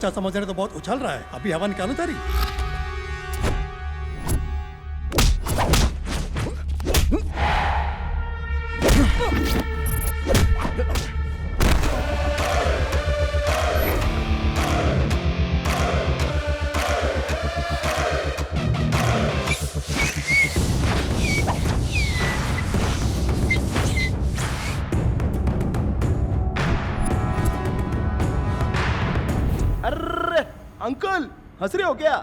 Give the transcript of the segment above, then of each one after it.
अच्छा समझ रहे तो बहुत उछल रहा है। अभी हवा निकालू तारी। अरे अंकल हंस रहे हो क्या?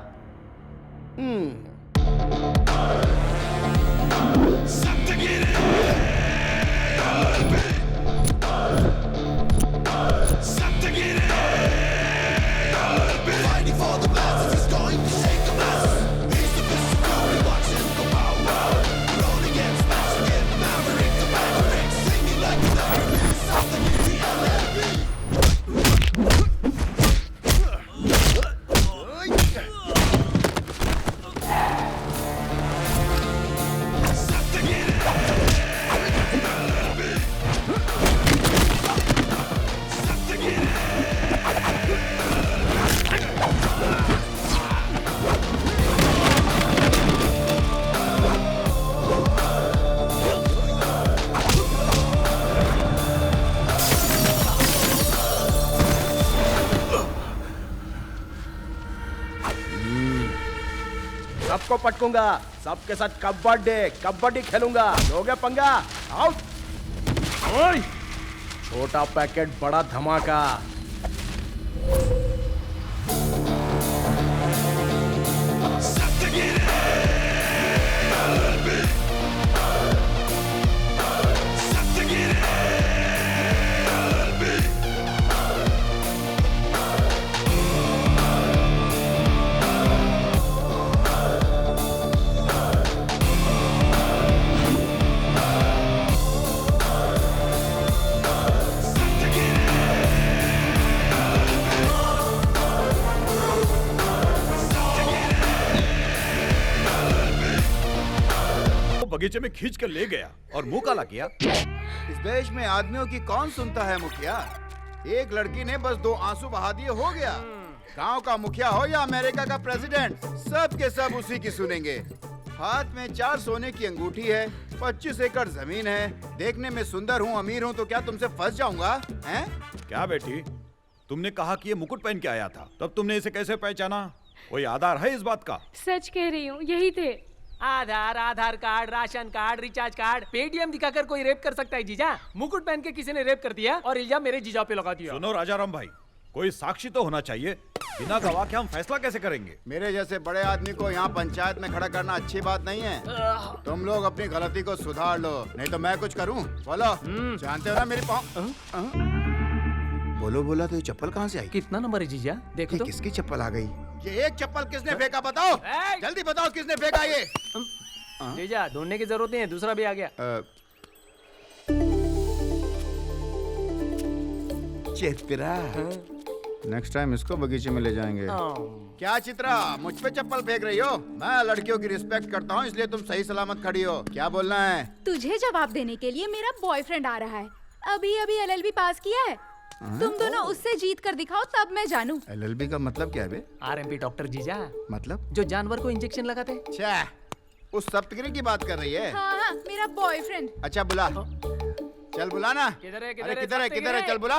सबको पटकूंगा, सबके साथ कबड्डी खेलूंगा। लोगे पंगा? आउट। ओए! छोटा पैकेट बड़ा धमाका। बगीचे में खींच कर ले गया और मुंह काला किया। इस देश में आदमियों की कौन सुनता है मुखिया? एक लड़की ने बस 2 आंसू बहा दिए हो गया। गांव का मुखिया हो या अमेरिका का प्रेसिडेंट, सब के सब उसी की सुनेंगे। हाथ में 4 सोने की अंगूठी है, 25 एकड़ जमीन है, देखने में सुंदर हूँ, अमीर हूँ, तो क्या तुमसे फंस जाऊंगा? हैं? क्या बेटी, तुमने कहा कि ये मुकुट पहन के आया था, तब तुमने इसे कैसे पहचाना? कोई आधार है इस बात का? सच कह रही हूँ, यही थे। Aadhaar card, ration card, recharge card, Paytm दिखाकर कोई रेप कर सकता है जीजा? मुकुट पहन के किसी ने रेप कर दिया और इल्जाम मेरे जीजा पे लगा दिया। सुनो राजाराम भाई, कोई साक्षी तो होना चाहिए। बिना गवाह के हम फैसला कैसे करेंगे? मेरे जैसे बड़े आदमी को यहाँ पंचायत में खड़ा करना अच्छी बात नहीं है। तुम लोग अपनी गलती को सुधार लो, नहीं तो मैं कुछ करूँ। बोलो, जानते हो ना मेरी पाँव? बोलो बोला तो ये चप्पल कहाँ से आई? कितना नंबर है जीजा? देखो तो। किसकी चप्पल आ गई? ये एक चप्पल किसने फेंका? बताओ, जल्दी बताओ किसने फेंका ये? जीजा ढूंढने की जरूरत नहीं है, दूसरा भी आ गया। चित्रा, नेक्स्ट टाइम इसको बगीचे में ले जाएंगे। क्या चित्रा, मुझ पे चप्पल फेंक रही हो? मैं लड़कियों की रिस्पेक्ट करता हूँ, इसलिए तुम सही सलामत खड़ी हो। क्या बोलना है? तुझे जवाब देने के लिए मेरा बॉयफ्रेंड आ रहा है। अभी अभी LLB पास किया है। तुम दोनों उससे जीत कर दिखाओ, तब मैं जानू। LLB का मतलब क्या है बे? RMP डॉक्टर जीजा, मतलब जो जानवर को इंजेक्शन लगाते। उस सप्तगिरी की बात कर रही है? हाँ, मेरा बॉयफ्रेंड। अच्छा बुला, चल बुला ना। किधर है? अरे किधर है, चल बुला।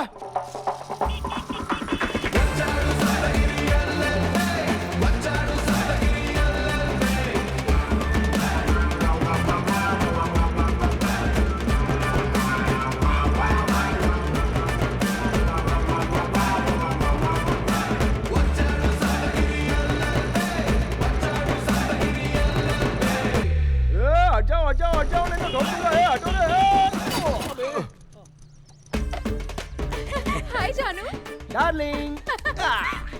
हटाओ नहीं तो धोख दूंगा। हटो रे। हाय जानू। डार्लिंग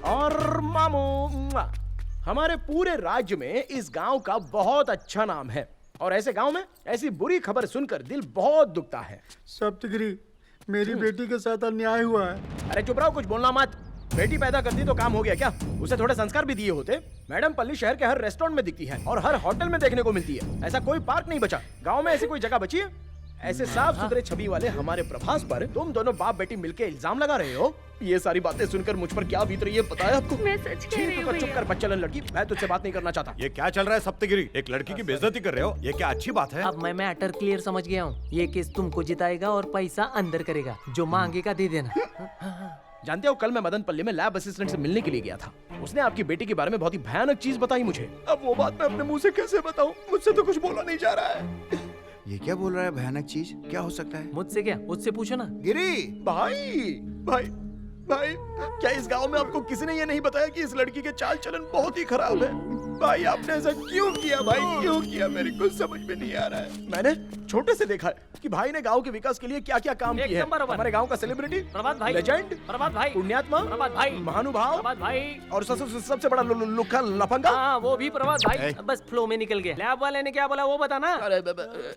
और मामू, हमारे पूरे राज्य में इस गांव का बहुत अच्छा नाम है और ऐसे गांव में ऐसी बुरी खबर सुनकर दिल बहुत दुखता है। सप्तगिरी, मेरी बेटी के साथ अन्याय हुआ है। अरे चुप रहो, कुछ बोलना मत। बेटी पैदा करती तो काम हो गया क्या? उसे थोड़े संस्कार भी दिए होते। मैडम पल्ली शहर के हर रेस्टोरेंट में दिखती है और हर होटल में देखने को मिलती है। ऐसा कोई पार्क नहीं बचा। गांव में ऐसी कोई जगह बची है? ऐसे साफ सुथरे छवि वाले हमारे प्रभास पर तुम दोनों बाप बेटी मिलके इल्जाम लगा रहे हो। ये सारी बातें सुनकर मुझ पर क्या बीत रही है पता है आपको? मैं सच कह रही हूँ चुप कर बच्चलन लड़की, मैं तुझसे बात नहीं करना चाहता। ये क्या चल रहा है सप्तगिरी? एक लड़की की बेइज्जती कर रहे हो, ये क्या अच्छी बात है? अब मैं अटर क्लियर समझ गया हूँ। ये केस तुमको जिताएगा और पैसा अंदर करेगा, जो मांगेगा दे देना। जानते हो कल मैं मदनपल्ली में लैब असिस्टेंट से मिलने के लिए गया था। उसने आपकी बेटी के बारे में बहुत ही भयानक चीज बताई मुझे। अब वो बात मैं अपने मुंह से कैसे बताऊं? मुझसे तो कुछ बोला नहीं जा रहा है। ये क्या बोल रहा है? भयानक चीज क्या हो सकता है? मुझसे क्या, उससे पूछो ना। गिरी, भाई भाई भाई, क्या इस गांव में आपको किसी ने ये नहीं बताया कि इस लड़की के चाल चलन बहुत ही खराब है? भाई आपने ऐसा क्यों किया? भाई क्यों किया? मेरे को समझ में नहीं आ रहा है। मैंने छोटे से देखा है कि भाई ने गांव के विकास के लिए क्या क्या काम किए हैं। एकदम बराबर। हमारे गांव का सेलिब्रिटी, प्रभात भाई, लेजेंड, प्रभात भाई, पुण्यात्मा, प्रभात भाई, महानुभाव प्रभात भाई, और सबसे बड़ा लुखा लफंगा। हाँ वो भी प्रभात भाई। बस फ्लो में निकल गया। लैब वाले ने क्या बोला वो बताना। अरे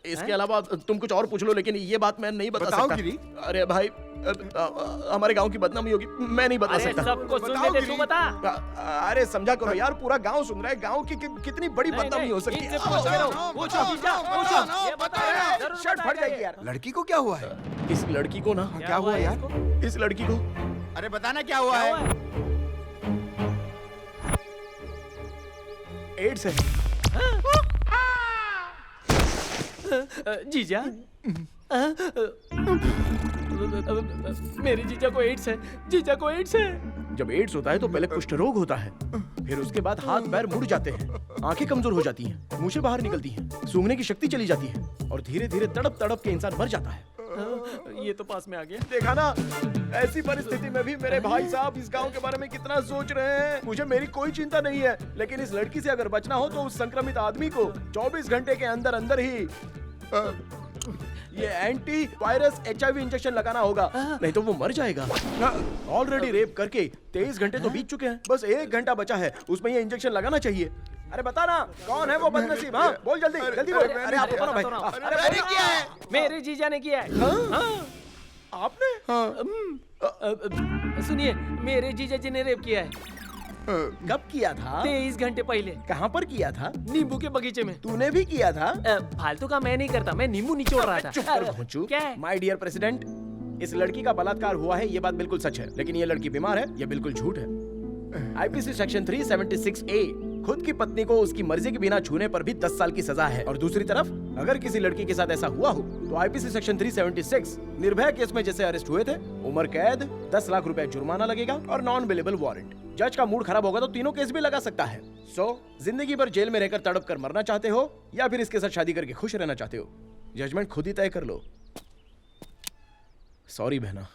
इसके अलावा तुम कुछ और पूछ लो, लेकिन ये बात मैं नहीं बता बताओ सकता। गिरी। अरे भाई हमारे गांव की बदनामी होगी, मैं नहीं बता अरे सकता। सबको सुनने दे, तू बता। अरे समझा करो यार, पूरा गांव सुन रहा है। गांव की कितनी बड़ी बदनामी हो सकती इनसे है। पूछ ले रहो। पूछो जीजा, पूछो। ये बता रहा है, जरूर शर्ट फट बताएगा जाएगी यार। लड़की को क्या हुआ है? इस लड़की को ना, क्या हुआ यार? इसको? इस लड़की को अरे बताना क्या हुआ है? एड्स है। जीजा, मेरे जीजा को एड्स है। जीजा को एड्स है। जब एड्स होता है तो पहले कुष्ठ रोग होता है, फिर उसके बाद हाथ पैर मुड़ जाते हैं, आंखें कमजोर हो जाती हैं, मुंह बाहर निकलती हैं, सूंघने की शक्ति चली जाती है और धीरे धीरे तड़प तड़प के इंसान मर जाता है। ये तो पास में आ गया। देखा ना, ऐसी परिस्थिति में भी मेरे भाई साहब इस गांव के बारे में कितना सोच रहे हैं। मुझे मेरी कोई चिंता नहीं है, लेकिन इस लड़की से अगर बचना हो तो उस संक्रमित आदमी को 24 घंटे के अंदर अंदर ही ये एंटी वायरस HIV इंजेक्शन लगाना होगा, नहीं तो वो मर जाएगा। ऑलरेडी रेप करके 23 घंटे तो बीत चुके हैं, बस 1 घंटा बचा है, उसमें ये इंजेक्शन लगाना चाहिए। अरे बता ना, कौन है वो बदनसीब? हाँ बोल जल्दी जल्दी बोल। अरे आप बताओ ना भाई। अरे मैंने किया है। मेरे जीजा ने किया है। आपने? सुनिए, मेरे जीजा जी ने रेप किया है। कब किया था? 23 घंटे पहले। कहाँ पर किया था? नींबू के बगीचे में। तूने भी किया था? फालतू का मैं नहीं करता, मैं नींबू निचोड़ रहा था। चुप कर भोंचू। क्या है? माय डियर प्रेसिडेंट, इस लड़की का बलात्कार हुआ है, ये बात बिल्कुल सच है, लेकिन ये लड़की बीमार है, ये बिल्कुल झूठ है। IPC सेक्शन 376A खुद की पत्नी को उसकी मर्जी के बिना छूने पर भी 10 साल की सजा है। और दूसरी तरफ अगर किसी लड़की के साथ ऐसा हुआ हो तो IPC सेक्शन 376 निर्भया केस में जैसे अरेस्ट हुए थे, उम्र कैद, 10 लाख रुपए जुर्माना लगेगा और नॉन अवेलेबल वारंट। जज का मूड खराब होगा तो तीनों केस भी लगा सकता है। जिंदगी भर जेल में रहकर तड़प कर मरना चाहते हो या फिर इसके साथ शादी करके खुश रहना चाहते हो? जजमेंट खुद ही तय कर लो। सॉरी बहना,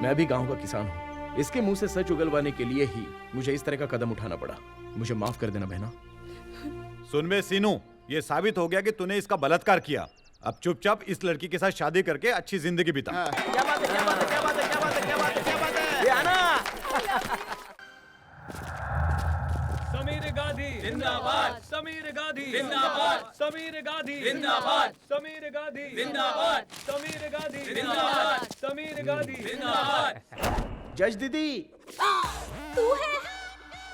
मैं भी गांव का किसान हूँ। इसके मुंह से सच उगलवाने के लिए ही मुझे इस तरह का कदम उठाना पड़ा। मुझे माफ कर देना बहना। सुन बे सीनू, ये साबित हो गया कि तूने इसका बलात्कार किया। अब चुपचाप इस लड़की के साथ शादी करके अच्छी जिंदगी बिता। क्या बात है, क्या बात है, क्या बात है, क्या बात है, क्या बात है, क्या बात है? ये आना। समीर गांधी जिंदाबाद, समीर गांधी जिंदाबाद, समीर गांधी जिंदाबाद, समीर गांधी जिंदाबाद, समीर गांधी जिंदाबाद, समीर गांधी जिंदाबाद। जज दीदी, तू है?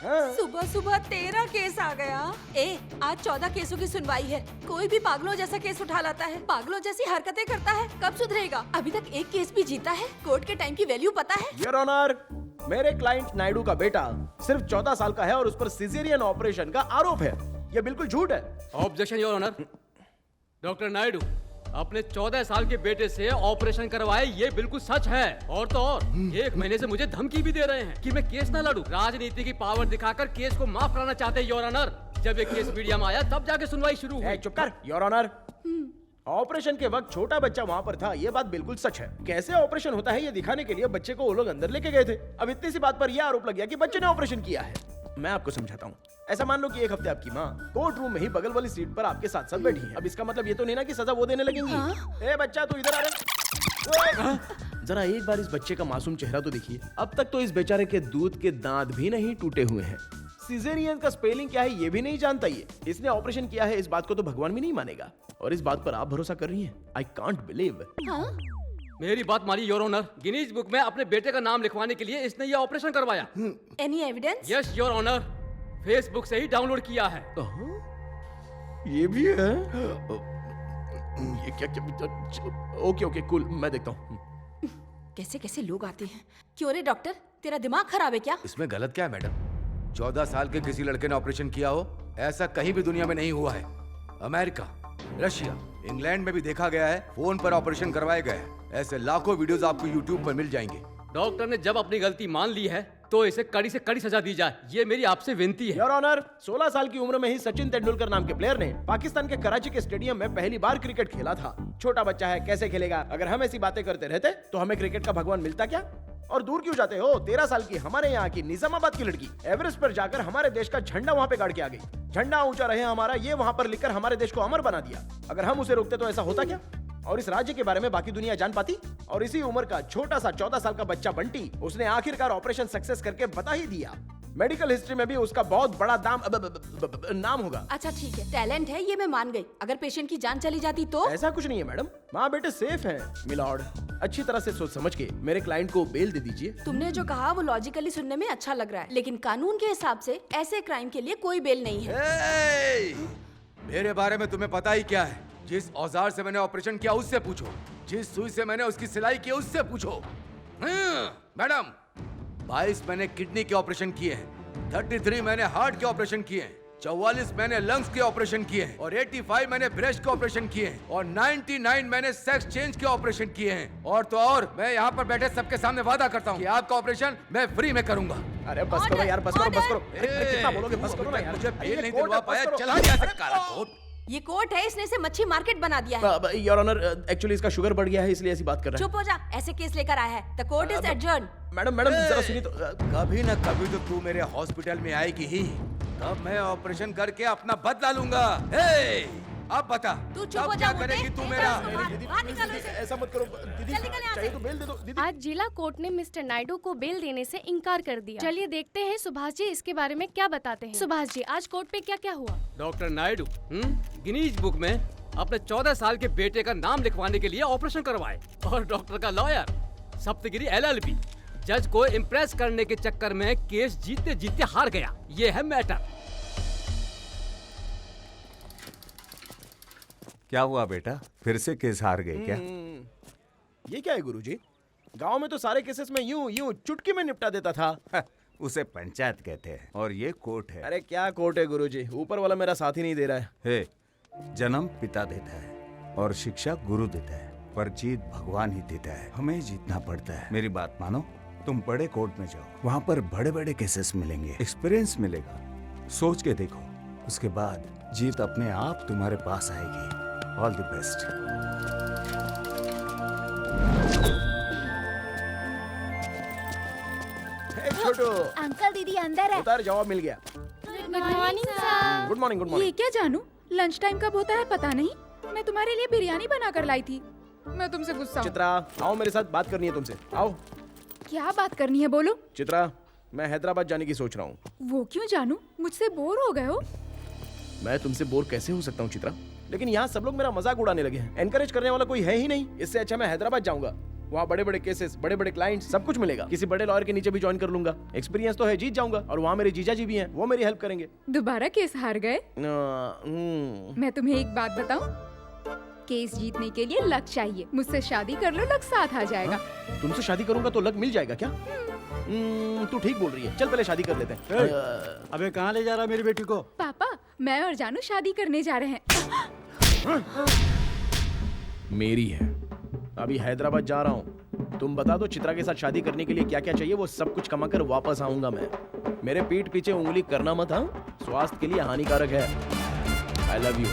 हाँ? सुबह सुबह 13 केस आ गया। आज 14 केसों की सुनवाई है। कोई भी पागलों जैसा केस उठा लाता है, पागलों जैसी हरकतें करता है। कब सुधरेगा? अभी तक एक केस भी जीता है? कोर्ट के टाइम की वैल्यू पता है? योर ऑनर, मेरे क्लाइंट नायडू का बेटा सिर्फ 14 साल का है और उस पर सिजेरियन ऑपरेशन का आरोप है। ये बिल्कुल झूठ है। Objection your honour. Doctor Naidu अपने 14 साल के बेटे से ऑपरेशन करवाए, ये बिल्कुल सच है। और तो और 1 महीने से मुझे धमकी भी दे रहे हैं कि मैं केस ना लड़ूं। राजनीति की पावर दिखाकर केस को माफ कराना चाहते हैं योर ऑनर। जब ये केस मीडिया में आया तब जाके सुनवाई शुरू हुई। चुप कर योर ऑनर। ऑपरेशन के वक्त छोटा बच्चा वहाँ पर था, ये बात बिल्कुल सच है। कैसे ऑपरेशन होता है ये दिखाने के लिए बच्चे को वो लोग अंदर लेके गए थे। अब इतनी सी बात पर यह आरोप लग गया कि बच्चे ने ऑपरेशन किया है। मैं आपको समझाता हूँ। ऐसा मान लो कि एक हफ्ते आपकी माँ कोर्ट रूम में ही बगल वाली सीट पर आपके साथ साथ बैठी है। अब इसका मतलब ये तो नहीं ना कि सजा वो देने लगेंगी। ए बच्चा तू इधर आ रहा। जरा एक बार इस बच्चे का मासूम चेहरा तो देखिए। अब तक तो इस बेचारे के दूध के दांत भी नहीं टूटे हुए हैं। सिजेरियन का स्पेलिंग क्या है ये भी नहीं जानता ये। इसने ऑपरेशन किया है, इस बात को तो भगवान भी नहीं मानेगा। और इस बात पर आप भरोसा कर रही हैं? I can't believe. मेरी बात मानिए योर ऑनर। गिनीज बुक में अपने बेटे का नाम लिखवाने के लिए इसने ये ऑपरेशन करवाया। Any evidence? Yes your honour, Facebook से ही डाउनलोड किया है। ये भी है। ये क्या ओके ओके कूल, मैं देखता हूँ। कैसे कैसे लोग आते हैं। क्यों रे डॉक्टर, तेरा दिमाग खराब है क्या? इसमें गलत क्या है मैडम? 14 साल के किसी लड़के ने ऑपरेशन किया हो, ऐसा कहीं भी दुनिया में नहीं हुआ है। अमेरिका, रशिया, इंग्लैंड में भी देखा गया है, फोन पर ऑपरेशन करवाए गए हैं। ऐसे लाखों वीडियोस आपको यूट्यूब पर मिल जाएंगे। डॉक्टर ने जब अपनी गलती मान ली है तो इसे कड़ी से कड़ी सजा दी जाए, ये मेरी आपसे विनती है। योर ऑनर, 16 साल की उम्र में ही सचिन तेंदुलकर नाम के प्लेयर ने पाकिस्तान के कराची के स्टेडियम में पहली बार क्रिकेट खेला था। छोटा बच्चा है, कैसे खेलेगा? अगर हम ऐसी बातें करते रहते तो हमें क्रिकेट का भगवान मिलता क्या? और दूर क्यों जाते हो? 13 साल की हमारे यहाँ की निजामाबाद की लड़की एवरेस्ट पर जाकर हमारे देश का झंडा वहाँ पे गाड़ के आ गई। झंडा ऊंचा रहे हमारा, ये वहाँ पर लिखकर हमारे देश को अमर बना दिया। अगर हम उसे रोकते तो ऐसा होता क्या? और इस राज्य के बारे में बाकी दुनिया जान पाती? और इसी उम्र का छोटा सा 14 साल का बच्चा बंटी, उसने आखिरकार ऑपरेशन सक्सेस करके बता ही दिया। मेडिकल हिस्ट्री में भी उसका बहुत बड़ा नाम होगा। अच्छा ठीक है, टैलेंट है ये मैं मान गई। अगर पेशेंट की जान चली जाती तो? ऐसा कुछ नहीं है मैडम, माँ बेटे सेफ हैं। मिलॉर्ड, अच्छी तरह से सोच समझ के मेरे क्लाइंट को बेल दे दीजिए। तुमने जो कहा वो लॉजिकली सुनने में अच्छा लग रहा है, लेकिन कानून के हिसाब से ऐसे क्राइम के लिए कोई बेल नहीं है। मेरे बारे में तुम्हें पता ही क्या है? जिस औजार से मैंने ऑपरेशन किया उससे पूछो, जिस सुई से मैंने उसकी सिलाई की उससे पूछो। मैडम, 22 मैंने किडनी के ऑपरेशन किए हैं, 33 मैंने हार्ट के ऑपरेशन किए हैं, 44 मैंने लंग्स के ऑपरेशन किए हैं, और 85 मैंने ब्रेस्ट के ऑपरेशन किए हैं, और 99 मैंने सेक्स चेंज के ऑपरेशन किए हैं। और तो और मैं यहाँ पर बैठे सबके सामने वादा करता हूँ कि आपका ऑपरेशन मैं फ्री में करूंगा। अरे बस करो यार, बस करो, बस करो। अरे कितना बोलोगे? बस करो ना यार। मुझे बेल नहीं कोर्ट दिलवा है, पाया, बस करो। चला गया से काला कोट। ये कोर्ट है, इसने इसे मच्छी मार्केट बना दिया है। योर ऑनर, एक्चुअली इसका शुगर बढ़ गया है, इसलिए ऐसी बात कर रहा चुप हो जा, ऐसे केस लेकर आया है। The court is adjourn. है। मैडम जरा सुनिए तो। कभी न कभी तो तू मेरे हॉस्पिटल में आएगी ही, तब मैं ऑपरेशन करके अपना बदला लूंगा। अब बता, तू चुप अब हो क्या जा। करेगी तू मेरा? बाहर निकालो इसे। ऐसा मत करो दीदी, चल निकल यहाँ से। चाहिए तो बेल दे दो दीदी। आज जिला कोर्ट ने मिस्टर नायडू को बेल देने से इनकार कर दिया। चलिए देखते हैं सुभाष जी इसके बारे में क्या बताते हैं। सुभाष जी, आज कोर्ट पे क्या क्या हुआ? डॉक्टर नायडू गिनीज बुक में अपने 14 साल के बेटे का नाम लिखवाने के लिए ऑपरेशन करवाए, और डॉक्टर का लॉयर सप्तगिरी LLB जज को इम्प्रेस करने के चक्कर में केस जीतते जीतते हार गया। ये है मैटर। क्या हुआ बेटा, फिर से केस हार गए क्या? ये क्या है गुरुजी? गांव में तो सारे केसेस में यूं चुटकी में निपटा देता था। उसे पंचायत कहते हैं और ये कोर्ट है। अरे क्या कोर्ट है गुरुजी, ऊपर वाला मेरा साथ ही नहीं दे रहा है। हे, जन्म पिता देता है और शिक्षा गुरु देता है, पर जीत भगवान ही देता है। हमें जीतना पड़ता है। मेरी बात मानो, तुम बड़े कोर्ट में जाओ, वहाँ पर बड़े बड़े केसेस मिलेंगे, एक्सपीरियंस मिलेगा। सोच के देखो, उसके बाद जीत अपने आप तुम्हारे पास आएगी। All the best. Chhotu, uncle दीदी अंदर है। उतार, जवाब मिल गया। Good morning sir. Good morning, good ये मॉर्निंग। क्या जानू, लंच टाइम कब होता है पता नहीं। मैं तुम्हारे लिए बिरयानी बना कर लाई थी। मैं तुमसे गुस्सा हूँ। चित्रा, आओ मेरे साथ बात करनी है तुमसे। आओ। क्या बात करनी है, बोलो। चित्रा, मैं हैदराबाद जाने की सोच रहा हूँ। वो क्यों जानू, मुझसे बोर हो गए हो? मैं तुमसे बोर कैसे हो सकता हूँ चित्रा? लेकिन यहाँ सब लोग मेरा मजाक उड़ाने लगे हैं। एनकरेज करने वाला कोई है ही नहीं। इससे अच्छा मैं हैदराबाद जाऊंगा, वहाँ बड़े बड़े केसेस, बड़े बड़े क्लाइंट्स, सब कुछ मिलेगा। किसी बड़े लॉयर के नीचे भी ज्वाइन कर लूंगा। एक्सपीरियंस तो है, जीत जाऊंगा। और वहाँ मेरे जीजा जी भी हैं, वो मेरी हेल्प करेंगे। दोबारा केस हार गए? मैं तुम्हें एक बात बताऊं, केस जीतने के लिए लक चाहिए। मुझसे शादी कर लो, लक साथ आ जाएगा। तुमसे शादी करूंगा तो लक मिल जाएगा क्या? तू ठीक बोल रही है, चल पहले शादी कर लेते हैं। अबे कहाँ ले जा रहा है मेरी बेटी को? पापा, मैं और जानू शादी करने जा रहे हैं। मेरी है, अभी हैदराबाद जा रहा हूँ। तुम बता दो चित्रा के साथ शादी करने के लिए क्या क्या चाहिए, वो सब कुछ कमा कर वापस आऊंगा मैं। मेरे पीठ पीछे उंगली करना मत, हाँ? स्वास्थ्य के लिए हानिकारक है। I love you.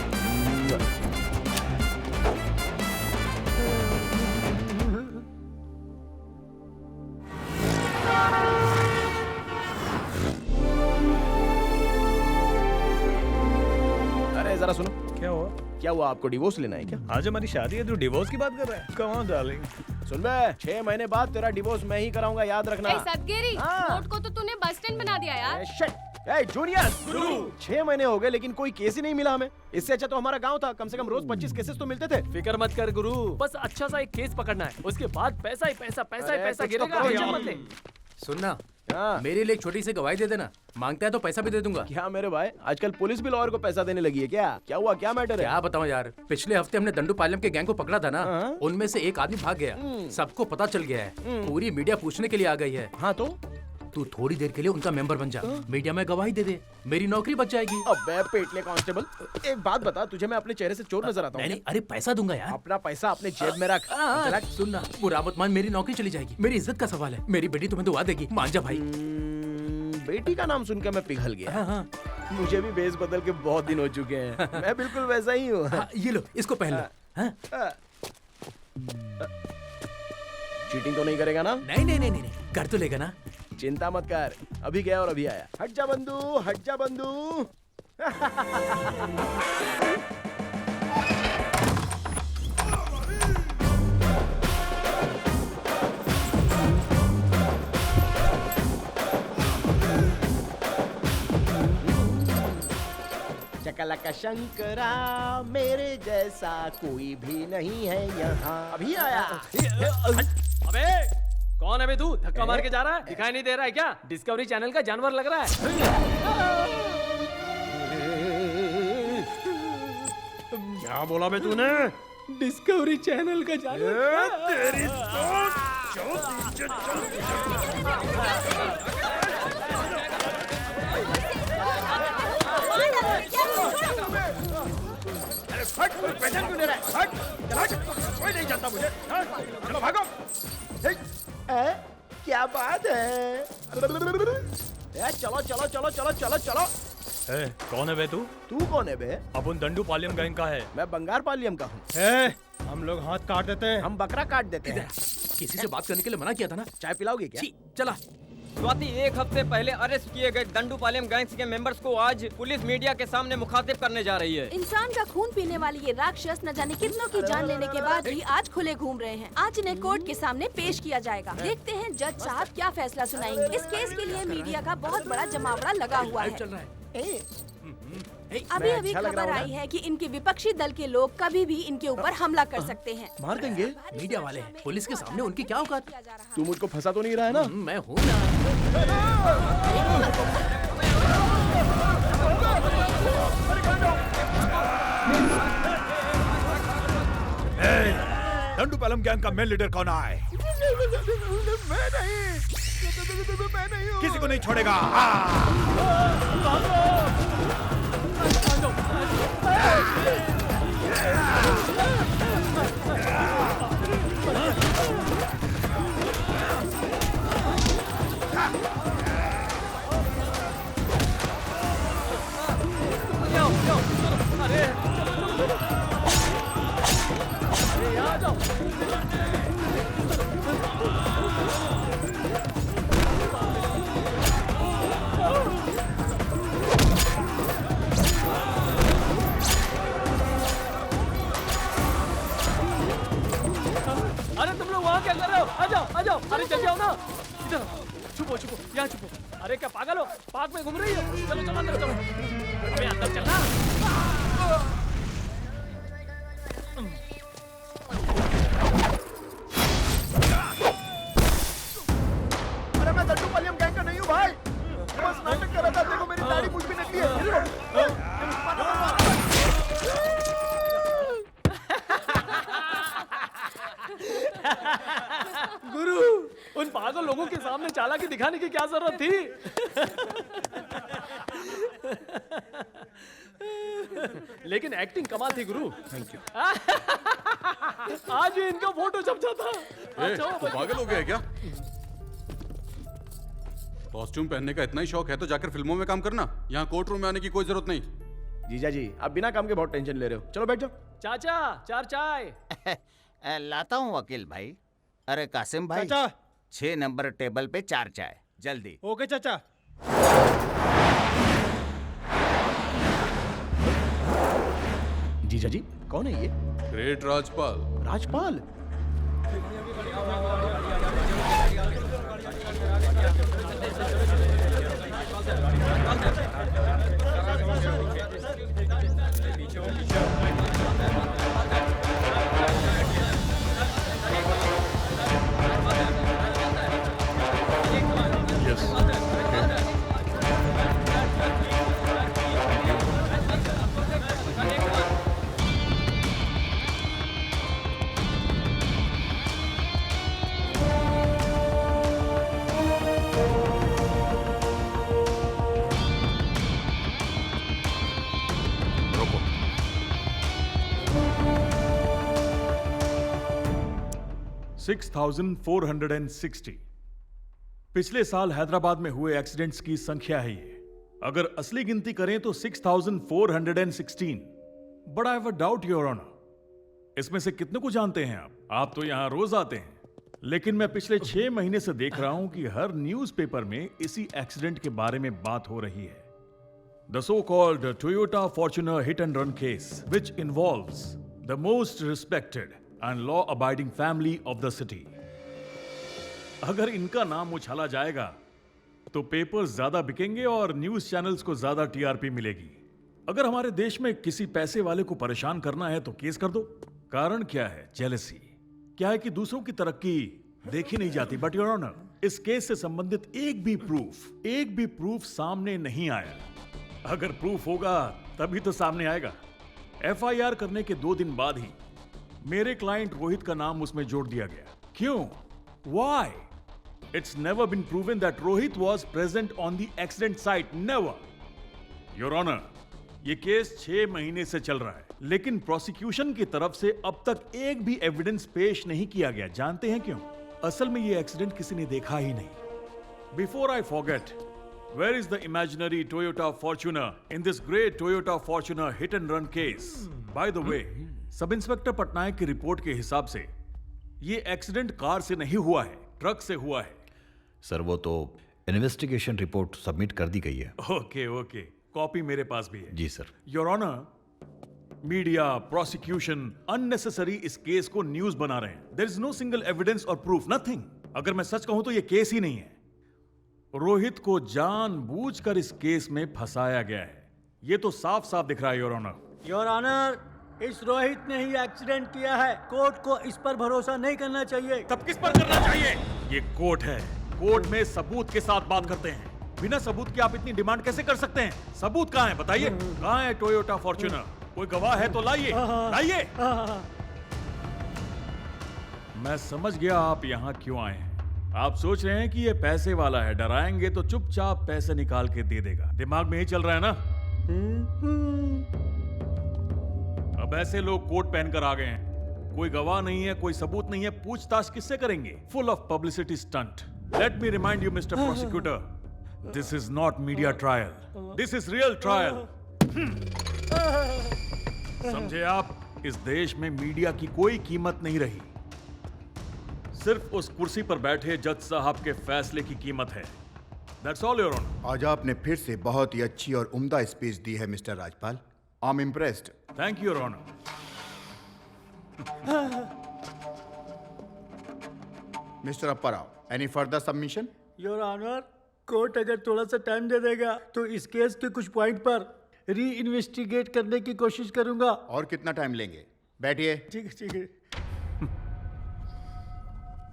अरे जरा सुनो। क्या हुआ? क्या हुआ, आपको डिवोर्स लेना है क्या? आज हमारी शादी है, तू डिवोर्स की बात कर रहा है? Come on darling. सुन बे, 6 महीने बाद तेरा डिवोर्स मैं ही कराऊंगा, याद रखना। सदगिरी, हाँ। कोर्ट को तो तूने बस स्टैंड बना दिया यार। जूनियर, 6 महीने हो गए लेकिन कोई केस ही नहीं मिला हमें। इससे अच्छा तो हमारा गांव था, कम से कम रोज 25 केसेस तो मिलते थे। फिक्र मत कर गुरु, बस अच्छा सा एक केस पकड़ना है, उसके बाद पैसा ही पैसा, पैसा ही अरे, पैसा कुछ तो गिरेगा। करो टेंशन यार। मत ले। सुनना, हाँ। मेरे लिए एक छोटी सी गवाही दे देना, मांगता है तो पैसा भी दे दूंगा। क्या मेरे भाई, आजकल पुलिस भी लॉयर को पैसा देने लगी है क्या? क्या हुआ, क्या मैटर है? क्या बताऊं यार, पिछले हफ्ते हमने दंडू पालम के गैंग को पकड़ा था ना, हाँ। उनमें से एक आदमी भाग गया, सबको पता चल गया है, पूरी मीडिया पूछने के लिए आ गई है। हाँ तो तू थोड़ी देर के लिए उनका मेंबर बन जा, मीडिया में गवाही दे दे, मेरी नौकरी बच जाएगी। अबे पेटले कांस्टेबल, एक बात बता, तुझे मैं अपने चेहरे से चोर नजर आता हूँ? नहीं, अरे पैसा दूंगा यार। अपना पैसा अपने जेब में रख। चला सुनना, बुरा मत मान, मेरी नौकरी चली जाएगी, मेरी इज्जत का सवाल है, मेरी बेटी तुम्हें दुआ देगी, मान जा भाई। बेटी का नाम सुनकर मैं पिघल गया। हाँ। मुझे भी बेस बदल के बहुत दिन हो चुके हैं। मैं बिल्कुल वैसा ही हूँ। ये लो, इसको पहन लो। हाँ? चीटिंग तो नहीं करेगा ना? नहीं, कर तो लेगा ना। चिंता मत कर, अभी गया और अभी आया। हट जा बंधु, हट जा बंधु। चकलका शंकरा, मेरे जैसा कोई भी नहीं है यहाँ। अभी आया। अबे कौन है बे तू? धक्का मार के जा रहा है, दिखाई नहीं दे रहा है क्या? डिस्कवरी चैनल का जानवर लग रहा है। क्या बोला बे तूने? डिस्कवरी चैनल का जानवर। तेरी हट, पहचान क्यों नहीं रहा है? हट, हट, कोई नहीं जानता मुझे। चलो भागो। क्या बात है? चलो चलो चलो चलो चलो चलो। कौन है बे तू? तू कौन है बे? अपन दंडू पालियम गैंग का है। मैं बंगार पालियम का हूँ। हम लोग हाथ काट देते हैं। हम बकरा काट देते हैं। किसी से बात करने के लिए मना किया था ना। चाय पिलाओगे क्या? छी, चला। स्वाति, एक हफ्ते पहले अरेस्ट किए गए दंडू पालम गैंग्स के मेंबर्स को आज पुलिस मीडिया के सामने मुखातिब करने जा रही है। इंसान का खून पीने वाले ये राक्षस न जाने कितनों की जान लेने के बाद भी आज खुले घूम रहे हैं। आज इन्हें कोर्ट के सामने पेश किया जाएगा। देखते हैं जज साहब क्या फैसला सुनाएंगे। इस केस के लिए मीडिया का बहुत बड़ा जमावड़ा लगा हुआ है। चल रहा है। अभी अभी अच्छा लग रहा खबर हूँ ना? आई है कि इनके विपक्षी दल के लोग कभी भी इनके ऊपर हमला कर सकते हैं। मार देंगे? मीडिया वाले हैं, पुलिस के सामने उनकी क्या औकात? तू मुझको फंसा तो नहीं रहा है ना? मैं हूँ ना। दंडू पालम गैंग का मेन लीडर कौन है? मैं नहीं हूँ। किसी को नहीं छोड़ेगा। अरे तुम लोग वहाँ क्या कर रहे हो? आ जाओ, आ जाओ। अरे चल जाओ ना। इधर छुपो, छुपो, यहाँ छुपो। अरे क्या पागल हो? पार्क में घूम रही हो? चलो चलो अंदर चलो। अबे अंदर चलना। अरे मैं दंडू पालियम गैंग का नहीं हूँ भाई। बस नाटक कर रहा था। देखो मेरी दाढ़ी मुझ भी निकली है। गुरु, उन पागल लोगों के सामने चालाकी दिखाने की क्या जरूरत थी? लेकिन एक्टिंग कमाल थी गुरु। Thank you. आज ही इनका फोटो छप जाता। अच्छा पागल हो गया क्या? कॉस्ट्यूम पहनने का इतना ही शौक है तो जाकर फिल्मों में काम करना। यहाँ कोर्ट रूम में आने की कोई जरूरत नहीं। जीजा जी, आप बिना काम के बहुत टेंशन ले रहे हो। चलो बैठ जाओ। चाचा, चार चाय। लाता हूँ वकील भाई। अरे कासिम भाई, चाचा। 6 नंबर टेबल पे 4 चाय जल्दी। ओके चाचा। जीजा जी, कौन है ये? ग्रेट राजपाल। राजपाल? यस। 6,460 पिछले साल हैदराबाद में हुए एक्सीडेंट्स की संख्या है ये। अगर असली गिनती करें तो 6,416। But I have a doubt your honour, इसमें से कितने को जानते हैं आप तो यहां रोज आते हैं, लेकिन मैं पिछले 6 महीने से देख रहा हूं कि हर न्यूज़पेपर में इसी एक्सीडेंट के बारे में बात हो रही है। The so called Toyota Fortuner hit and run case which involves the most respected and law abiding family of the city. अगर इनका नाम उछाला जाएगा तो पेपर्स ज्यादा बिकेंगे और न्यूज चैनल्स को ज्यादा टीआरपी मिलेगी। अगर हमारे देश में किसी पैसे वाले को परेशान करना है तो केस कर दो। कारण क्या है? जेलसी। क्या है कि दूसरों की तरक्की देखी नहीं जाती। बट योर ऑनर, इस केस से संबंधित एक भी प्रूफ सामने नहीं आया। अगर प्रूफ होगा तभी तो सामने आएगा। एफआईआर करने के 2 दिन बाद ही मेरे क्लाइंट रोहित का नाम उसमें जोड़ दिया गया। क्यों? Why? It's never been proven that Rohit was present on the accident site. Never. Your Honor, ये केस 6 महीने से चल रहा है, लेकिन प्रोसिक्यूशन की तरफ से अब तक एक भी एविडेंस पेश नहीं किया गया। जानते हैं क्यों? असल में ये एक्सीडेंट किसी ने देखा ही नहीं। Before I forget, where is the imaginary Toyota Fortuner in this great Toyota Fortuner hit and run case? By the way, sub inspector Patnaik की रिपोर्ट के हिसाब से ये एक्सीडेंट कार से नहीं हुआ है, ट्रक से हुआ है। सर वो तो इन्वेस्टिगेशन रिपोर्ट सबमिट कर दी गई है। ओके, कॉपी मेरे पास भी है। जी sir. Your honour, media, prosecution unnecessary इस केस को न्यूज बना रहे हैं। There is no single evidence और प्रूफ, नथिंग। अगर मैं सच कहूं तो ये केस ही नहीं है। रोहित को जानबूझकर इस केस में फंसाया गया है। ये तो साफ साफ दिख रहा है योर ऑनर। योर ऑनर, इस रोहित ने ही एक्सीडेंट किया है। कोर्ट को इस पर भरोसा नहीं करना चाहिए। तब किस पर करना चाहिए? ये कोर्ट है, कोर्ट में सबूत के साथ बात करते हैं। बिना सबूत के आप इतनी डिमांड कैसे कर सकते हैं? सबूत कहाँ है बताइए? कहाँ है टोयोटा फॉर्च्यूनर? कोई गवाह है तो लाइए। मैं समझ गया आप यहाँ क्यों आए हैं। आप सोच रहे हैं कि ये पैसे वाला है, डराएंगे तो चुपचाप पैसे निकाल के दे देगा। दिमाग में ही चल रहा है ना? अब ऐसे लोग कोट पहनकर आ गए हैं, कोई गवाह नहीं है, कोई सबूत नहीं है, पूछताछ किससे करेंगे? Full of publicity stunt. Let me remind you mister prosecutor, this is not media trial, this is real trial. समझे आप? इस देश में मीडिया की कोई कीमत नहीं रही, सिर्फ उस कुर्सी पर बैठे जज साहब के फैसले की कीमत है। That's all, Your Honor. आज आपने फिर से बहुत ही अच्छी और उम्दा स्पीच दी है mister Rajpal. I'm impressed. Thank you, Your Honor. Mister Appa Rao, any further submission? Your honour, court अगर थोड़ा सा टाइम दे देगा तो इस केस के कुछ पॉइंट पर री इन्वेस्टिगेट करने की कोशिश करूंगा। और कितना टाइम लेंगे? बैठिए। ठीक है।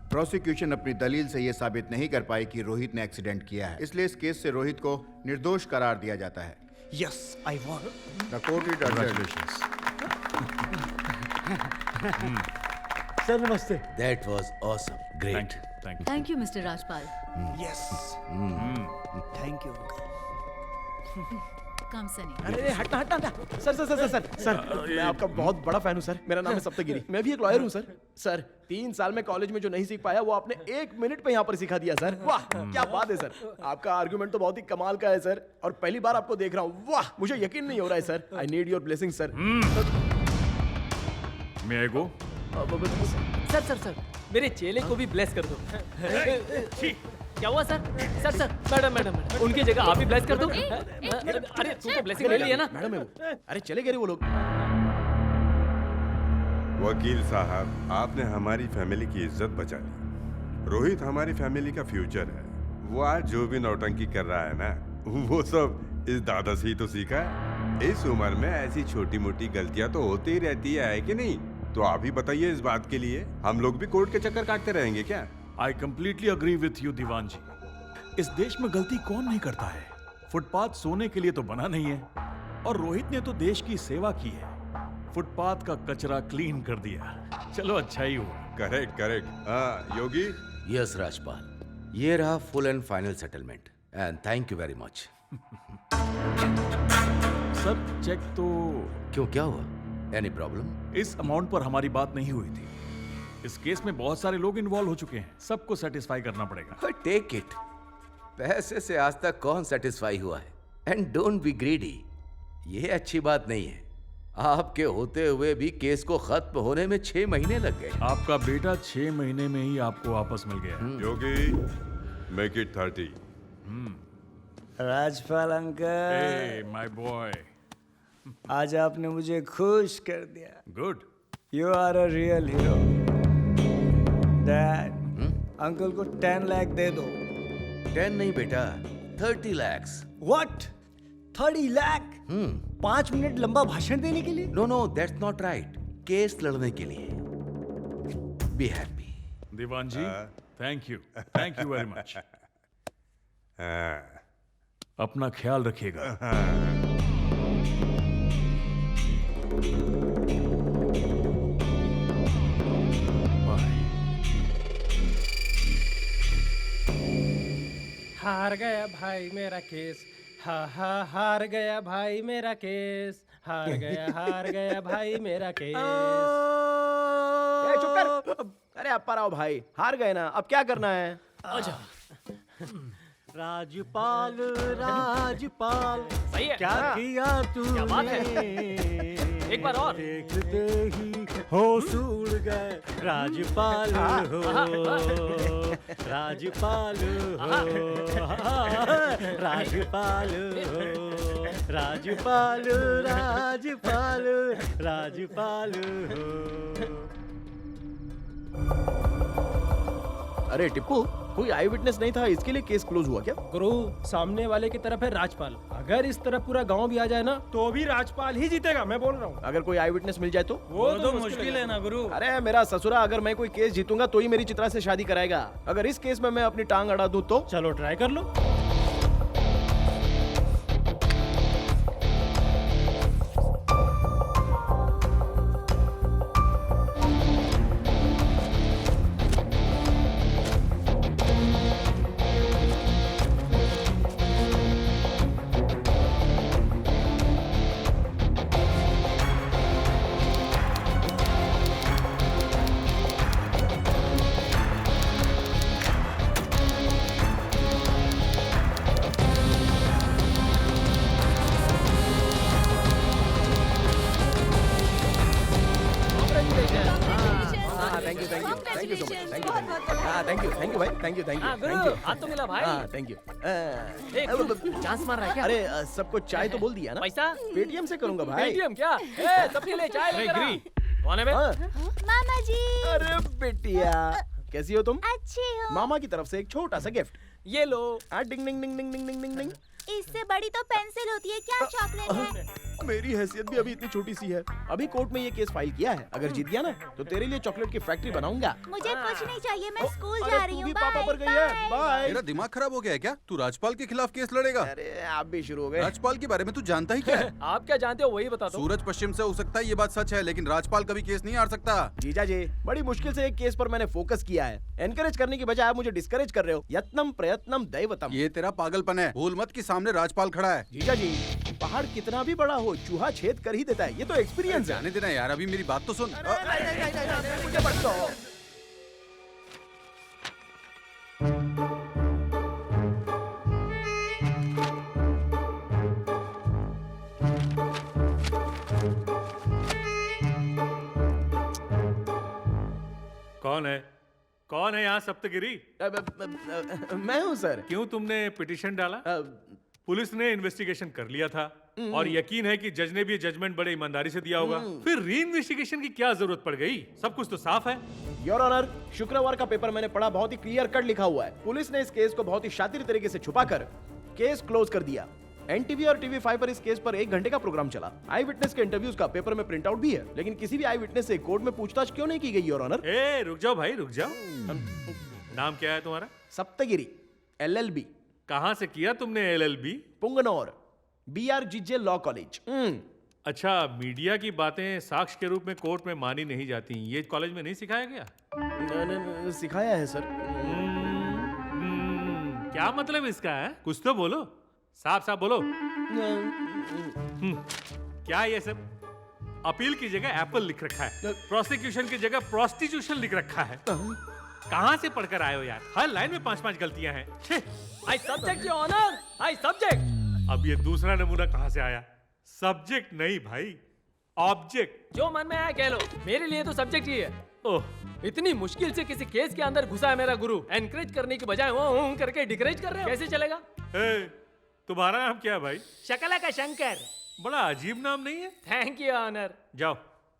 प्रोसिक्यूशन अपनी दलील से यह साबित नहीं कर पाई कि रोहित ने एक्सीडेंट किया है, इसलिए इस केस से रोहित को निर्दोष करार दिया जाता है। Yes, I want. The court is adjourned. Sir नमस्ते। That was awesome. Great. Thank you. Thank you mister Rajpal. Yes, thank you. Come Sunny. अरे हटना। सर, मैं आपका बहुत बड़ा फैन हूँ सर। मेरा नाम है सप्तगिरी, मैं भी एक लॉयर हूँ सर। 3 साल में कॉलेज में जो नहीं सीख पाया वो आपने 1 मिनट पे यहाँ पर सिखा दिया सर। वाह, क्या बात है सर। आपका आर्गुमेंट तो बहुत ही कमाल का है सर, और पहली बार आपको देख रहा हूँ। वाह, मुझे यकीन नहीं हो रहा है sir. I need your blessing sir. May I go? Sir, मेरे चेले को भी ब्लेस कर दो। क्या हुआ सर? मैडम, उनकी जगह आप ही ब्लेस कर दो। अरे तू तो ब्लेसिंग ले लिया ना? मैडम है वो। अरे चले गए वो लोग। वकील साहब, आपने हमारी फैमिली की इज्जत बचा ली। रोहित हमारी फैमिली का फ्यूचर है। वो आज जो भी नौटंकी कर रहा है ना, वो सब इस दादा से ही तो सीखा है। इस उम्र में ऐसी छोटी मोटी गलतियां तो होती ही रहती है कि नहीं? तो आप ही बताइए, इस बात के लिए हम लोग भी कोर्ट के चक्कर काटते रहेंगे क्या? I completely agree with you, दीवान जी। इस देश में गलती कौन नहीं करता है? फुटपाथ सोने के लिए तो बना नहीं है, और रोहित ने तो देश की सेवा की है। फुटपाथ का कचरा क्लीन कर दिया। चलो अच्छा ही हुआ। करेक्ट। हाँ योगी। Yes, राजपाल। ये रहा full and final settlement, and thank you very much. Sir check तो क्यों, क्या हुआ? Any problem? इस अमाउंट पर हमारी बात नहीं हुई थी। इस केस में बहुत सारे लोग इन्वॉल्व हो चुके हैं, सबको सेटिस्फाई करना पड़ेगा। Take it. पैसे से आज तक कौन सेटिस्फाई हुआ है? And don't be greedy. ये अच्छी बात नहीं है। आपके होते हुए भी केस को खत्म होने में 6 महीने लग गए। आपका बेटा 6 महीने में ही आपको वापस मिल गया। Yogi, make it 30। Rajpal uncle, my boy, आज आपने मुझे खुश कर दिया। Good. You are a real hero. Dad, uncle को 10 लाख दे दो। 10 नहीं बेटा, 30 lakhs। व्हाट? 30 लाख? 5 मिनट लंबा भाषण देने के लिए? No no, that's not right. Case लड़ने के लिए। Be happy. Diwan ji, thank you very much. अपना ख्याल रखिएगा। हार गया भाई मेरा केस, हार गया भाई मेरा केस, हार गया भाई मेरा केस। चुप कर। अरे अब पर आओ भाई, हार गए ना, अब क्या करना है? राजपाल राजपाल, सही है। क्या किया तूने? क्या बात है? एक बार और। देखते ही होश उड़ गए। राजपाल हो, राजपाल हो, राजपाल हो, राजपाल राजपाल राजपाल हो। अरे टिप्पू, कोई आई विटनेस नहीं था, इसके लिए केस क्लोज हुआ क्या? गुरु, सामने वाले की तरफ है राजपाल। अगर इस तरफ पूरा गांव भी आ जाए ना, तो भी राजपाल ही जीतेगा, मैं बोल रहा हूँ। अगर कोई आई विटनेस मिल जाए तो? वो तो मुश्किल है ना गुरु। अरे मेरा ससुरा, अगर मैं कोई केस जीतूंगा तो ही मेरी चित्रा से शादी कराएगा। अगर इस केस में मैं अपनी टांग अड़ा दूं तो? चलो ट्राई कर लो। थैंक यू भाई, थैंक यू हाथ तो मिला भाई। Thank you. चांस मार रहा है क्या? अरे सबको चाय तो बोल दिया ना? पैसा पेटीएम से करूंगा भाई। पेटीएम क्या? सबके लिए चाय लेकर आ। कौन है बे? मामा जी। अरे बेटिया, कैसी हो तुम? अच्छी हो। मामा की तरफ से एक छोटा सा गिफ्ट। ये लो। डिंग डिंग डिंग डिंग डिंग डिंग डिंग। इससे बड़ी तो पेंसिल होती है, क्या चॉकलेट है? मेरी हैसियत भी अभी इतनी छोटी सी है। अभी कोर्ट में ये केस फाइल किया है, अगर जीत गया ना तो तेरे लिए चॉकलेट की फैक्ट्री बनाऊंगा। मुझे कुछ नहीं चाहिए, मैं स्कूल जा रही हूँ। पापा पर गई है। बाय। तेरा दिमाग खराब हो गया है क्या? तू राजपाल के खिलाफ केस लड़ेगा? अरे आप भी शुरू हो गए। राजपाल के बारे में तू जानता ही क्या है? आप क्या जानते हो वही बता दो। सूरज पश्चिम से हो सकता है, ये बात सच है, लेकिन राजपाल कभी केस नहीं हार सकता। जीजा जी, बड़ी मुश्किल से एक केस पर मैंने फोकस किया है। एनकरेज करने की बजाय आप मुझे डिस्करेज कर रहे हो। यत्नम प्रयत्नम दैवतम। ये तेरा पागलपन है। भूल मत कि सामने राजपाल खड़ा है। जीजा जी, पहाड़ कितना भी बड़ा हो, चूहा छेद कर ही देता है। ये तो एक्सपीरियंस है। जाने देना यार, अभी मेरी बात तो सुन। मुझे मत दो। कौन है यहाँ सप्तगिरी? मैं हूँ सर। क्यों तुमने पिटीशन डाला? पुलिस ने इन्वेस्टिगेशन कर लिया था और यकीन है कि जज ने भी जजमेंट बड़े ईमानदारी से दिया होगा। फिर री इन्वेस्टिगेशन की क्या जरूरत पड़ गई? सब कुछ तो साफ है। योर ऑनर, शुक्रवार का पेपर मैंने पढ़ा, बहुत ही क्लियर कट लिखा हुआ है। पुलिस ने इस केस को बहुत ही शातिर तरीके से छुपाकर केस क्लोज कर दिया। एनटीवी और टीवी5 पर इस केस पर 1 घंटे का प्रोग्राम चला। आई विटनेस के इंटरव्यूज का पेपर में प्रिंट आउट भी है, लेकिन किसी भी आई विटनेस से कोर्ट में पूछताछ क्यों नहीं की गई योर ऑनर? ए रुक जाओ भाई, रुक जाओ। नाम क्या है तुम्हारा? सप्तगिरी, LLB। कहाँ से किया तुमने LLB? पुंगनौर, BRGJ law college. अच्छा, मीडिया की बातें साक्ष्य के रूप में कोर्ट में मानी नहीं जाती, ये कॉलेज में नहीं सिखाया गया? सिखाया है सर। क्या मतलब इसका है? कुछ तो बोलो, साफ साफ बोलो। क्या ये सब? अपील की जगह एप्पल लिख रखा है, प्रोसिक्यूशन की जगह प्रोस्टिट्यूशन लिख रखा है। कहाँ से पढ़कर आए हो यार? हर लाइन में 5-5 गलतियां हैं। I subject your honour, I subject. अब ये दूसरा नमूना कहाँ से आया? सब्जेक्ट नहीं भाई, ऑब्जेक्ट। जो मन में आया कह लो, मेरे लिए तो सब्जेक्ट ही है। ओह, इतनी मुश्किल से किसी केस के अंदर घुसा है मेरा गुरु। एनकरेज करने की बजाय वो करके डिकरेज कर रहे हो, कैसे चलेगा? तुम्हारा नाम क्या है भाई? शकला का शंकर। बड़ा अजीब नाम नहीं है? Thank you honour. जाओ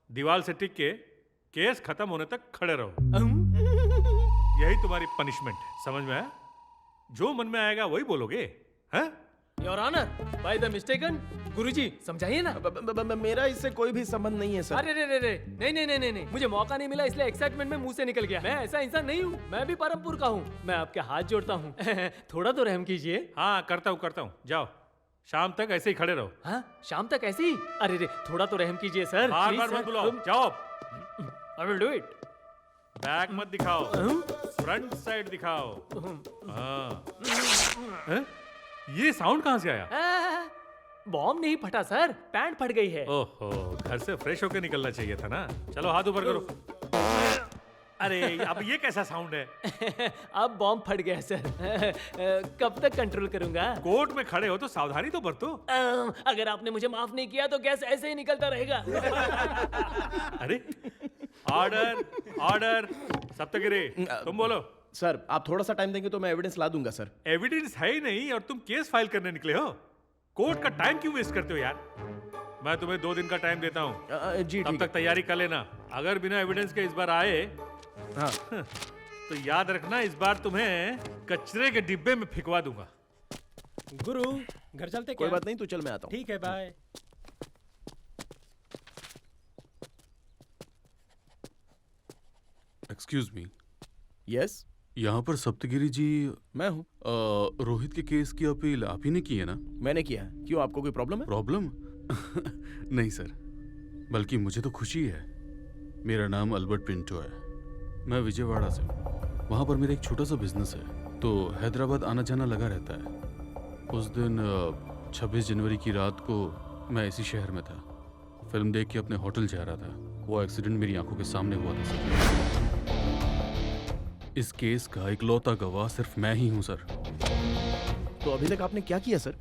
दीवार से टिक के केस खत्म होने तक खड़े रहो। यही तुम्हारी पनिशमेंट है, समझ में आया? जो मन में आएगा वही बोलोगे, हैं? Your honour, by the mistaken, गुरुजी समझाइए ना। मेरा इससे कोई भी संबंध नहीं है सर। अरे रे रे, नहीं, मुझे मौका नहीं मिला इसलिए एक्साइटमेंट में मुंह से निकल गया। मैं ऐसा इंसान नहीं हूँ, मैं भी परमपुर का हूँ। मैं आपके हाथ जोड़ता हूँ, थोड़ा तो रहम कीजिए। हाँ करता हूँ। जाओ शाम तक ऐसे ही खड़े रहो। हाँ शाम तक ऐसे ही? अरे रे, थोड़ा तो रहम कीजिए सर। बार मत बुलाओ, जाओ। I will do it. Back मत दिखाओ, फ्रंट साइड दिखाओ। हाँ। ये साउंड कहाँ से आया? बॉम्ब नहीं फटा सर, पैंट फट गई है। ओहो, घर से फ्रेश होकर निकलना चाहिए था ना। चलो हाथ ऊपर करो। अरे अब ये कैसा साउंड है? अब बॉम्ब फट गया सर। कब तक कंट्रोल करूंगा? कोर्ट में खड़े हो तो सावधानी तो बरतो। अगर आपने मुझे माफ नहीं किया तो गैस ऐसे ही निकलता रहेगा। अरे ऑर्डर सप्तगिरी, तुम बोलो। सर आप थोड़ा सा टाइम देंगे तो मैं एविडेंस ला दूंगा सर। एविडेंस है ही नहीं और तुम केस फाइल करने निकले हो। कोर्ट का टाइम क्यों वेस्ट करते हो यार? मैं तुम्हें 2 दिन का टाइम देता हूँ, जी तब तक तैयारी कर लेना। अगर बिना एविडेंस के इस बार आए तो याद रखना, इस बार तुम्हें कचरे के डिब्बे में फेंकवा दूंगा। गुरु घर चलते कोई बात नहीं, तू चल मैं आता हूँ। ठीक है, बाय। Excuse me. यस। यहाँ पर सप्तगिरी जी? मैं हूँ। रोहित के केस की अपील आप ही ने की है ना? मैंने किया। क्यों, आपको कोई प्रॉब्लम है? प्रॉब्लम? नहीं सर, बल्कि मुझे तो खुशी है। मेरा नाम अल्बर्ट पिंटो है, मैं विजयवाड़ा से हूँ। वहाँ पर मेरा एक छोटा सा बिजनेस है, तो हैदराबाद आना जाना लगा रहता है। उस दिन 26 जनवरी की रात को मैं इसी शहर में था, फिल्म देख के अपने होटल जा रहा था। वो एक्सीडेंट मेरी आंखों के सामने हुआ था सर। इस केस का इकलौता गवाह सिर्फ मैं ही हूँ सर। तो अभी तक आपने क्या किया सर?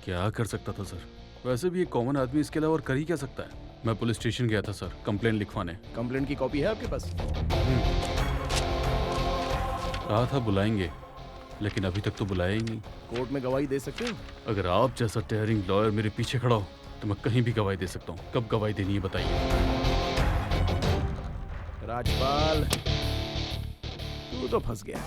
क्या कर सकता था सर? वैसे भी एक कॉमन आदमी इसके अलावा और कर ही क्या सकता है? मैं पुलिस स्टेशन गया था सर, कंप्लेंट लिखवाने। कंप्लेंट की कॉपी है आपके पास? कहा था बुलाएंगे, लेकिन अभी तक तो बुलाया ही नहीं। कोर्ट में गवाही दे सकते हो? अगर आप जैसा टेयरिंग लॉयर मेरे पीछे खड़ा हो तो मैं कहीं भी गवाही दे सकता हूँ। कब गवाही देनी है बताइए। राजपाल, तू तो फंस गया।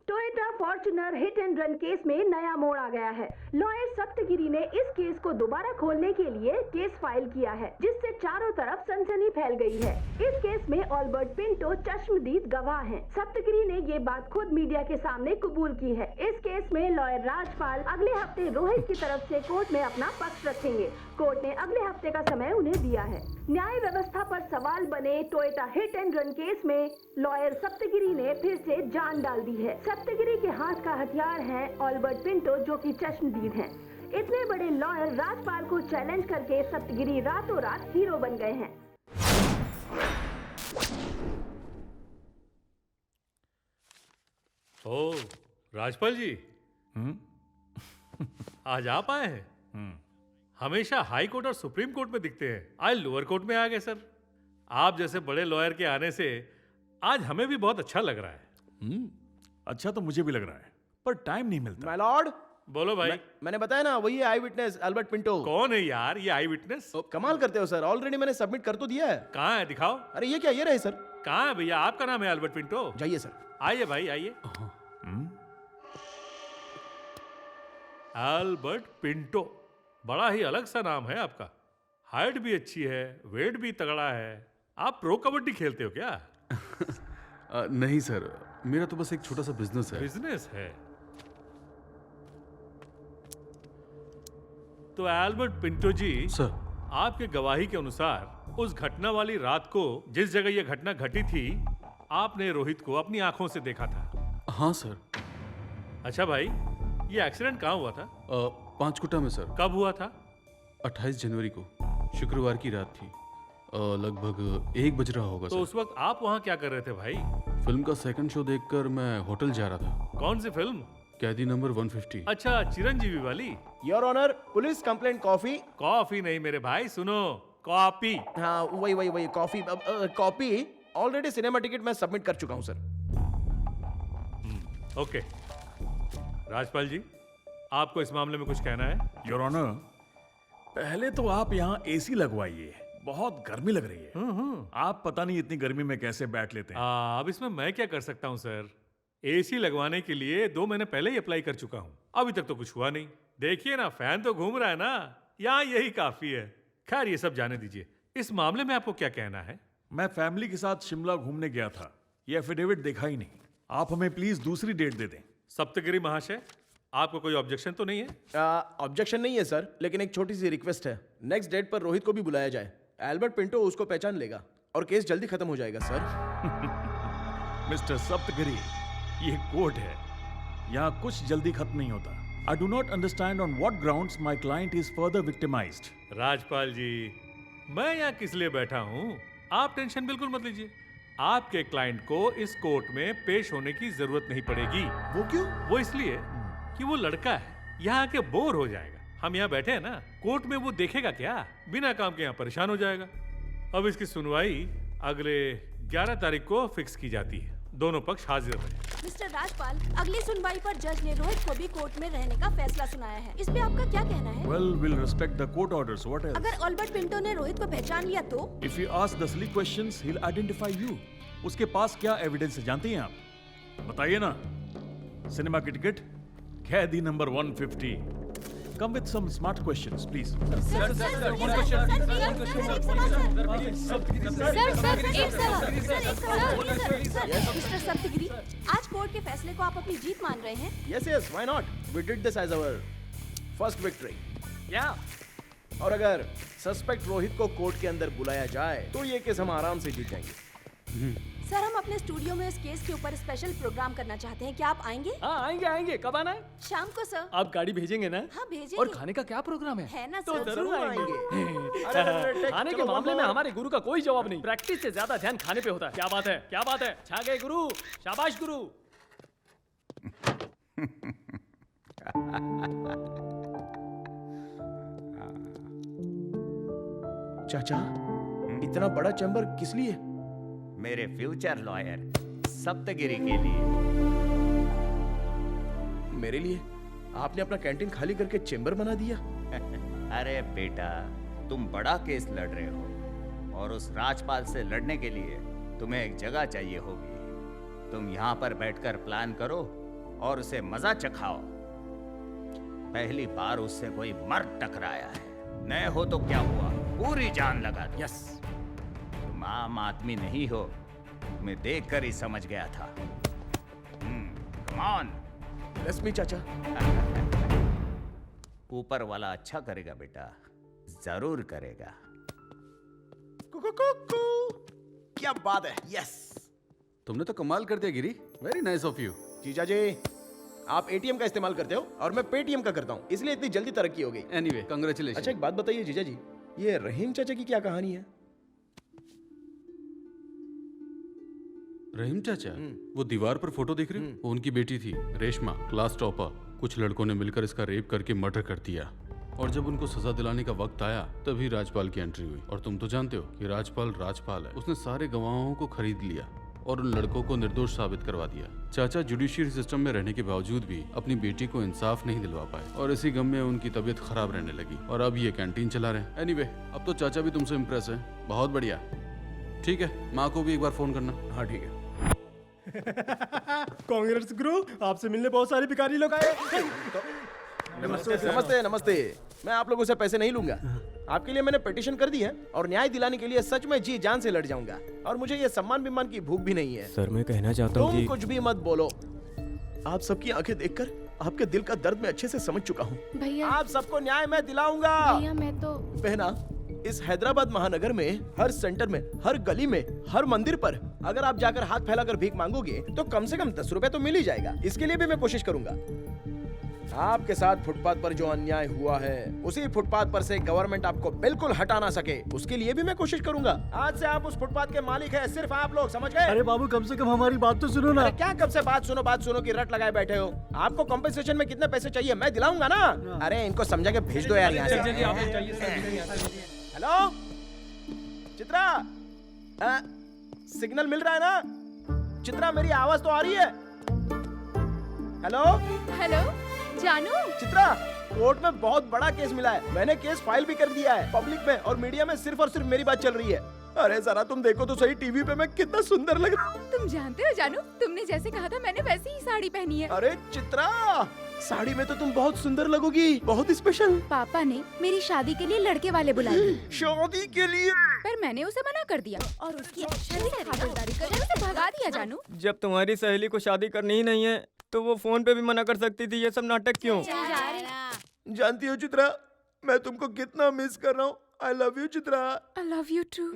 Toyota Fortuner hit and run case में नया मोड़ आ गया है। लॉयर सप्तगिरी ने इस केस को दोबारा खोलने के लिए केस फाइल किया है, जिससे चारों तरफ सनसनी फैल गई है। इस केस में अल्बर्ट पिंटो चश्मदीद गवाह हैं। सप्तगिरी ने ये बात खुद मीडिया के सामने कबूल की है। इस केस में लॉयर राजपाल अगले हफ्ते रोहित की तरफ से कोर्ट में अपना पक्ष रखेंगे। कोर्ट ने अगले हफ्ते का समय उन्हें दिया है। न्याय व्यवस्था पर सवाल बने Toyota hit and run case में लॉयर सप्तगिरी ने फिर से जान डाल दी है। सप्तगिरी के हाथ का हथियार है अल्बर्ट पिंटो, जो कि चश्मदीद हैं। इतने बड़े लॉयर राजपाल को चैलेंज करके सप्तगिरी रातों रात हीरो बन गए हैं। ओ राजपाल जी, आज आप आए हैं? हमेशा हाई कोर्ट और सुप्रीम कोर्ट में दिखते हैं, आज लोअर कोर्ट में आ गए सर। आप जैसे बड़े लॉयर के आने से आज हमें भी बहुत अच्छा लग रहा है। अच्छा तो मुझे भी लग रहा है, पर टाइम नहीं मिलता। My Lord. बोलो भाई। मैंने बताया ना, वही आई विटनेस अल्बर्ट पिंटो। कौन है यार ये आई विटनेस? कमाल करते हो सर, ऑलरेडी मैंने सबमिट कर तो दिया है। कहाँ है, दिखाओ। अरे ये क्या, ये रहे सर। कहाँ है भैया? आपका नाम है अल्बर्ट पिंटो? जाइए सर। आइए भाई आइए। अल्बर्ट पिंटो, बड़ा ही अलग सा नाम है आपका। हाइट भी अच्छी है, वेट भी तगड़ा है। आप प्रो कबड्डी खेलते हो क्या? नहीं सर, मेरा तो बस एक छोटा सा बिजनेस है। बिजनेस है तो एल्बर्ट पिंटो जी सर, आपके गवाही के अनुसार उस घटना वाली रात को जिस जगह यह घटना घटी थी, आपने रोहित को अपनी आंखों से देखा था। हाँ सर। अच्छा भाई, ये एक्सीडेंट कहाँ हुआ था? पांचकुटा में सर। कब हुआ था? 28 जनवरी को, शुक्रवार की रात थी। लगभग 1 बज रहा होगा तो सर। उस वक्त आप वहाँ क्या कर रहे थे भाई? फिल्म का सेकंड शो देखकर मैं होटल जा रहा था। कौन सी फिल्म? कैदी नंबर 150। अच्छा, चिरंजीवी वाली। Your honour, police complaint coffee. Coffee नहीं मेरे भाई, सुनो, कॉपी। हाँ वही coffee. Copy already cinema ticket मैं सबमिट कर चुका हूँ सर। ओके राजपाल जी, आपको इस मामले में कुछ कहना है? योर ऑनर, पहले तो आप यहाँ एसी लगवाइए, बहुत गर्मी लग रही है। आप पता नहीं इतनी गर्मी में कैसे बैठ लेते हैं। अब इसमें मैं क्या कर सकता हूँ सर? एसी लगवाने के लिए 2 महीने पहले ही अप्लाई कर चुका हूँ, अभी तक तो कुछ हुआ नहीं। देखिए ना, फैन तो घूम रहा है ना, यहाँ यही काफी है। खैर ये सब जाने दीजिए, इस मामले में आपको क्या कहना है? मैं फैमिली के साथ शिमला घूमने गया था, ये एफिडेविट देखा ही नहीं। आप हमें प्लीज दूसरी डेट दे दें। सप्तगिरी महाशय, आपको कोई ऑब्जेक्शन तो नहीं है? ऑब्जेक्शन नहीं है सर, लेकिन एक छोटी सी रिक्वेस्ट है। नेक्स्ट डेट पर रोहित को भी बुलाया जाए। एल्बर्ट पिंटो उसको पहचान लेगा और केस जल्दी खत्म हो जाएगा सर। मिस्टर सप्तगिरी, ये कोर्ट है, यहाँ कुछ जल्दी खत्म नहीं होता। I do not understand on what grounds my client is further victimized. Rajpal जी, मैं यहाँ किस लिए बैठा हूँ, आप टेंशन बिल्कुल मत लीजिए। आपके क्लाइंट को इस कोर्ट में पेश होने की जरूरत नहीं पड़ेगी। वो क्यों? वो इसलिए कि वो लड़का है, यहाँ आके बोर हो जाएगा। हम यहाँ बैठे हैं ना, कोर्ट में वो देखेगा क्या? बिना काम के यहाँ परेशान हो जाएगा। अब इसकी सुनवाई अगले 11 तारीख को फिक्स की जाती है, दोनों पक्ष हाजिर रहे। मिस्टर राजपाल, अगली सुनवाई पर जज ने रोहित को भी कोर्ट में रहने का फैसला सुनाया है। इस पे आपका क्या कहना है? Well, we'll respect the court orders. What else? अगर ऑल्बर्ट पिंटो ने रोहित को पहचान लिया तो? If you ask the silly questions, he'll identify you. उसके पास क्या एविडेंस है जानती हैं आप? बताइए ना। सिनेमा की टिकट, कैदी number 150। Come with some smart questions, please. Sir, mister Saptagiri, आज कोर्ट के फैसले को आप अपनी जीत मान रहे हैं? Yes, why not? We did this as our first victory. Yeah. और अगर सस्पेक्ट रोहित को कोर्ट के अंदर बुलाया जाए तो ये केस हम आराम से जीत जाएंगे। सर, हम अपने स्टूडियो में इस केस के ऊपर स्पेशल प्रोग्राम करना चाहते हैं, क्या आप आएंगे? हाँ आएंगे। कब आना है? शाम को सर। आप गाड़ी भेजेंगे ना? हाँ भेजेंगे। और खाने का क्या प्रोग्राम है? है ना तो सर? जरूर आएंगे। अरे, खाने के मामले में हमारे गुरु का कोई जवाब नहीं, प्रैक्टिस से ज्यादा ध्यान खाने पे होता है। क्या बात है? छा गए गुरु, शाबाश गुरु। चाचा, इतना बड़ा चैम्बर किस लिए? मेरे फ्यूचर लॉयर सप्तगिरी के लिए। मेरे लिए? आपने अपना कैंटीन खाली करके चैम्बर बना दिया? अरे बेटा, तुम बड़ा केस लड़ रहे हो और उस राजपाल से लड़ने के लिए तुम्हें एक जगह चाहिए होगी। तुम यहाँ पर बैठकर प्लान करो और उसे मजा चखाओ। पहली बार उससे कोई मर्द टकराया है, न हो तो क्या हुआ, पूरी जान लगा दो। यस। तुम आम आदमी नहीं हो, मैं देखकर ही समझ गया था। Come on. ब्लेस मी चाचा। ऊपर वाला अच्छा करेगा बेटा, जरूर करेगा। क्या बात है। यस। तुमने तो कमाल कर दिया गिरी, वेरी नाइस ऑफ यू। जीजा जी, आप एटीएम का इस्तेमाल करते हो और मैं पेटीएम का करता हूँ, इसलिए इतनी जल्दी तरक्की हो गई। Anyway, congratulation. अच्छा एक बात बताइए जीजा जी, ये रहीम चाचा की क्या कहानी है? रहीम चाचा, वो दीवार पर फोटो देख रहे हो? वो उनकी बेटी थी, रेशमा, क्लास टॉपर। कुछ लड़कों ने मिलकर इसका रेप करके मर्डर कर दिया और जब उनको सजा दिलाने का वक्त आया तभी राजपाल की एंट्री हुई। और तुम तो जानते हो कि राजपाल है। उसने सारे गवाहों को खरीद लिया और उन लड़कों को निर्दोष साबित करवा दिया। चाचा जुडिशियरी सिस्टम में रहने के बावजूद भी अपनी बेटी को इंसाफ नहीं दिलवा पाए और इसी गम में उनकी तबीयत खराब रहने लगी और अब ये कैंटीन चला रहे हैं। एनीवे, अब तो चाचा भी तुमसे इम्प्रेस है, बहुत बढ़िया। ठीक है, माँ को भी एक बार फोन करना। हाँ ठीक है। कांग्रेस गुरु, आपसे मिलने बहुत सारे भिखारी लोग आए। नमस्ते। मैं आप लोगों से पैसे नहीं लूंगा। आपके लिए मैंने पिटीशन कर दी है और न्याय दिलाने के लिए सच में जी जान से लड़ जाऊंगा और मुझे ये सम्मान विमान की भूख भी नहीं है। सर, मैं कहना चाहता हूँ तुम कुछ भी मत बोलो। आप सबकी आंखें देखकर आपके दिल का दर्द मैं अच्छे से समझ चुका हूँ। भैया, आप सबको न्याय मैं दिलाऊंगा। भैया मैं तो बहना, इस हैदराबाद महानगर में हर सेंटर में, हर गली में, हर मंदिर पर अगर आप जाकर हाथ फैलाकर भीख मांगोगे तो कम से कम 10 रुपए तो मिल ही जाएगा। इसके लिए भी मैं कोशिश करूंगा। आपके साथ फुटपाथ पर जो अन्याय हुआ है, उसी फुटपाथ पर से गवर्नमेंट आपको बिल्कुल हटा ना सके, उसके लिए भी मैं कोशिश करूंगा। आज से आप उस फुटपाथ के मालिक हैं, सिर्फ आप लोग, समझ गए? अरे बाबू कम से कम हमारी बात तो सुनो ना। अरे क्या कब से बात सुनो की रट लगाए बैठे हो? आपको कॉम्पेंसेशन में कितने पैसे चाहिए मैं दिलाऊंगा ना। अरे इनको समझा के भेज दो यार यहाँ से। हेलो चित्रा, सिग्नल मिल रहा है ना? चित्रा मेरी आवाज तो आ रही है? हेलो हेलो जानू। चित्रा, कोर्ट में बहुत बड़ा केस मिला है, मैंने केस फाइल भी कर दिया है। पब्लिक में और मीडिया में सिर्फ और सिर्फ मेरी बात चल रही है। अरे जरा तुम देखो तो सही, टीवी पे मैं कितना सुंदर लग रहा हूँ। तुम जानते हो जानू, तुमने जैसे कहा था मैंने वैसी ही साड़ी पहनी है। अरे चित्रा, साड़ी में तो तुम बहुत सुंदर लगोगी, बहुत स्पेशल। पापा ने मेरी शादी के लिए लड़के वाले बुलाए। शादी के लिए? पर मैंने उसे मना कर दिया और उसकी अच्छी खातिरदारी करके उसे भगा दिया। जानू, जब तुम्हारी सहेली को शादी करनी ही नहीं है तो वो फोन पे भी मना कर सकती थी, ये सब नाटक क्यों? जानती हो चित्रा, मैं तुमको कितना मिस कर रहा हूँ। I love you Chitra. I love you too।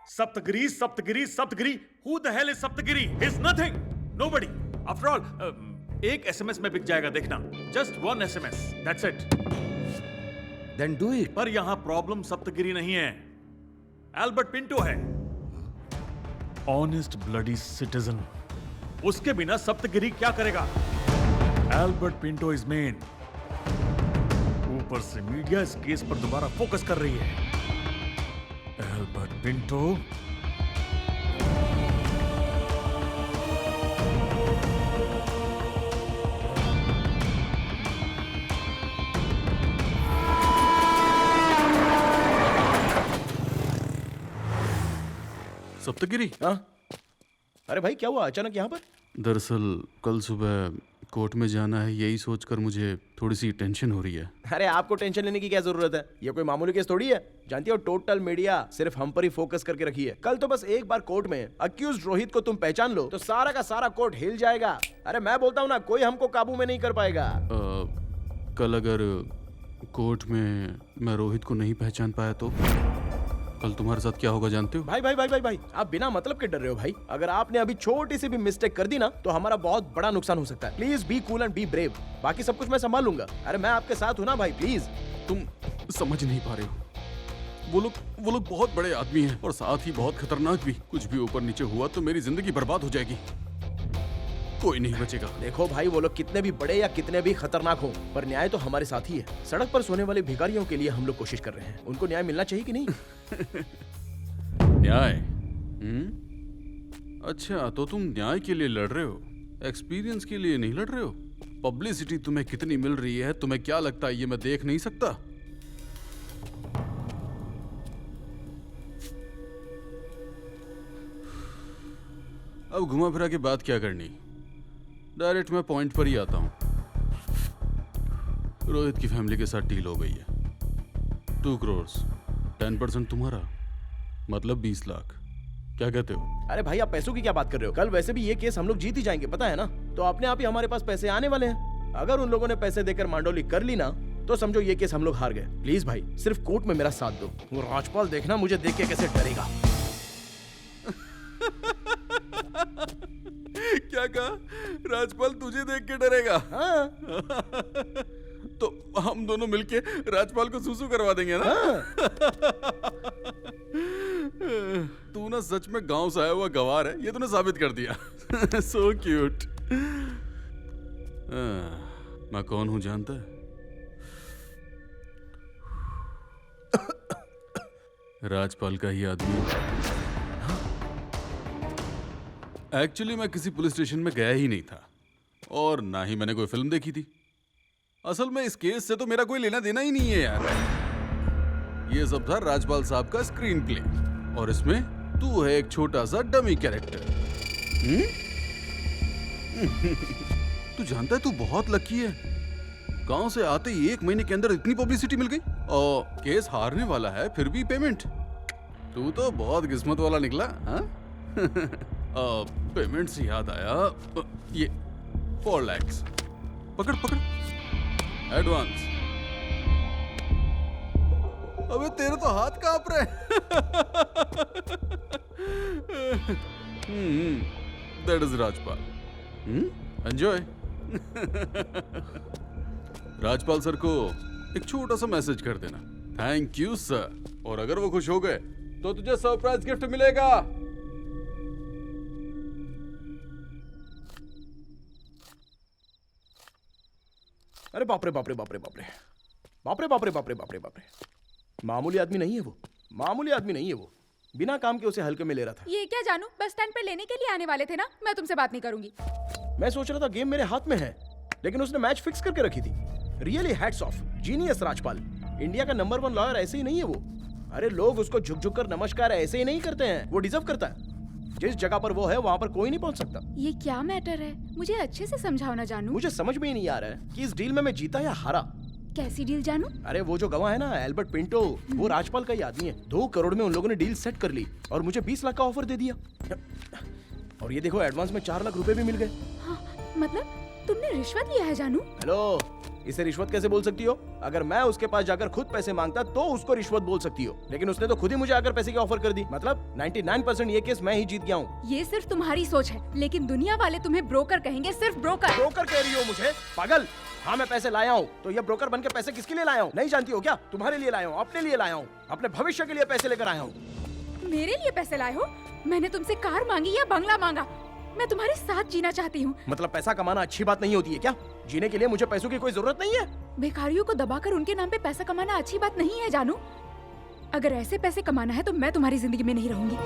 Saptagiri Saptagiri Saptagiri. Who the hell is Saptagiri? He's nothing, nobody. After all, एक SMS में बिक जाएगा, देखना। Just one SMS, that's it. Then do it. पर यहाँ प्रॉब्लम सप्तगिरी नहीं है, एल्बर्ट पिंटो है। ऑनेस्ट ब्लडी सिटीजन, उसके बिना सप्तगिरी क्या करेगा? Albert Pinto is main. ऊपर से मीडिया इस केस पर दोबारा फोकस कर रही है। Albert Pinto, Saptagiri. हाँ? अरे भाई क्या हुआ अचानक यहाँ पर? दरअसल कल सुबह कोर्ट में जाना है, यही सोचकर मुझे थोड़ी सी टेंशन हो रही है। अरे आपको टेंशन लेने की क्या जरूरत है, ये कोई मामूली केस थोड़ी है। जानती हो टोटल मीडिया सिर्फ हम पर ही फोकस करके रखी है। कल तो बस एक बार कोर्ट में अक्यूज्ड रोहित को तुम पहचान लो तो सारा का सारा कोर्ट हिल जाएगा। अरे मैं बोलता हूँ ना, कोई हमको काबू में नहीं कर पाएगा। कल अगर कोर्ट में मैं रोहित को नहीं पहचान पाया तो कल तुम्हारे साथ क्या होगा जानते हो? भाई भाई भाई भाई भाई, आप बिना मतलब के डर रहे हो भाई। अगर आपने अभी छोटी सी भी मिस्टेक कर दी ना तो हमारा बहुत बड़ा नुकसान हो सकता है। Please be cool and be brave, बाकी सब कुछ मैं संभाल लूंगा। अरे मैं आपके साथ हूँ ना भाई, प्लीज। तुम समझ नहीं पा रहे हो, वो लोग बहुत बड़े आदमी हैं और साथ ही बहुत खतरनाक भी। कुछ भी ऊपर नीचे हुआ तो मेरी जिंदगी बर्बाद हो जाएगी, कोई नहीं बचेगा। देखो भाई, वो लोग कितने भी बड़े या कितने भी खतरनाक हो, पर न्याय तो हमारे साथ ही है। सड़क पर सोने वाले भिखारियों के लिए हम लोग कोशिश कर रहे हैं, उनको न्याय मिलना चाहिए कि नहीं? न्याय? अच्छा, तो तुम न्याय के लिए लड़ रहे हो, एक्सपीरियंस के लिए नहीं लड़ रहे हो। पब्लिसिटी तुम्हें कितनी मिल रही है, तुम्हें क्या लगता है ये मैं देख नहीं सकता? अब घुमा फिरा के बात क्या करनी, डायरेक्ट मैं पॉइंट पर ही आता हूं। रोहित की फैमिली के साथ डील हो गई है। 2 करोड़, 10% तुम्हारा, मतलब 20 लाख। क्या कहते हो? अरे भाई, आप पैसों की क्या बात कर रहे हो? कल वैसे भी ये केस हम लोग जीत ही जाएंगे, पता है ना। तो अपने आप ही हमारे पास पैसे आने वाले हैं। अगर उन लोगों ने पैसे देकर मांडोली कर ली ना तो समझो ये केस हम लोग हार गए। प्लीज भाई, सिर्फ कोर्ट में मेरा साथ दो। वो राजपाल देखना मुझे देख के कैसे डरेगा। क्या कहा? राजपाल तुझे देख के डरेगा? हाँ। तो हम दोनों मिलके राजपाल को सूसू करवा देंगे ना? तू ना सच में गांव से आया हुआ गवार है, ये तूने साबित कर दिया। So cute. मैं कौन हूं जानता है? राजपाल का ही आदमी। एक्चुअली मैं किसी पुलिस स्टेशन में गया ही नहीं था और ना ही मैंने कोई फिल्म देखी थी। असल में इस केस से तो मेरा कोई लेना देना ही नहीं है यार। ये सब था राजपाल साहब का स्क्रीन प्ले और इसमें तू है एक छोटा सा डमी कैरेक्टर। तू जानता है तू बहुत लकी है, गांव से आते ही 1 महीने के अंदर इतनी पब्लिसिटी मिल गई और केस हारने वाला है फिर भी पेमेंट। तू तो बहुत किस्मत वाला निकला। हाँ? पेमेंट से याद आया, ये 4 लाख पकड़ पकड़ एडवांस। अबे तेरे तो हाथ कांप रहे। That is Rajpal. Enjoy. Rajpal sir को एक छोटा सा मैसेज कर देना, थैंक यू सर, और अगर वो खुश हो गए तो तुझे सरप्राइज गिफ्ट मिलेगा। अरे बाप रे बाप रे बाप रे बाप रे बाप रे बाप रे बाप रे बाप रे बाप रे, मामूली आदमी नहीं है वो, मामूली आदमी नहीं है वो। बिना काम के उसे हल्के में ले रहा था। ये क्या जानू, बस स्टैंड पे लेने के लिए आने वाले थे ना। मैं तुमसे बात नहीं करूंगी। मैं सोच रहा था गेम मेरे हाथ में है, लेकिन उसने मैच फिक्स करके रखी थी। Really hats off, genius Rajpal. India का नंबर 1 लॉयर ऐसे ही नहीं है वो। अरे लोग उसको झुक झुक कर नमस्कार ऐसे ही नहीं करते हैं, वो डिजर्व करता है। जिस जगह पर वो है वहाँ पर कोई नहीं पहुँच सकता। ये क्या मैटर है, मुझे अच्छे से समझाओ ना जानू। मुझे समझ में ही नहीं आ रहा है कि इस डील में मैं जीता या हारा। कैसी डील जानू? अरे वो जो गवाह है ना, एल्बर्ट पिंटो, वो राजपाल का ही आदमी है। 2 करोड़ में उन लोगों ने डील सेट कर ली और मुझे 20 लाख का ऑफर दे दिया। और ये देखो, एडवांस में 4 लाख रुपए भी मिल गए। हाँ, मतलब तुमने रिश्वत लिया है जानू? हेलो, इसे रिश्वत कैसे बोल सकती हो? अगर मैं उसके पास जाकर खुद पैसे मांगता तो उसको रिश्वत बोल सकती हो, लेकिन उसने तो खुद ही मुझे आकर पैसे की ऑफर कर दी। मतलब 99% ये केस मैं ही जीत गया हूँ। ये सिर्फ तुम्हारी सोच है, लेकिन दुनिया वाले तुम्हें ब्रोकर कहेंगे, सिर्फ ब्रोकर। ब्रोकर कह रही हो मुझे? पागल। हाँ, मैं पैसे लाया हूँ, तो ये ब्रोकर बनकर पैसे किसके लिए लाया हूँ नहीं जानती हो क्या? तुम्हारे लिए लाया हूँ, अपने लिए लाया हूँ, अपने भविष्य के लिए पैसे लेकर आया हूँ। मेरे लिए पैसे लाए हो? मैंने तुमसे कार मांगी या बंगला मांगा? मैं तुम्हारे साथ जीना चाहती हूँ। मतलब पैसा कमाना अच्छी बात नहीं होती है क्या? जीने के लिए मुझे पैसों की कोई जरूरत नहीं है। भिखारियों को दबाकर उनके नाम पे पैसा कमाना अच्छी बात नहीं है जानू। अगर ऐसे पैसे कमाना है तो मैं तुम्हारी जिंदगी में नहीं रहूंगी।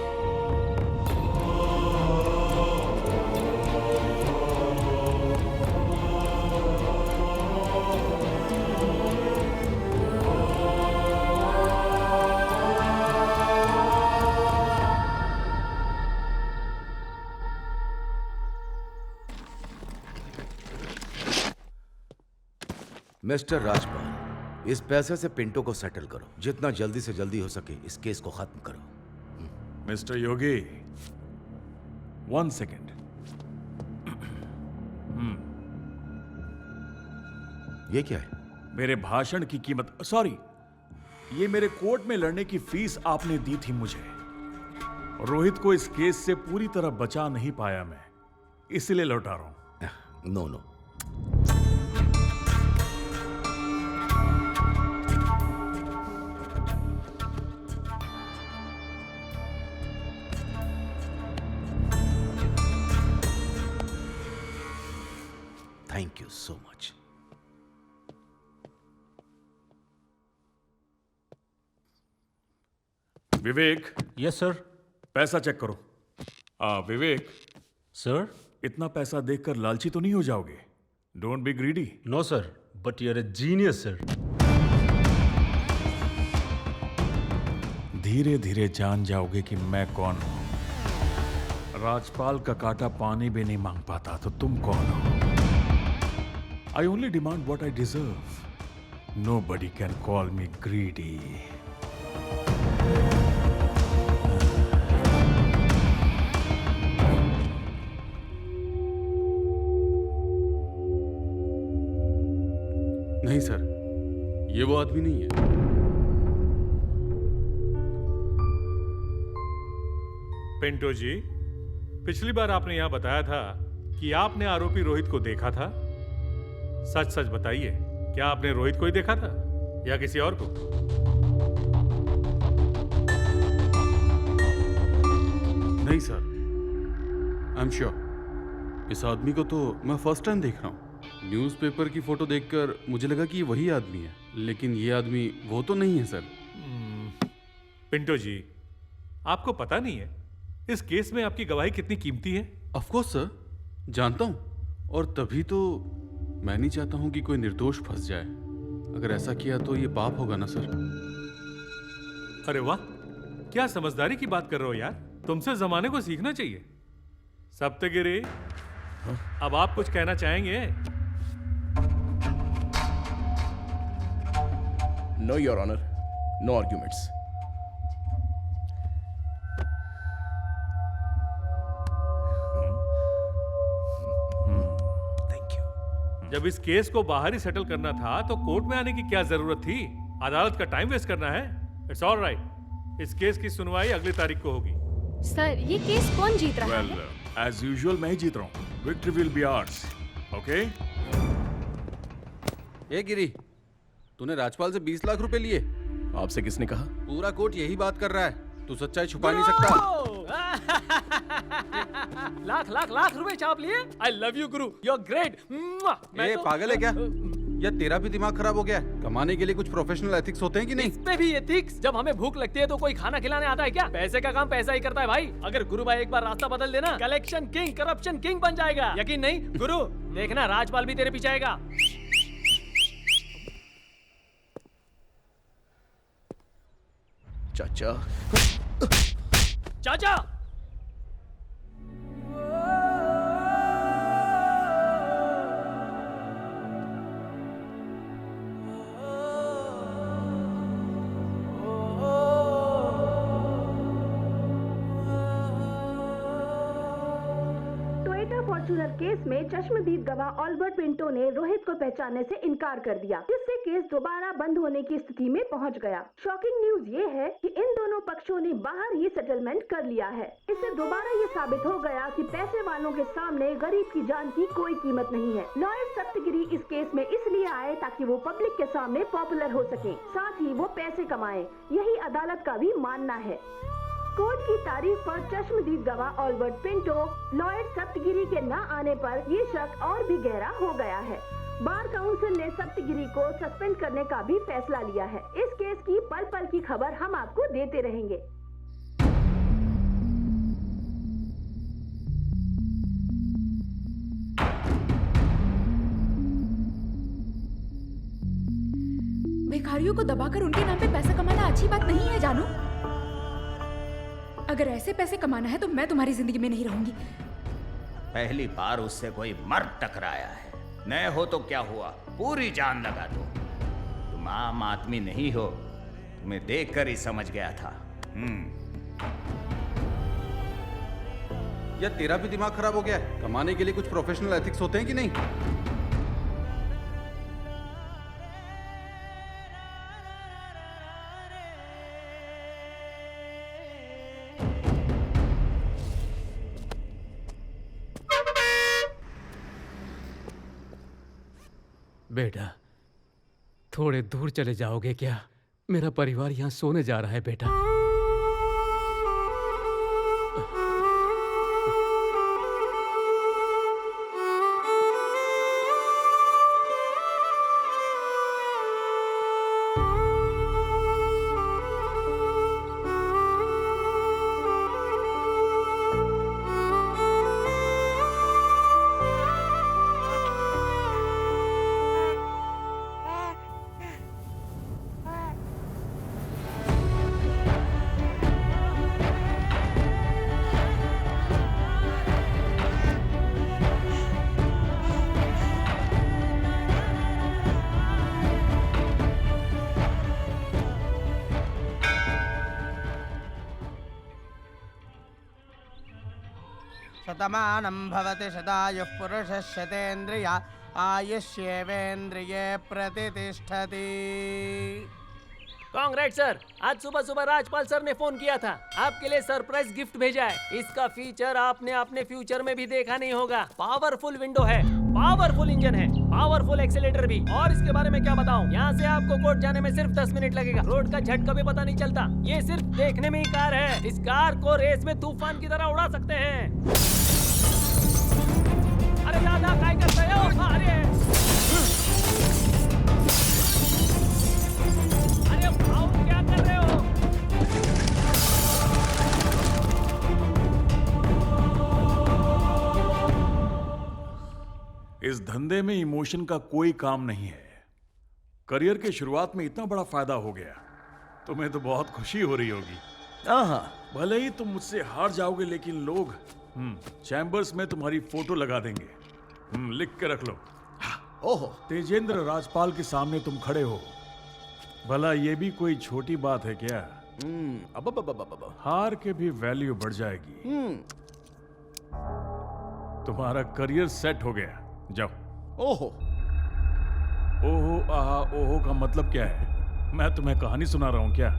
मिस्टर राजपाल, इस पैसे से पिंटो को सेटल करो। जितना जल्दी से जल्दी हो सके इस केस को खत्म करो। मिस्टर योगी, 1 सेकेंड। ये क्या है? मेरे भाषण की कीमत, सॉरी, ये मेरे कोर्ट में लड़ने की फीस आपने दी थी मुझे। रोहित को इस केस से पूरी तरह बचा नहीं पाया मैं, इसलिए लौटा रहा हूं। No no, thank you so much. Vivek. Yes sir. पैसा चेक करो। विवेक सर, इतना पैसा देखकर लालची तो नहीं हो जाओगे? Don't be greedy. No sir, but you are a genius sir. धीरे धीरे जान जाओगे कि मैं कौन हूं। राजपाल का काटा पानी भी नहीं मांग पाता तो तुम कौन हो? I only demand what I deserve. Nobody can call me greedy. नहीं सर, ये वो आदमी नहीं है। पिंटो जी, पिछली बार आपने यहाँ बताया था कि आपने आरोपी रोहित को देखा था। सच सच बताइए, क्या आपने रोहित को ही देखा था या किसी और को? नहीं सर, आई एम श्योर। इस आदमी को तो मैं फर्स्ट टाइम देख रहा हूँ। न्यूज़पेपर की फोटो देखकर मुझे लगा कि ये वही आदमी है, लेकिन ये आदमी वो तो नहीं है सर। पिंटो जी, आपको पता नहीं है इस केस में आपकी गवाही कितनी कीमती है? ऑफ कोर्स सर, जानता हूँ, और तभी तो मैं नहीं चाहता हूं कि कोई निर्दोष फंस जाए। अगर ऐसा किया तो ये पाप होगा ना सर। अरे वाह, क्या समझदारी की बात कर रहे हो यार। तुमसे जमाने को सीखना चाहिए। सप्तगिरी, अब आप कुछ कहना चाहेंगे? No your honour, no arguments. जब इस केस को बाहर ही सेटल करना था तो कोर्ट में आने की क्या जरूरत थी? अदालत का टाइम वेस्ट करना है? It's all right. इस केस की सुनवाई अगली तारीख को होगी। सर, ये केस कौन जीत रहा है? एज यूजुअल मैं ही जीत रहा हूँ। Victory will be ours, okay? ए गिरी, तूने राजपाल से 20 लाख रुपए लिए? आपसे किसने कहा? पूरा कोर्ट यही बात कर रहा है। तू सच्चाई छुपा नहीं सकता। लाख लाख लाख रुपए छाप लिए। I love you Guru, you are great. ए पागल है क्या? या तेरा भी दिमाग खराब हो गया है? कमाने के लिए कुछ प्रोफेशनल एथिक्स होते हैं कि नहीं? इस पे भी एथिक्स? जब हमें भूख लगती है तो कोई खाना खिलाने आता है क्या? पैसे का काम पैसा ही करता है भाई। अगर गुरु भाई एक बार रास्ता बदल देना, कलेक्शन किंग, करप्शन किंग बन जाएगा। यकीन नहीं गुरु? देखना राजपाल भी तेरे पीछे आएगा। चाचा, चाचा, फॉर्च्यूनर केस में चश्मदीद गवाह ऑल्बर्ट पिंटो ने रोहित को पहचानने से इनकार कर दिया, जिससे केस दोबारा बंद होने की स्थिति में पहुंच गया। शॉकिंग न्यूज ये है कि इन दोनों पक्षों ने बाहर ही सेटलमेंट कर लिया है। इससे दोबारा ये साबित हो गया कि पैसे वालों के सामने गरीब की जान की कोई कीमत नहीं है। लॉयर सप्तगिरी इस केस में इसलिए आए ताकि वो पब्लिक के सामने पॉपुलर हो सके, साथ ही वो पैसे कमाए। यही अदालत का भी मानना है। कोर्ट की तारीख पर चश्मदीद गवाह ऑल्बर्ट पिंटो, लॉयर सप्तगिरी के न आने पर ये शक और भी गहरा हो गया है। बार काउंसिल ने सप्तगिरी को सस्पेंड करने का भी फैसला लिया है। इस केस की पल पल की खबर हम आपको देते रहेंगे। भिखारियों को दबाकर उनके नाम पे पैसा कमाना अच्छी बात नहीं है जानू। अगर ऐसे पैसे कमाना है तो मैं तुम्हारी जिंदगी में नहीं रहूंगी। पहली बार उससे कोई मर्द टकराया है, न हो तो क्या हुआ, पूरी जान लगा दो। तुम आम आदमी नहीं हो, तुम्हें देखकर ही समझ गया था। या तेरा भी दिमाग खराब हो गया है? कमाने के लिए कुछ प्रोफेशनल एथिक्स होते हैं कि नहीं? बेटा, थोड़े दूर चले जाओगे क्या? मेरा परिवार यहाँ सोने जा रहा है बेटा। शतमानं भवति शतायुः पुरुषः शतेन्द्रिय आयुष्येवेन्द्रिये प्रतिष्ठति। कांग्रेट सर, आज सुबह सुबह राजपाल सर ने फोन किया था, आपके लिए सरप्राइज गिफ्ट भेजा है। इसका फीचर आपने अपने फ्यूचर में भी देखा नहीं होगा। पावरफुल विंडो है, पावरफुल इंजन है, पावरफुल एक्सीलेटर भी। और इसके बारे में क्या बताऊं, यहाँ से आपको कोर्ट जाने में सिर्फ 10 मिनट लगेगा। रोड का झटका भी पता नहीं चलता। ये सिर्फ देखने में ही कार है। इस कार को रेस में तूफान की तरह उड़ा सकते हैं। अरे दादा काय करते हो? अरे क्या कर रहे हो? इस धंधे में इमोशन का कोई काम नहीं है। करियर के शुरुआत में इतना बड़ा फायदा हो गया, तुम्हें तो बहुत खुशी हो रही होगी। भले ही तुम मुझसे हार जाओगे, लेकिन लोग चैम्बर्स में तुम्हारी फोटो लगा देंगे। लिख के रख लो। ओहो, तेजेंद्र राजपाल के सामने तुम खड़े हो। भला ये भी कोई छोटी बात है क्या? हार के भी वैल्यू बढ़ जाएगी। तुम्हारा करियर सेट हो गया, जाओ। ओहो, ओहो आहा ओहो का मतलब क्या है? मैं तुम्हें कहानी सुना रहा हूं क्या?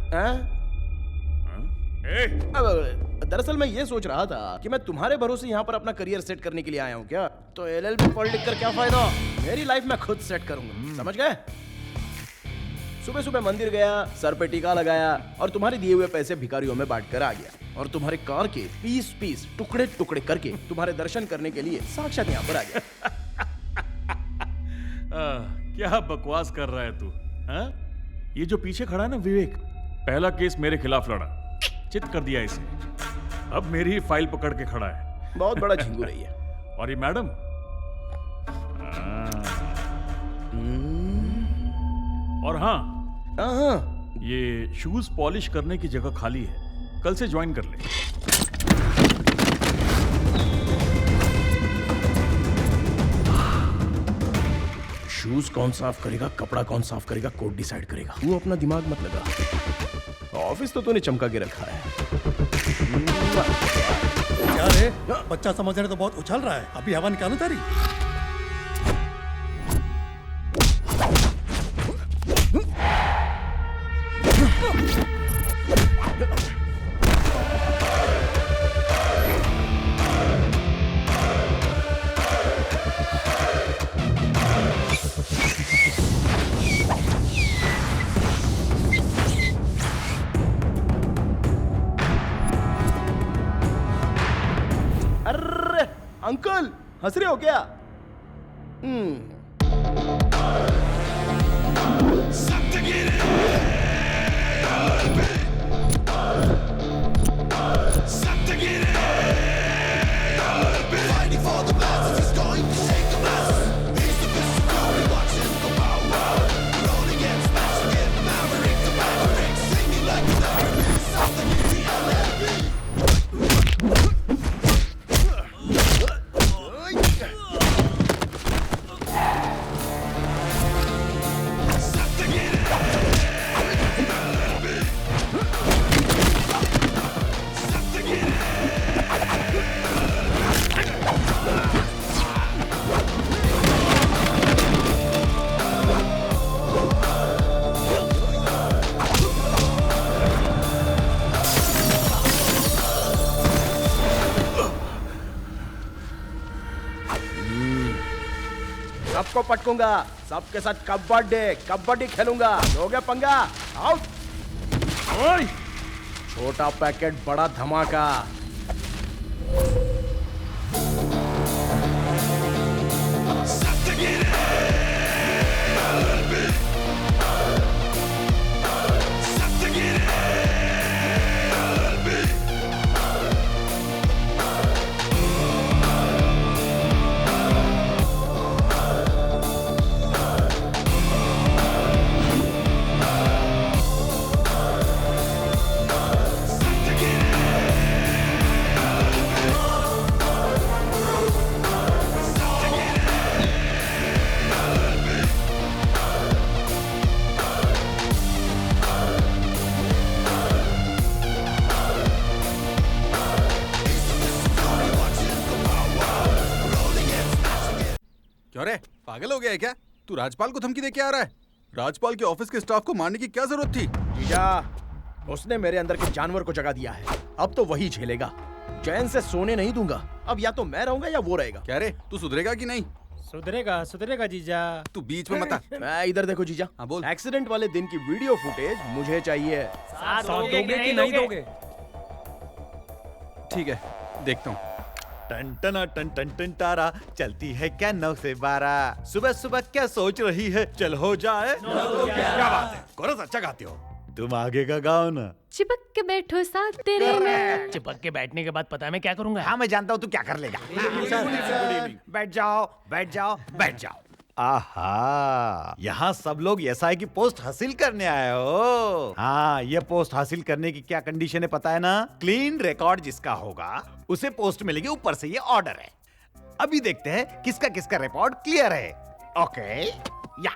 दरअसल मैं ये सोच रहा था कि मैं तुम्हारे भरोसे यहाँ पर अपना करियर सेट करने के लिए आया हूँ क्या? तो LLB पढ़ लिख कर क्या फायदा? मेरी लाइफ मैं खुद सेट करूंगा, समझ गए? सुबह सुबह मंदिर गया, सर पे टीका लगाया और तुम्हारे दिए हुए पैसे भिखारियों में बांट कर आ गया और तुम्हारे कार के पीस पीस टुकड़े टुकड़े करके तुम्हारे दर्शन करने के लिए साक्षात यहाँ पर आ गया। क्या बकवास कर रहा है तू? हाँ? ये जो पीछे खड़ा है ना विवेक, पहला केस मेरे खिलाफ लड़ा, चित कर दिया इसे। अब मेरी ही फाइल पकड़ के खड़ा है। बहुत बड़ा झिंगू रही है। और ये मैडम, और हाँ, ये शूज पॉलिश करने की जगह खाली है, कल से ज्वाइन कर ले। शूज कौन साफ करेगा, कपड़ा कौन साफ करेगा, कोड डिसाइड करेगा। तू अपना दिमाग मत लगा, ऑफिस तो तूने चमका के रखा है। क्या रे, बच्चा समझ रहे तो बहुत उछल रहा है, अभी हवा निकालू तारी। अंकल हंस रहे हो क्या? सबको पटकूंगा, सबके साथ कबड्डी खेलूंगा। हो गया पंगा, आउट। छोटा पैकेट बड़ा धमाका। क्यों रे, पागल हो गया है क्या? तू राजपाल को धमकी दे के आ रहा है? राजपाल के ऑफिस के स्टाफ को मारने की क्या जरूरत थी? जीजा, उसने मेरे अंदर के जानवर को जगा दिया है, अब तो वही झेलेगा। चैन से सोने नहीं दूंगा। अब या तो मैं रहूंगा या वो रहेगा। क्या रे, तू सुधरेगा कि नहीं? सुधरेगा जीजा। तू बीच में मत आ। मैं इधर देखो जीजा। हाँ बोल। एक्सीडेंट वाले दिन की वीडियो फुटेज मुझे चाहिए। साथ दोगे कि नहीं दोगे? ठीक है, देखता हूँ। टन टन टन टन टन तारा चलती है क्या 9 से 12। सुबह सुबह क्या सोच रही है, चल हो जाए। क्या बात है, कोरस अच्छा गाती हो तुम, आगे का गाओ ना। चिपक के बैठो साथ तेरे में। चिपक के बैठने के बाद पता है मैं क्या करूंगा? हाँ मैं जानता हूँ तू क्या कर लेगा। बैठ जाओ बैठ जाओ बैठ जाओ। आहा, यहाँ सब लोग एसआई की पोस्ट हासिल करने आए हो। हाँ, ये पोस्ट हासिल करने की क्या कंडीशन है पता है ना? क्लीन रिकॉर्ड जिसका होगा उसे पोस्ट मिलेगी, ऊपर से ये ऑर्डर है। अभी देखते हैं किसका किसका रिकॉर्ड क्लियर है। ओके, या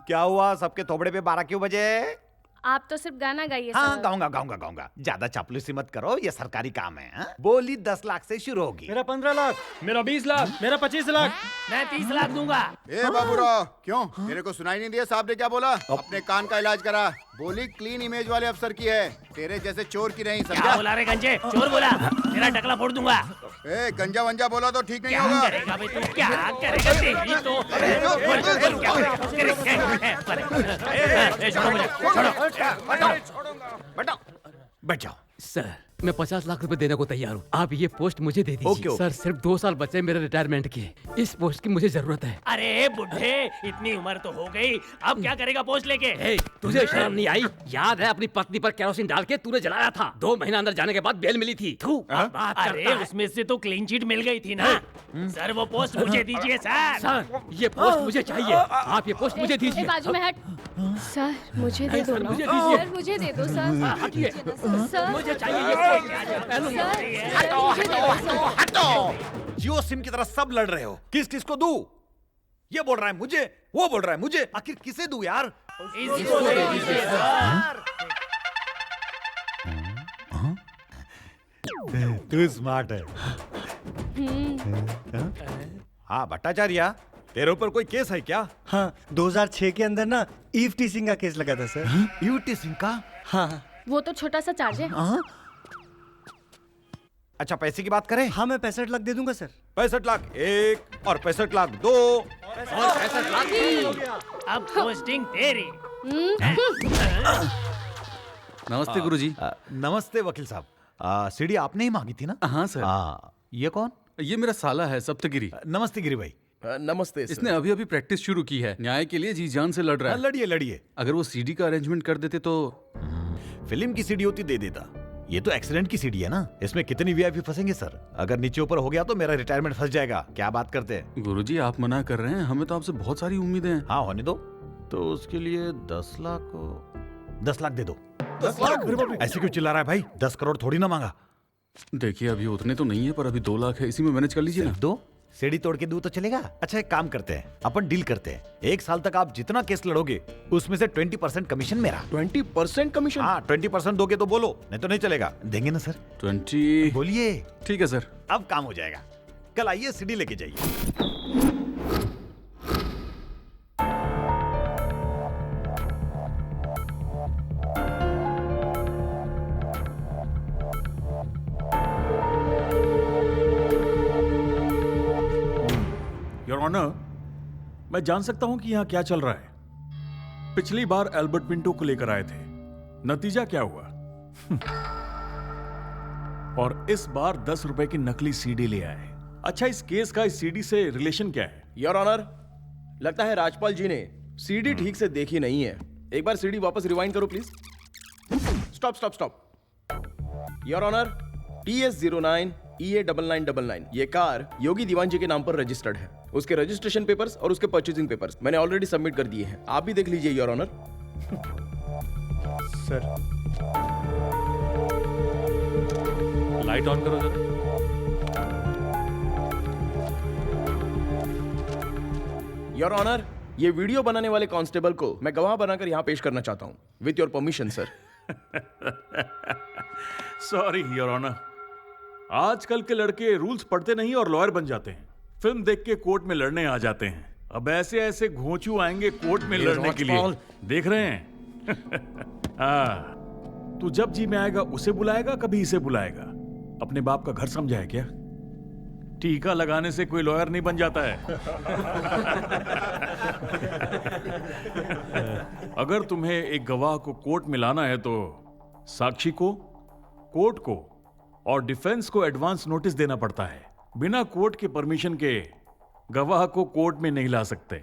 क्या हुआ, सबके थोबड़े पे 12 क्यों बजे? आप तो सिर्फ गाना गाइए हाँ सर। गाऊंगा गाऊंगा गाऊंगा। ज्यादा चापलूसी मत करो, ये सरकारी काम है। हाँ? बोली 10 लाख से शुरू होगी। मेरा 15 लाख, मेरा 20 लाख, मेरा 25 लाख। मैं 30 लाख दूंगा। ए बाबूराव, क्यों मेरे को सुनाई नहीं दिया? साहब ने क्या बोला? अपने कान का इलाज करा। बोली क्लीन इमेज वाले अफसर की है, तेरे जैसे चोर की नहीं। क्या बोला रे गंजे? चोर बोला? तेरा टकला फोड़ दूंगा। ए गंजा वंजा बोला तो ठीक नहीं होगा। क्या करेगा भाई तू? क्या करेगा? तेरी तो बैठ जाओ। सर मैं 50 लाख रुपए देने को तैयार हूँ। आप ये पोस्ट मुझे दे दीजिए। ओके। सर सिर्फ 2 साल बचे मेरे रिटायरमेंट के, इस पोस्ट की मुझे जरूरत है। अरे बुढ़े, इतनी उम्र तो हो गई, अब क्या करेगा पोस्ट लेके? तुझे शर्म नहीं आई? याद है अपनी पत्नी पर केरोसिन डाल के तूने जलाया था। 2 महीना अंदर जाने के बाद बेल मिली थी। अरे उसमें से तो क्लीन चिट मिल गई थी ना। सर वो पोस्ट मुझे दीजिए सर। सर ये पोस्ट मुझे चाहिए। आप ये पोस्ट मुझे दीजिए। बाजू में हट। सर मुझे दे दो ना। मुझे दीजिए। सर मुझे दे दो सर। हटिए। सर मुझे चाहिए ये पोस्ट। हटो। जियो सिम की तरह सब लड़ रहे हो। किस किस को दूं? ये बोल रहा है मुझे, वो बोल रहा है मुझे। आखिर किसे दूं यार? इसको दे दीजिए सर। तू स्मार्ट है। हाँ भट्टाचार्य, तेरे ऊपर कोई केस है क्या? हाँ 2006 के अंदर ना ईव टीसिंग का केस लगा था सर। ईव टीसिंग का? हाँ। वो तो छोटा सा चार्ज है। अच्छा पैसे की बात करें? हाँ मैं 65 लाख दे दूंगा सर। 65 लाख 1 और 65 लाख 2 और 65 लाख 3। अब पोस्टिंग तेरी। नमस्ते गुरुजी। नमस्ते वकील साहब। सीढ़ी आपने ही मांगी थी ना? हाँ सर। ये कौन? ये मेरा साला है सप्तगिरी। नमस्ते गिरी भाई। नमस्ते सर। इसने अभी अभी प्रैक्टिस शुरू की है, न्याय के लिए जी जान से लड़ रहा है। लड़िए लड़िए। अगर वो सीडी का अरेंजमेंट कर देते तो। फिल्म की सीडी होती दे देता। ये तो एक्सीडेंट की सीडी है ना, इसमें कितनी वीआईपी फंसेंगे सर। अगर नीचे ऊपर हो गया तो मेरा रिटायरमेंट फंस जाएगा। क्या बात करते हैं गुरुजी? आप मना कर रहे हैं, हमें तो आपसे बहुत सारी उम्मीदें हैं। हाँ होने दो। तो उसके लिए 10 लाख दे दो। 10 लाख? ऐसे क्यों चिल्ला रहा है भाई? 10 करोड़ थोड़ी ना मांगा। देखिए अभी उतने तो नहीं है, पर अभी 2 लाख है, इसी में मैनेज कर लीजिए ना। 2 सीढ़ी तोड़ के दूं तो चलेगा? अच्छा एक काम करते हैं, अपन डील करते हैं। 1 साल तक आप जितना केस लड़ोगे उसमें से 20% कमीशन मेरा। 20% कमीशन? हाँ 20% दोगे तो बोलो, नहीं तो नहीं चलेगा। देंगे ना सर? 20 बोलिए। ठीक है सर। अब काम हो जाएगा। कल आइए सीढ़ी लेके जाइए। योर ऑनर, मैं जान सकता हूं कि यहां क्या चल रहा है? पिछली बार एल्बर्ट पिंटो को लेकर आए थे, नतीजा क्या हुआ? और इस बार 10 रुपए की नकली सीडी ले आए। अच्छा इस केस का इस सीडी से रिलेशन क्या है? योर ऑनर, लगता है राजपाल जी ने सीडी ठीक से देखी नहीं है। एक बार सीडी वापस रिवाइंड करो please. Stop stop stop. Your honour, TS09 EA9999 ये कार योगी दीवान जी के नाम पर रजिस्टर्ड है। उसके रजिस्ट्रेशन पेपर्स और उसके परचेजिंग पेपर्स मैंने ऑलरेडी सबमिट कर दिए हैं। आप भी देख लीजिए your honour. Sir light on करो जरा। योर ऑनर, ये वीडियो बनाने वाले कांस्टेबल को मैं गवाह बनाकर यहाँ पेश करना चाहता हूँ। With your permission sir. Sorry your honour, आजकल के लड़के रूल्स पढ़ते नहीं और लॉयर बन जाते हैं। फिल्म देख के कोर्ट में लड़ने आ जाते हैं। अब ऐसे ऐसे घोंचू आएंगे कोर्ट में लड़ने के लिए, देख रहे हैं? हाँ, तू जब जी में आएगा उसे बुलाएगा, कभी इसे बुलाएगा। अपने बाप का घर समझा है क्या? टीका लगाने से कोई लॉयर नहीं बन जाता है। अगर तुम्हें एक गवाह को कोर्ट में लाना है तो साक्षी को, कोर्ट को और डिफेंस को एडवांस नोटिस देना पड़ता है। बिना कोर्ट के परमिशन के गवाह को कोर्ट में नहीं ला सकते।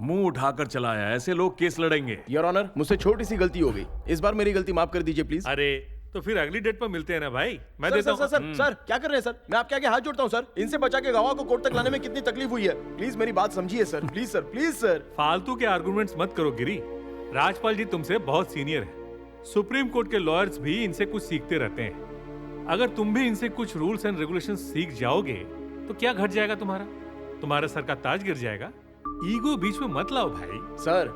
मुंह उठाकर चलाया, ऐसे लोग केस लड़ेंगे। योर ऑनर, मुझसे छोटी सी गलती हो गई, इस बार मेरी गलती माफ कर दीजिए प्लीज। अरे तो फिर अगली डेट पर मिलते हैं ना भाई। मैं सर, देता सर, सर, सर, क्या कर रहे हैं सर? मैं आपके आगे हाथ जोड़ता हूं सर। इनसे बचा के गवाह को कोर्ट तक लाने में कितनी तकलीफ हुई है। प्लीज मेरी बात समझिए sir. Please sir, please sir. फालतू के आर्गुमेंट्स मत करो गिरी। राजपाल जी तुमसे बहुत सीनियर है। सुप्रीम कोर्ट के लॉयर्स भी इनसे कुछ सीखते रहते हैं। अगर तुम भी इनसे कुछ रूल्स एंड रेगुलेशन सीख जाओगे तो क्या घट जाएगा तुम्हारा? तुम्हारे सर का ताज गिर जाएगा। ईगो बीच में मत लाओ भाई। सर,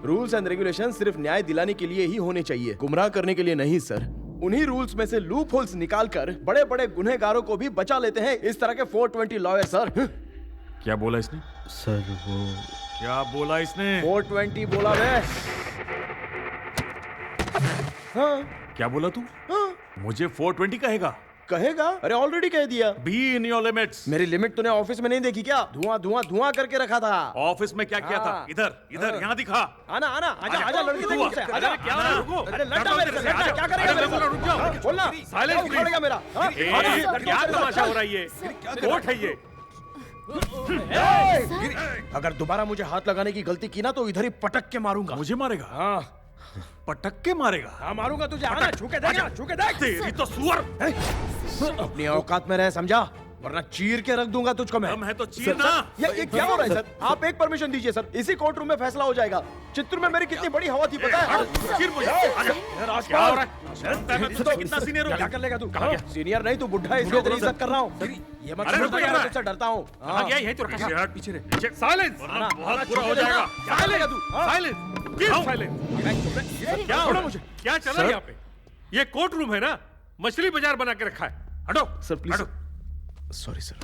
रूल्स एंड रेगुलेशन सिर्फ न्याय दिलाने के लिए ही होने चाहिए, गुमराह करने के लिए नहीं सर। उन्हीं रूल्स में से लूप होल्स निकालकर बड़े बड़े गुनहगारों को भी बचा लेते हैं इस तरह के 420 लॉयर सर। क्या बोला इसने? सर वो क्या बोला इसने? 420 बोला मैं। हाँ। क्या बोला तू? हाँ। मुझे 420 कहेगा? कहेगा? अरे ऑलरेडी कह दिया। Be in your limits. मेरी लिमिट तूने ऑफिस में नहीं देखी क्या? धुआं धुआं धुआं करके रखा था। ऑफिस में क्या किया था? इधर इधर यहाँ दिखा। आना आना आजा आजा लड़के देख मुझसे। अरे क्या हो रहा है? रुको। अरे लड़का मेरे से लड़का क्या करेगा मेरे से? रुक जाओ। बोलना। Silence please. उखाड़ेगा मेरा। क्या तमाशा हो रहा है ये? कोर्ट है ये। अगर दोबारा मुझे हाथ लगाने की गलती की ना तो इधर ही पटक के मारूंगा। मुझे मारेगा? हाँ। पटक के मारेगा? हाँ मारूंगा तुझे। आना छू के देख, छू के देख। तेरी तो सुअर। अपनी औकात में रह समझा, वरना चीर के रख दूंगा तुझको मैं। हम है तो चीर ना। ये क्या हो रहा है सर? आप एक परमिशन दीजिए सर, इसी कोर्ट रूम में फैसला हो जाएगा। चित्तूर में मेरी कितनी बड़ी हवा थी पता है? चीर मुझे। क्या हो रहा है? कितना सीनियर हो? क्या कर लेगा तू? कहाँ गया? सीनियर नहीं तू बुढ़ा है, इसलिए तेरी इज्जत कर रहा हूँ। ये मत समझ मैं तुझसे डरता हूँ। कहाँ गया? यहीं तो पीछे हट, पीछे रह। साइलेंस। बहुत बुरा हो जाएगा। साइलेंस। साइलेंस। क्या हो रहा मुझे? क्या चल रहा है यहाँ पे? ये कोर्ट रूम है ना, मछली बाजार बना के रखा है। हटो sir please. Sorry sir,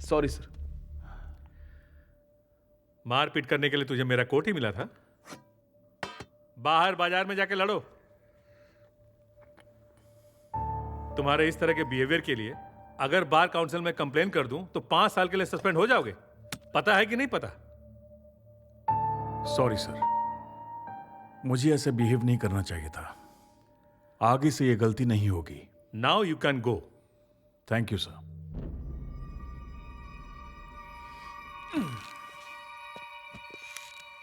sorry sir. मारपीट करने के लिए तुझे मेरा कोट ही मिला था। बाहर बाजार में जाके लड़ो। तुम्हारे इस तरह के बिहेवियर के लिए अगर बार काउंसिल में कंप्लेन कर दूं तो 5 साल के लिए सस्पेंड हो जाओगे। पता है कि नहीं पता? सॉरी सर, मुझे ऐसे बिहेव नहीं करना चाहिए था। आगे से ये गलती नहीं होगी। Now you can go. Thank you sir.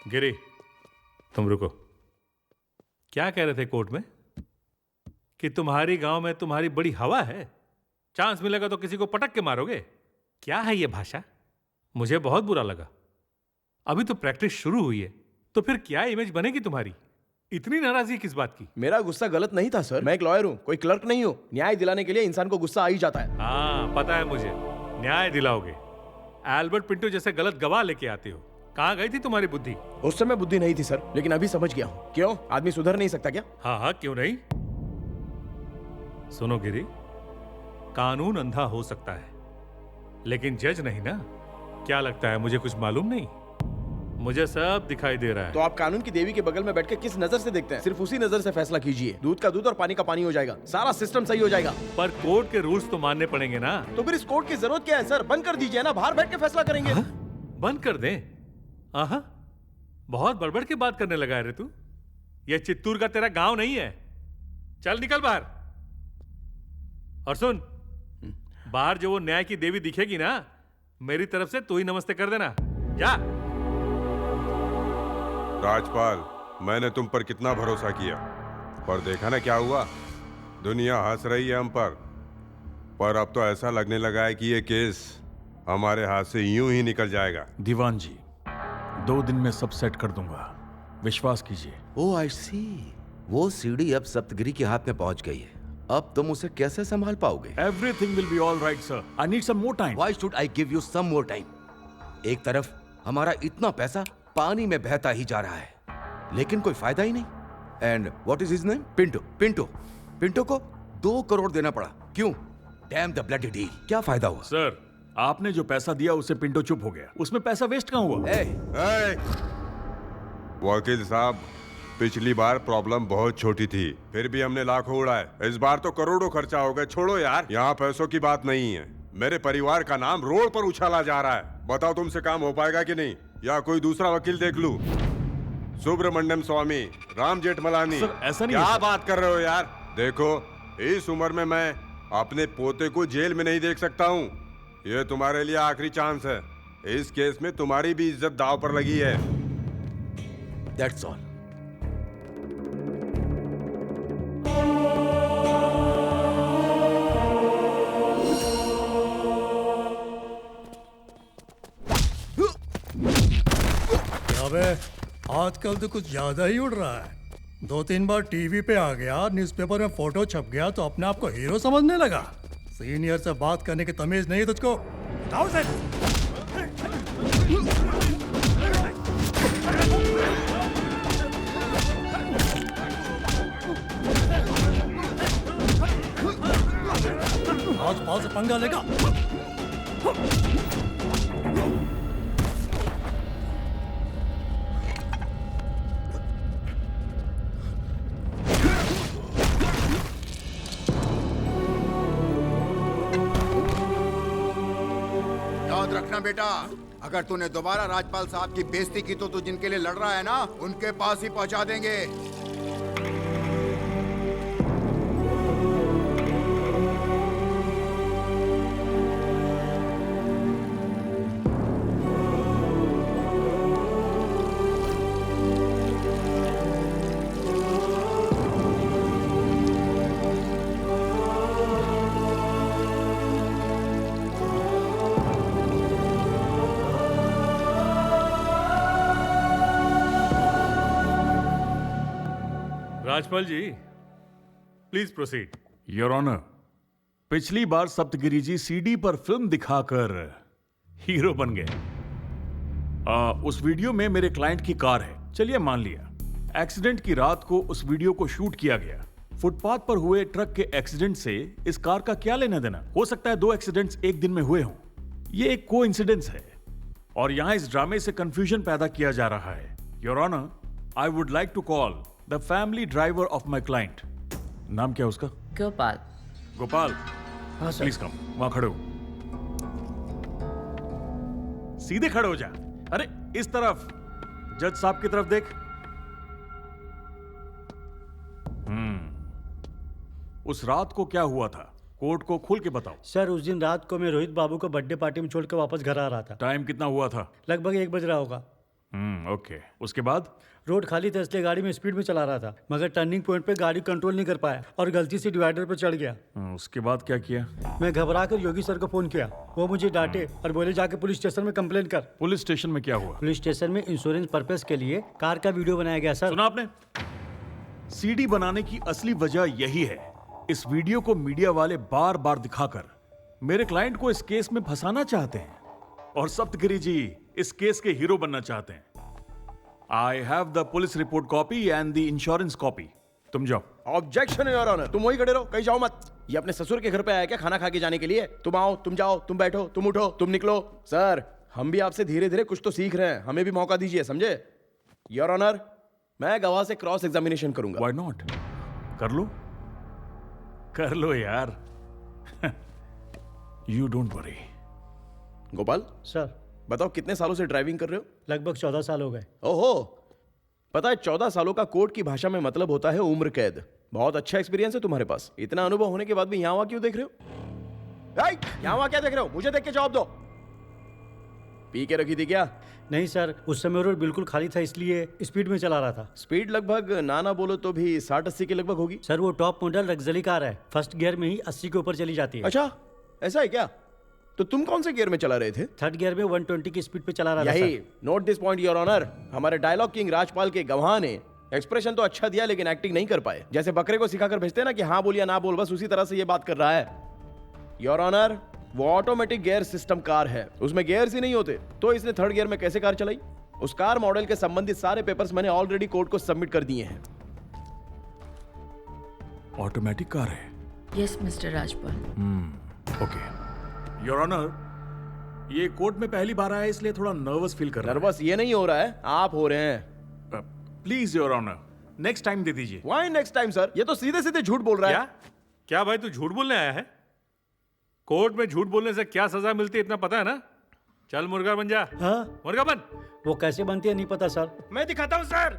Giri, तुम रुको। क्या कह रहे थे कोर्ट में? कि तुम्हारी गांव में तुम्हारी बड़ी हवा है, चांस मिलेगा तो किसी को पटक के मारोगे। क्या है ये भाषा? मुझे बहुत बुरा लगा। अभी तो प्रैक्टिस शुरू हुई है, तो फिर क्या इमेज बनेगी तुम्हारी? इतनी नाराजगी किस बात की? मेरा गुस्सा गलत नहीं था सर, मैं एक लॉयर हूँ, कोई क्लर्क नहीं हूँ। न्याय दिलाने के लिए इंसान को गुस्सा आ ही जाता है। हाँ पता है मुझे, न्याय दिलाओगे। एल्बर्ट पिंटो जैसे गलत गवाह लेके आते हो। कहाँ गई थी तुम्हारी बुद्धि? उस समय बुद्धि नहीं थी सर, लेकिन अभी समझ गया हूँ। क्यों? आदमी सुधर नहीं सकता क्या? हाँ हाँ क्यों नहीं। सुनो गिरी, कानून अंधा हो सकता है लेकिन जज नहीं ना। क्या लगता है मुझे कुछ मालूम नहीं? मुझे सब दिखाई दे रहा है। तो आप कानून की देवी के बगल में बैठ के किस नजर से देखते हैं? सिर्फ उसी नजर से फैसला कीजिए। दूध का दूध और पानी का पानी हो जाएगा, सारा सिस्टम सही हो जाएगा। पर कोर्ट के रूल्स तो मानने पड़ेंगे ना। तो फिर इस कोर्ट की जरूरत क्या है सर? बंद कर दीजिए ना, बाहर बैठ के फैसला करेंगे। बंद कर दें? आहा, बहुत बड़बड़ की बात करने लगा है रे तू। ये चित्तूर का तेरा गांव नहीं है। चल निकल बाहर। और सुन, बाहर जो वो न्याय की देवी दिखेगी ना, मेरी तरफ से तू ही नमस्ते कर देना। जा। राजपाल, मैंने तुम पर कितना भरोसा किया, पर देखा ना क्या हुआ। दुनिया हंस रही है हम पर अब तो ऐसा लगने लगा है कि ये केस हमारे हाथ से यूं ही निकल जाएगा। दीवान जी, 2 दिन में सब सेट कर दूंगा, विश्वास कीजिए। ओह आई सी, वो सीढ़ी अब सप्तगिरी के हाथ में पहुंच गई है। अब तुम उसे कैसे संभाल पाओगे? Everything will be all right, sir. I need some more time. Why should I give you some more time? एक तरफ हमारा इतना पैसा पानी में बहता ही जा रहा है, लेकिन कोई फायदा ही नहीं। And what is his name? Pinto. Pinto Pinto को 2 करोड़ देना पड़ा। क्यों? Dam the bloody deal. क्या फायदा हुआ? सर, आपने जो पैसा दिया उससे पिंटो चुप हो गया। उसमें पैसा वेस्ट कहाँ हुआ? वकील साहब, पिछली बार प्रॉब्लम बहुत छोटी थी, फिर भी हमने लाखों उड़ाए। इस बार तो करोड़ों खर्चा हो गए। छोड़ो यार, यहाँ पैसों की बात नहीं है। मेरे परिवार का नाम रोड पर उछाला जा रहा है। बताओ तुमसे काम हो पाएगा कि नहीं, या कोई दूसरा वकील देख लूं? सुब्रमण्यम स्वामी, राम जेठमलानी। सर, ऐसा नहीं क्या है, बात कर रहे हो यार? देखो, इस उम्र में मैं अपने पोते को जेल में नहीं देख सकता हूँ। ये तुम्हारे लिए आखिरी चांस है। इस केस में तुम्हारी भी इज्जत दांव पर लगी है। That's all. अबे आजकल तो कुछ ज्यादा ही उड़ रहा है। 2-3 बार टीवी पे आ गया, न्यूज़पेपर में फोटो छप गया तो अपने आप को हीरो समझने लगा। सीनियर से बात करने की तमीज नहीं तुझको? उठाओ से। पंगा लेगा। याद रखना बेटा, अगर तूने दोबारा राजपाल साहब की बेइज्जती की तो तू जिनके लिए लड़ रहा है ना, उनके पास ही पहुंचा देंगे। राजपाल जी, प्लीज प्रोसीड। योर ऑनर, पिछली बार सप्तगिरी जी सीडी पर फिल्म दिखाकर हीरो बन गए। उस वीडियो में मेरे क्लाइंट की कार है, चलिए मान लिया। एक्सीडेंट की रात को उस वीडियो को शूट किया गया। फुटपाथ पर हुए ट्रक के एक्सीडेंट से इस कार का क्या लेना देना? हो सकता है 2 एक्सीडेंट्स एक दिन में हुए हों। ये एक कोइंसिडेंस है और यहां इस ड्रामे से कंफ्यूजन पैदा किया जा रहा है। Your honour, I would like to call the family driver of my client. नाम क्या उसका? गोपाल। गोपाल, हाँ सर। प्लीज कम, वहां खड़े हो। सीधे खड़े हो जा। अरे इस तरफ, जज साहब की तरफ देख। उस रात को क्या हुआ था, कोर्ट को खोल के बताओ। सर, उस दिन रात को मैं रोहित बाबू को बर्थडे पार्टी में छोड़कर वापस घर आ रहा था। टाइम कितना हुआ था? लगभग 1 बज रहा होगा। ओके। उसके बाद? रोड खाली था इसलिए गाड़ी में स्पीड में चला रहा था, मगर टर्निंग पॉइंट पे गाड़ी कंट्रोल नहीं कर पाया और गलती से डिवाइडर पर चढ़ गया। उसके बाद क्या किया? मैं घबरा कर योगी सर को फोन किया। वो मुझे डांटे और बोले जाके पुलिस स्टेशन में कंप्लेन कर। पुलिस स्टेशन में क्या हुआ? पुलिस स्टेशन में इंश्योरेंस पर्पस के लिए कार का वीडियो बनाया गया। सर, सुना आपने? सीडी बनाने की असली वजह यही है। इस वीडियो को मीडिया वाले बार बार दिखाकर मेरे क्लाइंट को इस केस में फंसाना चाहते हैं और सप्तगिरी जी इस केस के हीरो बनना चाहते हैं। I have the police report copy and the insurance copy. तुम जाओ। ऑब्जेक्शन योर ऑनर, तुम वही खड़े रहो, कहीं जाओ मत। ये अपने ससुर के घर पे आया क्या खाना खा के जाने के लिए? तुम आओ, तुम जाओ, तुम बैठो, तुम उठो, तुम निकलो। सर, हम भी आपसे धीरे धीरे कुछ तो सीख रहे हैं, हमें भी मौका दीजिए, समझे? योर ऑनर, मैं गवाह से क्रॉस एग्जामिनेशन करूंगा। Why not? कर लो, कर लो यार। You don't worry. Gopal sir, बताओ कितने सालों से ड्राइविंग कर रहे हो? लगभग 14 साल हो गए। ओहो, पता है 14 सालों का कोर्ट की भाषा में मतलब होता है उम्र कैद। बहुत अच्छा एक्सपीरियंस है तुम्हारे पास। इतना अनुभव होने के बाद भी यहाँ वहां क्यों देख रहे हो? यहाँ वहां क्या देख रहे हो? मुझे देख के जवाब दो। पी के रखी थी क्या? नहीं सर, उस समय रोड बिल्कुल खाली था इसलिए स्पीड में चला रहा था। स्पीड लगभग ना बोलो तो भी 60-80 के लगभग होगी। सर, वो टॉप मॉडल लग्जरी कार है, फर्स्ट गियर में ही 80 के ऊपर चली जाती है। अच्छा, ऐसा है क्या? तो तुम कौन से गियर में चला रहे थे? थर्ड गियर में 120 की स्पीड पे चला रहा था। यही, note this point your honour. हमारे डायलॉग किंग राजपाल के गवाह ने एक्सप्रेशन तो अच्छा दिया लेकिन एक्टिंग नहीं कर पाए। जैसे बकरे को सिखाकर भेजते हैं ना कि हाँ बोल या ना बोल, बस उसी तरह से ये बात कर रहा है। योर ऑनर, वो ऑटोमेटिक गियर सिस्टम कार है, उसमें गियर्स ही नहीं होते, तो इसने थर्ड गियर में कैसे कार चलाई? उस कार मॉडल के संबंधित सारे पेपर्स मैंने ऑलरेडी कोर्ट को सबमिट कर दिए हैं। ऑटोमेटिक कार है? Yes mister Rajpal. Okay. Your honour, ये कोर्ट में पहली बार आया इसलिए थोड़ा नर्वस फील कर रहा है। नर्वस ये नहीं हो रहा है, आप हो रहे हैं। Please your honour, next time दे दीजिए। Why next time sir? ये तो सीधे सीधे झूठ बोल रहा है। क्या भाई, तू झूठ बोलने आया है? कोर्ट में झूठ बोलने से क्या सजा मिलती है इतना पता है ना? चल मुर्गा बन जा। हाँ? मुर्गा बन। वो कैसे बनती है नहीं पता सर। मैं दिखाता हूँ सर।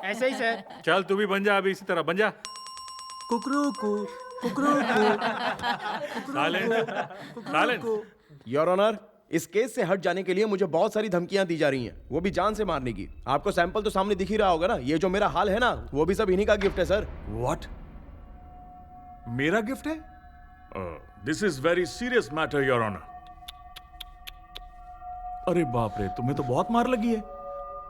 ऐसे ही सर। चल तू भी बन जा, अभी इसी तरह बन जा। योर ऑनर, इस केस से हट जाने के लिए मुझे बहुत सारी धमकियां दी जा रही हैं, वो भी जान से मारने की। आपको सैंपल तो सामने दिख ही रहा होगा ना। ये जो मेरा हाल है ना, वो भी सब इन्हीं का गिफ्ट है सर। व्हाट? मेरा गिफ्ट है? This is very serious matter your honour. अरे बाप रे, तुम्हें तो बहुत मार लगी है।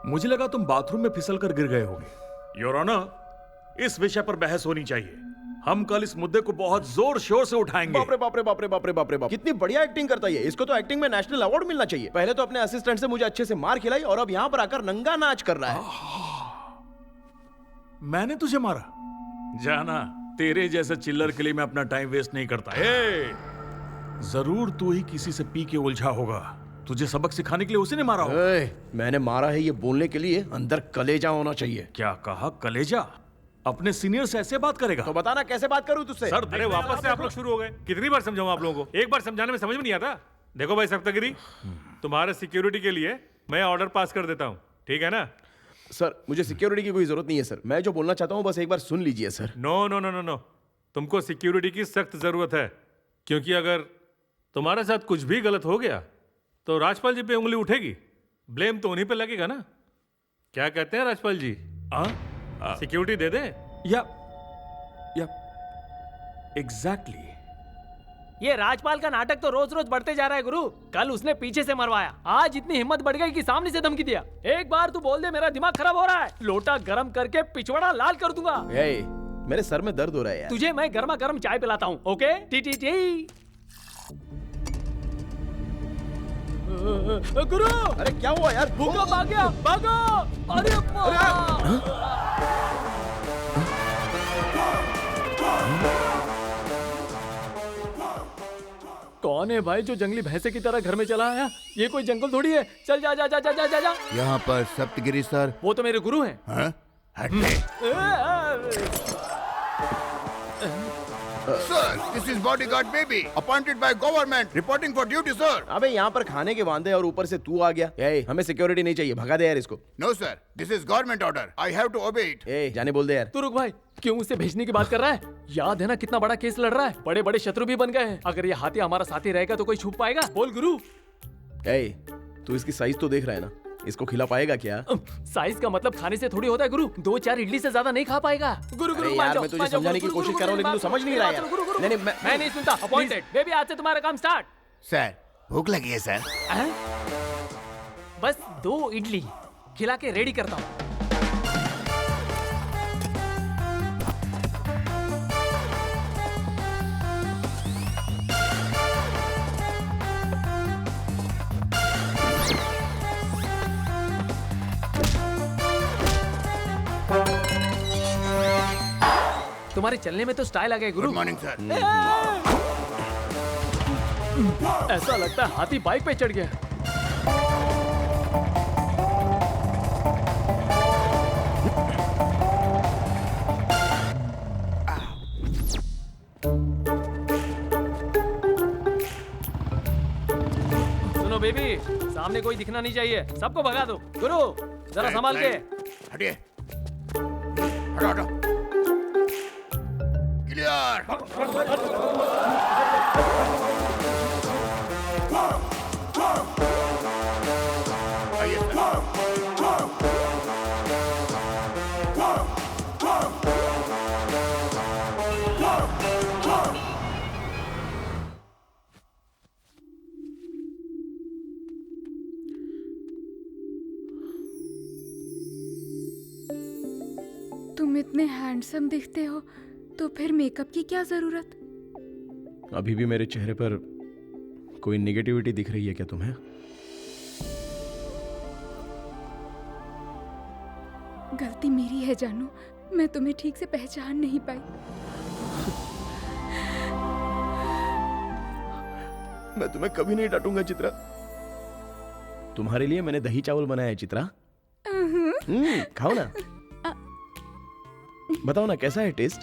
मुझे लगा तुम बाथरूम में फिसल कर गिर गए होगे। योर ऑनर, इस विषय पर बहस होनी चाहिए। हम कल इस मुद्दे को बहुत जोर शोर से उठाएंगे। बाप रे बाप रे बाप रे बाप रे बाप रे बाप, कितनी बढ़िया एक्टिंग करता है ये। इसको तो एक्टिंग में नेशनल अवार्ड मिलना चाहिए। पहले तो अपने असिस्टेंट से मुझे अच्छे से मार खिलाई और अब यहां पर आकर नंगा नाच कर रहा है। मैंने तुझे मारा? जाना, तेरे जैसे चिल्लर के लिए मैं अपना टाइम वेस्ट नहीं करता। जरूर तू ही किसी से पी के उलझा होगा। तुझे सबक सिखाने के लिए उसी ने मारा होगा। मैंने मारा है ये बोलने के लिए अंदर कलेजा होना चाहिए। क्या कहा? कलेजा? अपने सीनियर से ऐसे बात करेगा? तो बताना कैसे बात करूं तुझसे? सर अरे वापस से आप लोग शुरू हो गए। कितनी बार समझाऊं आप लोगों को? एक बार समझाने में समझ में नहीं आता। देखो भाई सप्तगिरी, तुम्हारे सिक्योरिटी के लिए मैं ऑर्डर पास कर देता हूँ, ठीक है ना? सर मुझे सिक्योरिटी की कोई जरूरत नहीं है सर। मैं जो बोलना चाहता हूँ बस एक बार सुन लीजिए sir. No no no no no, तुमको सिक्योरिटी की सख्त जरूरत है, क्योंकि अगर तुम्हारे साथ कुछ भी गलत हो गया तो राजपाल जी पे उंगली उठेगी। ब्लेम तो उन्हीं पे लगेगा ना। क्या कहते हैं राजपाल जी? सिक्योरिटी दे दें? या एग्जैक्टली। ये राजपाल का नाटक तो रोज रोज बढ़ते जा रहा है गुरु। कल उसने पीछे से मरवाया, आज इतनी हिम्मत बढ़ गई कि सामने से धमकी दिया। एक बार तू बोल दे मेरा दिमाग खराब हो रहा है, लोटा गरम करके पिछवाड़ा लाल कर दूंगा। मेरे सर में दर्द हो रहा है यार। तुझे मैं गर्मा गर्म चाय पिलाता हूँ, ओके? T T T. गुरु अरे क्या हुआ यार? भूखा भाग गया, भागो। अरे कौन है भाई जो जंगली भैंसे की तरह घर में चला आया? ये कोई जंगल थोड़ी है। चल जा जा जा जा जा जा, जा। यहाँ पर सप्तगिरी सर। वो तो मेरे गुरु हैं। Sir, this is bodyguard baby, appointed by government, reporting for duty, sir. अबे यहाँ पर खाने के वांदे और ऊपर से तू आ गया। हमें सिक्योरिटी नहीं चाहिए, भगा दे यार इसको। No sir, this is government order. I have to obey it. जाने बोल दे यार। तू रुक भाई, क्यों उसे भेजने की बात कर रहा है? याद है ना कितना बड़ा केस लड़ रहा है, बड़े बड़े शत्रु भी बन गए हैं। अगर ये हाथी हमारा साथी रहेगा तो कोई छुप पाएगा? बोल गुरु। तू इसकी साइज तो देख रहा है ना, इसको खिला पाएगा क्या? साइज का मतलब खाने से थोड़ी होता है गुरु। 2-4 इडली से ज्यादा नहीं खा पाएगा। गुरु गुरु यार मैं तुझे समझाने की कोशिश कर रहा हूँ लेकिन तू समझ नहीं रहा है। नहीं मैं नहीं सुनता। अपॉइंटेड बेबी, आज से तुम्हारा काम स्टार्ट। सर भूख लगी है सर। बस 2 इडली खिला के रेडी करता हूँ। तुम्हारे चलने में तो स्टाइल आ गया गुरु। Good morning sir. ऐसा लगता है हाथी बाइक पे चढ़ गया। सुनो बेबी, सामने कोई दिखना नहीं चाहिए, सबको भगा दो। गुरु जरा संभाल के। हटिए, हटो हटो। क्लियर। तुम इतने हैंडसम दिखते हो तो फिर मेकअप की क्या जरूरत? अभी भी मेरे चेहरे पर कोई नेगेटिविटी दिख रही है क्या तुम्हें? गलती मेरी है जानू, मैं तुम्हें ठीक से पहचान नहीं पाई। मैं तुम्हें कभी नहीं डांटूंगा चित्रा। तुम्हारे लिए मैंने दही चावल बनाया है चित्रा। खाओ ना। बताओ ना कैसा है taste?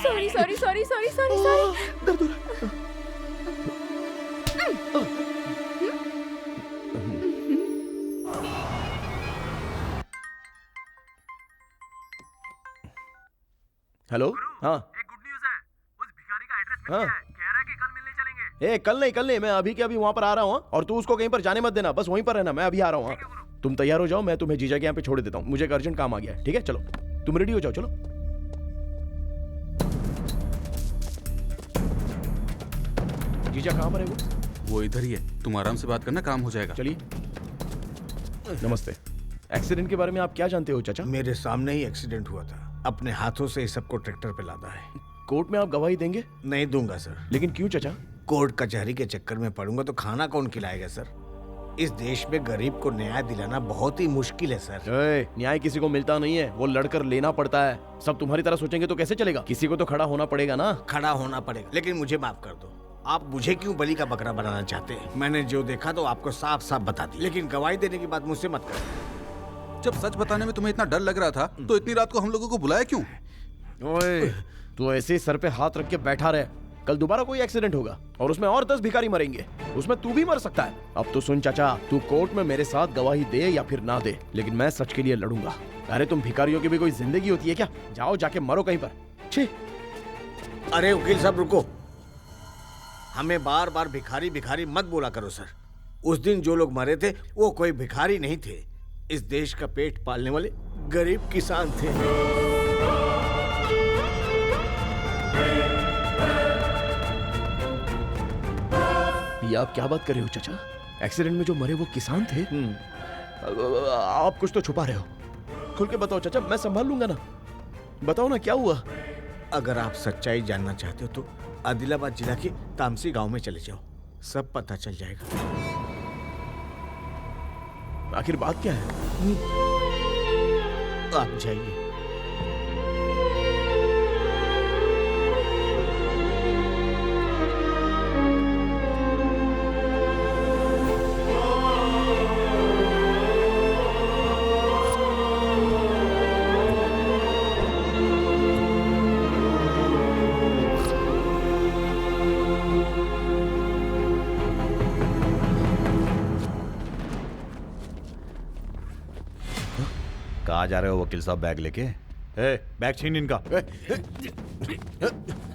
Sorry sorry sorry sorry sorry sorry. दर्द हो रहा हेलो। हाँ एक गुड न्यूज़ है, उस भिखारी का एड्रेस मिल हाँ। गया है। कह रहा है कि कल मिलने चलेंगे। कल नहीं, मैं अभी के अभी वहां पर आ रहा हूँ। और तू उसको कहीं पर जाने मत देना, बस वहीं पर रहना। मैं अभी आ रहा हूँ। तुम तैयार हो जाओ, मैं तुम्हें जीजा के यहाँ पे छोड़ देता हूँ। मुझे एक अर्जेंट काम आ गया है। ठीक है चलो, तुम रेडी हो जाओ। चलो जीजा कहाँ पर है वो इधर ही है। तुम आराम से बात करना, काम हो जाएगा। चलिए। नमस्ते। एक्सीडेंट के बारे में आप क्या जानते हो चाचा? मेरे सामने ही एक्सीडेंट हुआ था। अपने हाथों से इस सबको ट्रैक्टर पे लादा है। कोर्ट में आप गवाही देंगे? नहीं दूंगा सर। लेकिन क्यों चाचा? कोर्ट कचहरी के चक्कर में पड़ूंगा तो खाना कौन खिलाएगा सर? इस देश में गरीब को न्याय दिलाना बहुत ही मुश्किल है सर। न्याय किसी को मिलता नहीं है, वो लड़कर लेना पड़ता है। सब तुम्हारी तरह सोचेंगे तो कैसे चलेगा? किसी को तो खड़ा होना पड़ेगा ना। खड़ा होना पड़ेगा, लेकिन मुझे माफ कर दो। आप मुझे क्यों बलि का बकरा बनाना चाहते हैं? मैंने जो देखा तो आपको साफ साफ बता दी, लेकिन गवाही देने की बात मुझसे मत करो। जब सच बताने में तुम्हें इतना डर लग रहा था तो इतनी रात को हम लोगों को बुलाया क्यों? ओए, तू ऐसे ही सर पे हाथ रख के बैठा रहे। कल दोबारा कोई एक्सीडेंट होगा और उसमें और 10 भिखारी मरेंगे, उसमें तू भी मर सकता है। अब तो सुन चाचा, तू कोर्ट में मेरे साथ गवाही दे या फिर ना दे, लेकिन मैं सच के लिए लड़ूंगा। अरे तुम भिखारियों की भी कोई जिंदगी होती है क्या? जाओ जाके मरो कहीं पर। छी। अरे वकील साहब रुको, हमें बार बार भिखारी भिखारी मत बोला करो सर। उस दिन जो लोग मरे थे वो कोई भिखारी नहीं थे, इस देश का पेट पालने वाले गरीब किसान थे। ये आप क्या बात कर रहे हो चाचा? एक्सीडेंट में जो मरे वो किसान थे? आप कुछ तो छुपा रहे हो। खुल के बताओ चाचा, मैं संभाल लूंगा ना। बताओ ना क्या हुआ। अगर आप सच्चाई जानना चाहते हो तो आदिलाबाद जिला के तामसी गांव में चले जाओ, सब पता चल जाएगा। आखिर बात क्या है? आप जाइए। कहाँ जा रहे हो वकील साहब बैग लेके? बैग छीन इनका।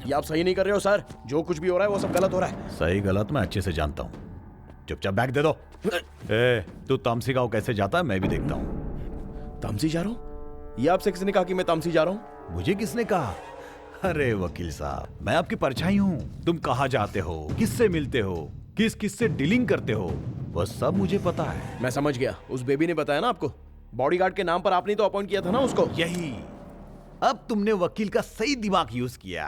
ये आप सही नहीं कर रहे हो सर। जो कुछ भी हो रहा है वो सब गलत हो रहा है। सही गलत मैं अच्छे से जानता हूँ। चुपचाप बैग दे दो। तू तामसी गांव कैसे जाता है मैं भी देखता हूँ। तामसी जा रहा हूँ? ये आपसे किसने कहा कि मैं तामसी जा रहा हूँ? मुझे किसने कहा? अरे वकील साहब, मैं आपकी परछाई हूँ। तुम कहाँ जाते हो, किससे मिलते हो, किस किस से डीलिंग करते हो, वह सब मुझे पता है। मैं समझ गया। उस बेबी ने बताया ना आपको? बॉडीगार्ड के नाम पर आपने तो अपॉइंट किया था ना उसको? यही। अब तुमने वकील का सही दिमाग यूज किया।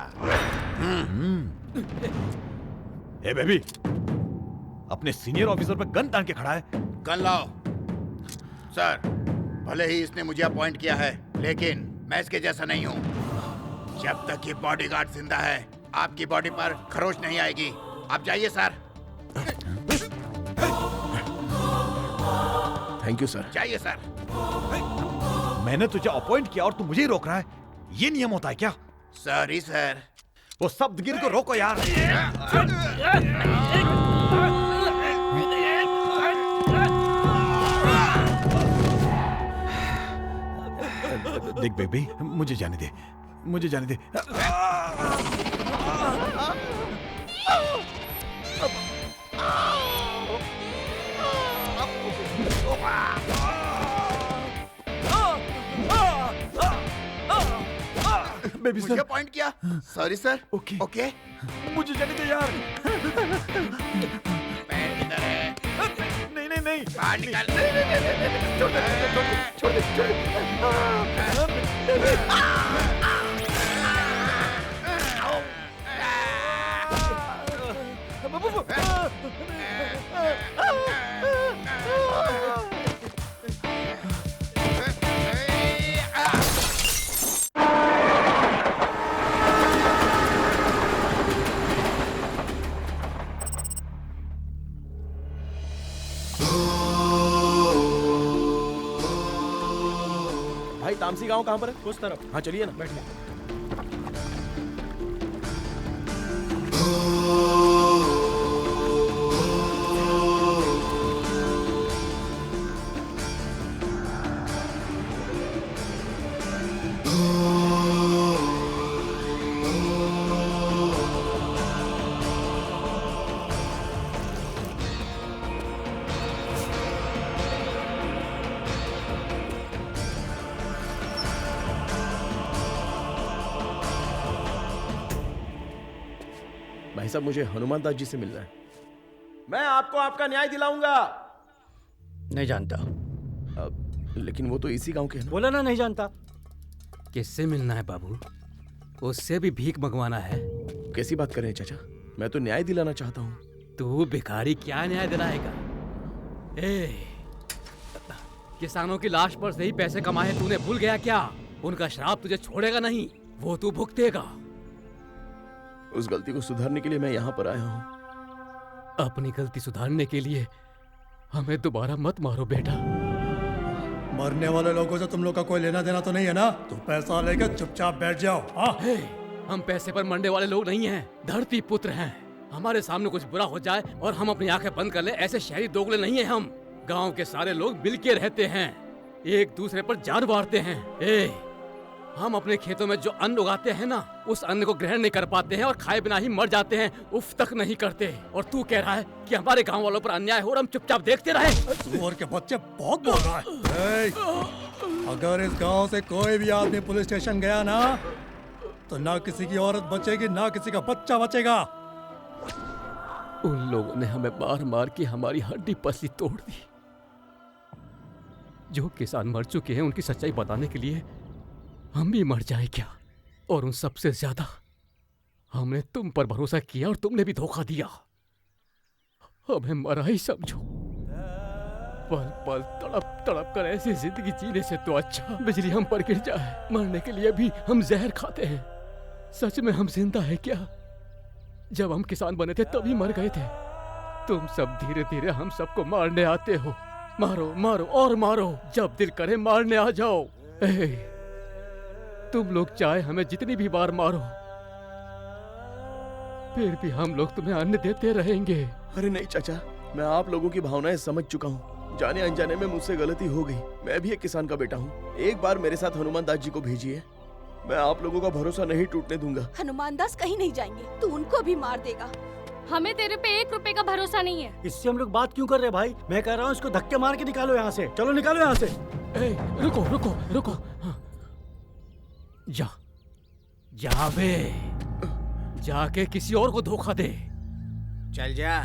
ए बेबी, अपने सीनियर ऑफिसर पे गन तान के खड़ा है। गन लाओ। सर, भले ही इसने मुझे अपॉइंट किया है, लेकिन मैं इसके जैसा नहीं हूँ। जब तक ये बॉडीगार्ड जिंदा है, आपकी बॉडी पर खरोच नहीं आएगी। आप जाइए सर। Thank you sir. जाइए सर। मैंने तुझे अपॉइंट किया और तू मुझे ही रोक रहा है। ये नियम होता है क्या? Sorry sir. वो शब्दगिर को रोको यार। देख बेबी, मुझे जाने दे, मुझे जाने दे। बेबी सर, मुझे पॉइंट किया। Sorry sir. ओके ओके, मुझे जाने दे यार। पैर किधर है? नहीं नहीं नहीं, बाहर निकाल। छोड़ दे छोड़ दे छोड़ भाई तामसी गांव कहाँ पर है? उस तरफ। हाँ चलिए ना, बैठिए। भाई साहब, मुझे हनुमान दास जी से मिलना है। मैं आपको आपका न्याय दिलाऊंगा। नहीं जानता। लेकिन वो तो इसी गांव के हैं ना? बोला ना नहीं जानता। किससे मिलना है बाबू? उससे भी भीख मंगवाना है? कैसी बात कर रहे हैं चाचा? मैं तो न्याय दिलाना चाहता हूँ। तू भिखारी क्या न्याय दिलाएगा? किसानों की लाश पर से ही पैसे कमाए तूने भूल गया क्या? उनका श्राप तुझे छोड़ेगा नहीं, वो तू भुगतेगा। उस गलती को सुधारने के लिए मैं यहाँ पर आया हूँ। अपनी गलती सुधारने के लिए हमें दोबारा मत मारो बेटा। मरने वाले लोगों से तुम लोग का कोई लेना देना तो नहीं है ना? तो पैसा लेकर चुपचाप बैठ जाओ। हाँ? हम पैसे पर मरने वाले लोग नहीं हैं, धरती पुत्र हैं। हमारे सामने कुछ बुरा हो जाए और हम अपनी आंखें बंद कर ले, ऐसे शहरी दोगले नहीं हैं हम। गांव के सारे लोग मिलके रहते हैं, एक दूसरे पर जान वारते हैं। हम अपने खेतों में जो अन्न उगाते हैं ना, उस अन्न को ग्रहण नहीं कर पाते हैं और खाए बिना ही मर जाते हैं, उफ तक नहीं करते। और तू कह रहा है कि हमारे गांव वालों पर अन्याय हो और हम चुपचाप देखते रहे? सुअर के बच्चे बहुत बोल रहा है। अगर इस गांव से कोई भी आदमी पुलिस स्टेशन गया ना, तो ना किसी की औरत बचेगी, ना किसी का बच्चा बचेगा। उन लोगों ने हमें मार मार के हमारी हड्डी पसली तोड़ दी। जो किसान मर चुके हैं उनकी सच्चाई बताने के लिए हम भी मर जाए क्या? और उन सबसे ज्यादा हमने तुम पर भरोसा किया और तुमने भी धोखा दिया। हमें मरा ही समझो। पल पल तड़प तड़प कर ऐसी जिंदगी जीने से तो अच्छा बिजली हम पर गिर जाए। मरने के लिए भी हम जहर खाते हैं। सच में हम जिंदा है क्या? जब हम किसान बने थे तभी मर गए थे। तुम सब धीरे धीरे हम सबको मारने आते हो। मारो मारो और मारो, जब दिल करे मारने आ जाओ। तुम लोग चाहे हमें जितनी भी बार मारो, फिर भी हम लोग तुम्हें अन्न देते रहेंगे। अरे नहीं चाचा, मैं आप लोगों की भावनाएं समझ चुका हूँ। जाने अनजाने में मुझसे गलती हो गई। मैं भी एक किसान का बेटा हूँ। एक बार मेरे साथ हनुमान दास जी को भेजिए, मैं आप लोगों का भरोसा नहीं टूटने दूंगा। हनुमान दास कहीं नहीं जाएंगे, तू उनको भी मार देगा। हमें तेरे पे 1 रुपए का भरोसा नहीं है। इससे हम लोग बात क्यों कर रहे हैं भाई? मैं कह रहा हूँ इसको धक्के मार के निकालो यहाँ से। चलो निकालो यहाँ से। रुको रुको रुको। हाँ। जा बे, जाके किसी और को धोखा दे। चल जा।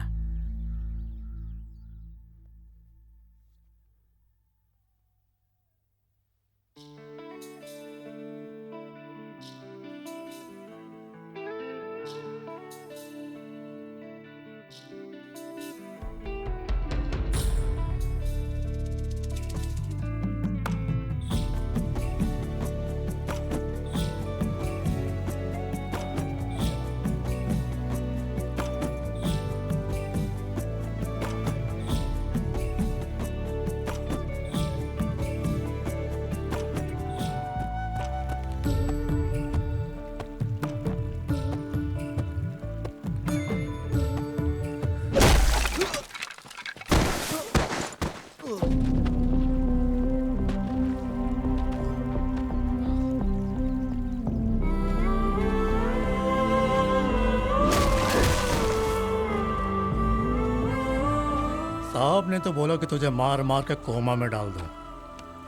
साहब ने तो बोला कि तुझे मार मार के कोमा में डाल दूं,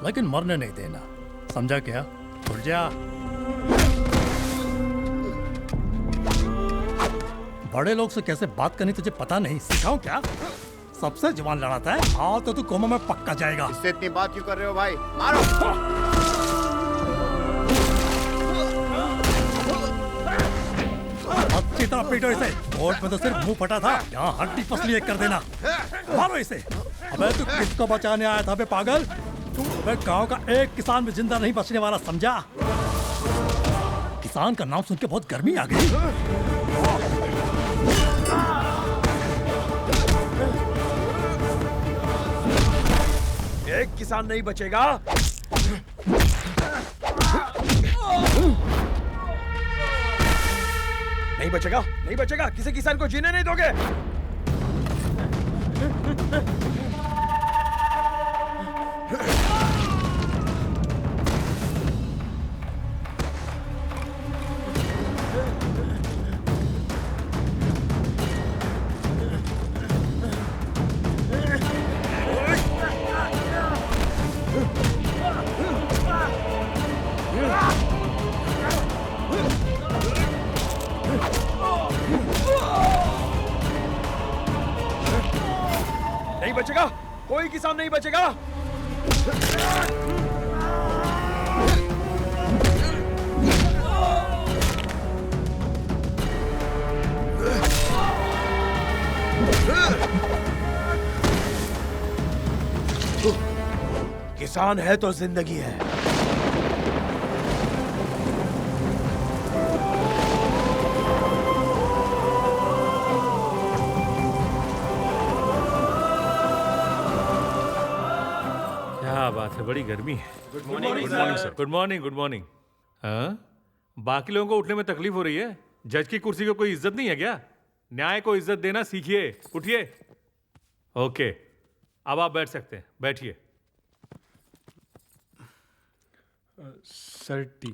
लेकिन मरने नहीं देना। समझा क्या? उठ जा। बड़े लोग से कैसे बात करनी तुझे पता नहीं? सिखाऊं क्या? सबसे जवान लड़ाता है। हाँ तो तू कोमा में पक्का जाएगा। इससे इतनी बात क्यों कर रहे हो भाई? मारो। अच्छी तरह पीटो इसे। कोर्ट में तो सिर्फ मुंह फटा था, यहाँ हड्डी पसली एक कर देना। मारो इसे। अबे तू किसको बचाने आया था बे पागल? अबे गांव का एक किसान भी जिंदा नहीं बचने वाला, समझा? किसान का नाम सुन के बहुत गर्मी आ गई। एक किसान नहीं बचेगा। नहीं बचेगा, नहीं बचेगा। किसी किसान को जीने नहीं दोगे। नहीं बचेगा, कोई किसान नहीं बचेगा। किसान है तो जिंदगी है। क्या बात है, बड़ी गर्मी है। Good morning sir. Good morning, good morning. हाँ, बाकी लोगों को उठने में तकलीफ हो रही है। जज की कुर्सी को कोई इज्जत नहीं है क्या? न्याय को इज्जत देना सीखिए। उठिए। ओके, अब आप बैठ सकते हैं, बैठिए। Sir T.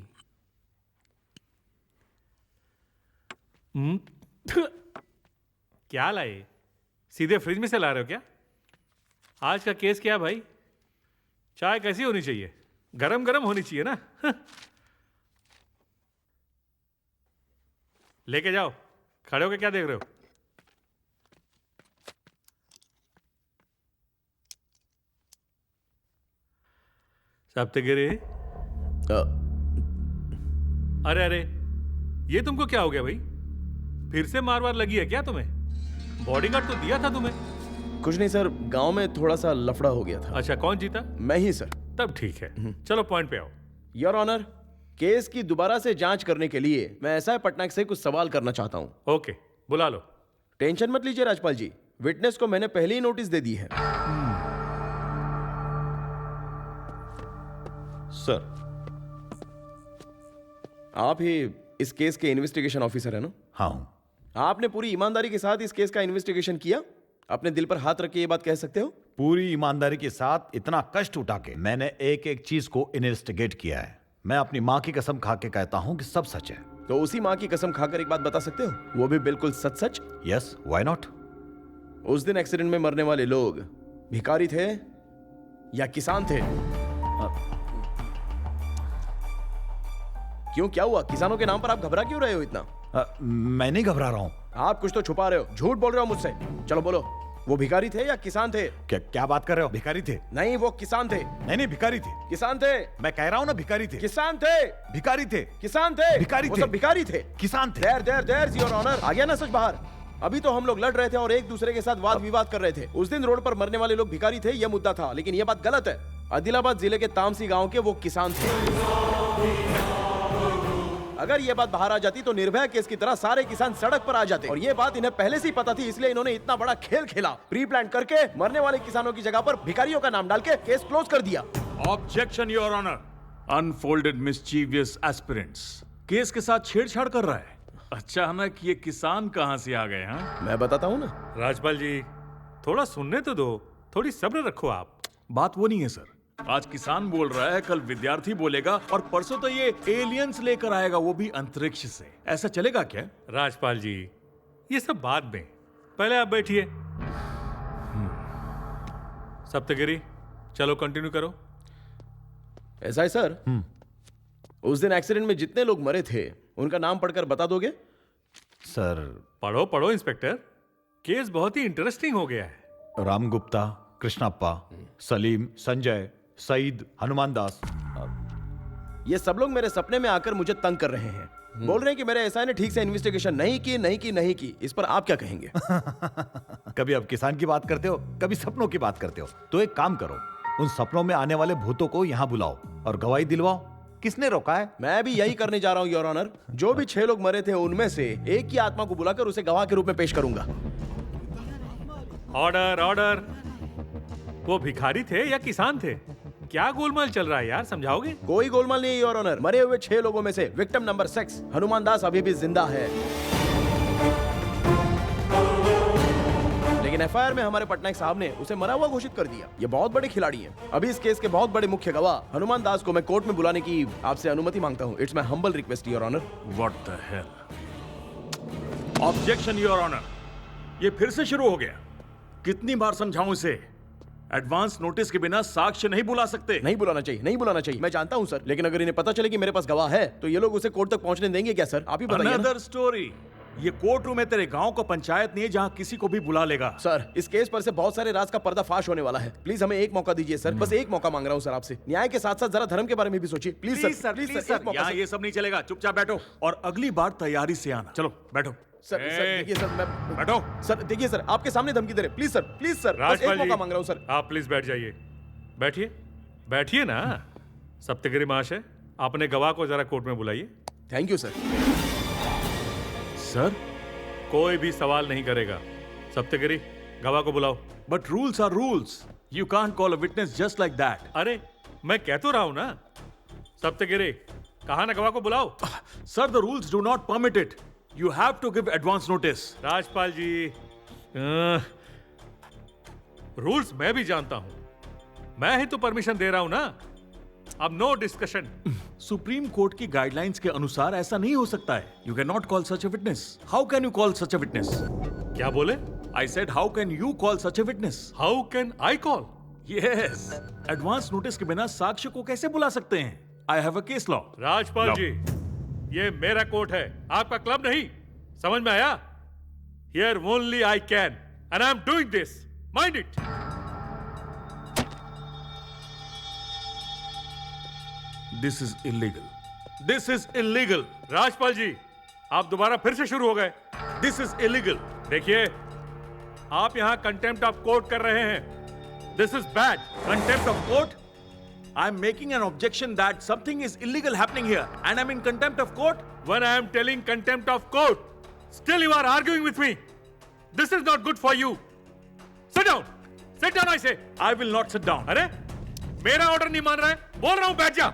क्या लाए? सीधे फ्रिज में से ला रहे हो क्या? आज का केस क्या है भाई? चाय कैसी होनी चाहिए? गरम गरम होनी चाहिए ना। लेके जाओ। खड़े होके क्या देख रहे हो? सप्तगिरी। अरे अरे, ये तुमको क्या हो गया भाई? फिर से मारवार लगी है क्या तुम्हें? बॉडीगार्ड तो दिया था तुम्हें। कुछ नहीं सर, गांव में थोड़ा सा लफड़ा हो गया था। अच्छा, कौन जीता? मैं ही सर। तब ठीक है, चलो पॉइंट पे आओ। योर ऑनर, केस की दोबारा से जांच करने के लिए मैं एसआई पटनायक से कुछ सवाल करना चाहता हूं। ओके, बुला लो। टेंशन मत लीजिए राजपाल जी, विटनेस को मैंने पहले ही नोटिस दे दी है। सर, आप ही इस केस के इन्वेस्टिगेशन ऑफिसर है ना? हाँ हूं। आपने पूरी ईमानदारी के साथ इस केस का इन्वेस्टिगेशन किया? अपने दिल पर हाथ रख के ये बात कह सकते हो? पूरी ईमानदारी के साथ इतना कष्ट उठा के मैंने एक एक चीज को इन्वेस्टिगेट किया है। मैं अपनी माँ की कसम खा के कहता हूँ कि सब सच है। तो उसी माँ की कसम खाकर एक बात बता सकते हो, वो भी बिल्कुल सच सच? Yes, why not? उस दिन एक्सीडेंट में मरने वाले लोग भिखारी थे या किसान थे? क्यों, क्या हुआ? किसानों के नाम पर आप घबरा क्यों रहे हो इतना? मैं नहीं घबरा रहा हूँ। आप कुछ तो छुपा रहे हो, झूठ बोल रहे हो मुझसे। चलो बोलो, वो भिखारी थे या किसान थे? क्या बात कर रहे हो? भिखारी थे? नहीं, वो किसान थे। नहीं, भिखारी थे। किसान थे। मैं कह रहा हूँ ना, भिखारी थे। किसान थे। भिखारी थे। किसान थे। भिखारी वो थे। सब भिखारी थे। किसान थे। देयर योर ऑनर, आ गया ना सच बाहर? अभी तो हम लोग लड़ रहे थे और एक दूसरे के साथ वाद विवाद कर रहे थे। उस दिन रोड पर मरने वाले लोग भिखारी थे, यह मुद्दा था। लेकिन यह बात गलत है। आदिलाबाद जिले के तामसी गांव के वो किसान थे। अगर ये बात बाहर आ जाती तो निर्भया केस की तरह सारे किसान सड़क पर आ जाते। और ये बात इन्हें पहले से ही पता थी, इसलिए इन्होंने इतना बड़ा खेल खेला। प्री प्लान करके मरने वाले किसानों की जगह पर भिखारियों का नाम डाल के केस क्लोज कर दिया। Objection your honour. Unfolded mischievous aspirants case के साथ छेड़छाड़ कर रहा है। अचानक ये किसान कहां से आ गए? हाँ, मैं बताता हूँ ना। राजपाल जी, थोड़ा सुनने तो दो, थोड़ी सब्र रखो आप। बात वो नहीं है सर। आज किसान बोल रहा है, कल विद्यार्थी बोलेगा और परसों तो ये एलियंस लेकर आएगा, वो भी अंतरिक्ष से। ऐसा चलेगा क्या? राजपाल जी, ये सब बाद में, पहले आप बैठिए। सप्तगिरी, चलो कंटिन्यू करो। ऐसा है सर, उस दिन एक्सीडेंट में जितने लोग मरे थे उनका नाम पढ़कर बता दोगे? सर, पढ़ो पढ़ो इंस्पेक्टर, केस बहुत ही इंटरेस्टिंग हो गया है। राम गुप्ता, कृष्णप्पा, सलीम, संजय, सईद, हनुमान दास। ये सब लोग मेरे सपने में आकर मुझे तंग कर रहे हैं। बोल रहे हैं कि मेरे एसआई ने ठीक से इन्वेस्टिगेशन नहीं की। इस पर आप क्या कहेंगे? कभी आप किसान की बात करते हो, कभी सपनों की बात करते हो। तो एक काम करो, उन सपनों में आने वाले भूतों को यहाँ बुलाओ और गवाही दिलवाओ। किसने रोका है? मैं भी यही करने जा रहा हूँ योर ऑनर। जो भी 6 लोग मरे थे उनमें से एक की आत्मा को बुलाकर उसे गवाह के रूप में पेश करूंगा। Order order. वो भिखारी थे या किसान थे? क्या गोलमाल चल रहा है यार, समझाओगे? कोई गोलमाल नहीं योर ऑनर। मरे हुए 6 लोगों में से विक्टिम नंबर 6 हनुमान दास अभी भी जिंदा है। लेकिन एफआईआर में हमारे पटनायक साहब ने उसे मरा हुआ घोषित कर दिया। ये बहुत बड़े खिलाड़ी हैं। अभी इस केस के बहुत बड़े मुख्य गवाह हनुमान दास को मैं कोर्ट में बुलाने की आपसे अनुमति मांगता हूँ। It's my humble request your honour. What the hell? Objection your honour. ये फिर से शुरू हो गया। कितनी बार समझाऊं इसे? एडवांस नोटिस के बिना साक्ष्य नहीं बुला सकते। नहीं बुलाना चाहिए। मैं जानता हूं सर, लेकिन अगर इन्हें पता चले कि मेरे पास गवाह है तो ये लोग उसे कोर्ट तक पहुंचने देंगे क्या सर? आप ही बताइए। Another story. ये कोर्ट रूम है तेरे गांव का पंचायत नहीं है जहां किसी को भी बुला लेगा। सर, इस केस पर से बहुत सारे राज का पर्दाफाश होने वाला है। प्लीज हमें एक मौका दीजिए सर, बस एक मौका मांग रहा हूं सर आपसे। न्याय के साथ साथ जरा धर्म के बारे में भी सोचिए। प्लीज सर, यहाँ ये सब नहीं चलेगा। चुपचाप बैठो और अगली बार तैयारी से आना। चलो बैठो। सर देखिए सर, मैं बैठो। सर देखिए सर, आपके सामने धमकी दे रहे। प्लीज सर, बस एक मौका मांग रहा हूं सर। आप प्लीज बैठ जाइए। बैठिए। बैठिए ना। सप्तगिरी महाशय, अपने गवाह को जरा कोर्ट में बुलाइए। Thank you sir. सर, कोई भी सवाल नहीं करेगा। सप्तगिरी, गवाह को बुलाओ। But rules are rules. You can't call a witness just like that. अरे, मैं कह तो रहा हूं ना। सप्तगिरी, कहा ना गवाह को बुलाओ। Sir, the rules do not permit it. You have to give advance notice. Rajpal ji, rules मैं भी जानता हूं। मैं ही तो परमिशन दे रहा हूं ना। अब नो डिस्कशन। सुप्रीम कोर्ट की गाइडलाइंस के अनुसार ऐसा नहीं हो सकता है। You cannot call such a witness. How can you call such a witness? क्या बोले? I said, how can you call such a witness? How can I call? Yes. Advance notice के बिना साक्ष्य को कैसे बुला सकते हैं? I have a case law. Rajpal जी, ये मेरा कोर्ट है, आपका क्लब नहीं। समझ में आया? Here only I can, and I'm doing this. Mind it. This is illegal. This is illegal. Rajpal जी, आप दोबारा फिर से शुरू हो गए। This is illegal. देखिए, आप यहाँ कंटेम्प्ट ऑफ कोर्ट कर रहे हैं। This is bad. Contempt of court? I'm making an objection that something is illegal happening here, and I'm in contempt of court. When I am telling contempt of court, still you are arguing with me. This is not good for you. Sit down. Sit down, I say. I will not sit down. अरे, मेरा order नहीं मान रहा है? बोल रहा हूँ, बैठ जा।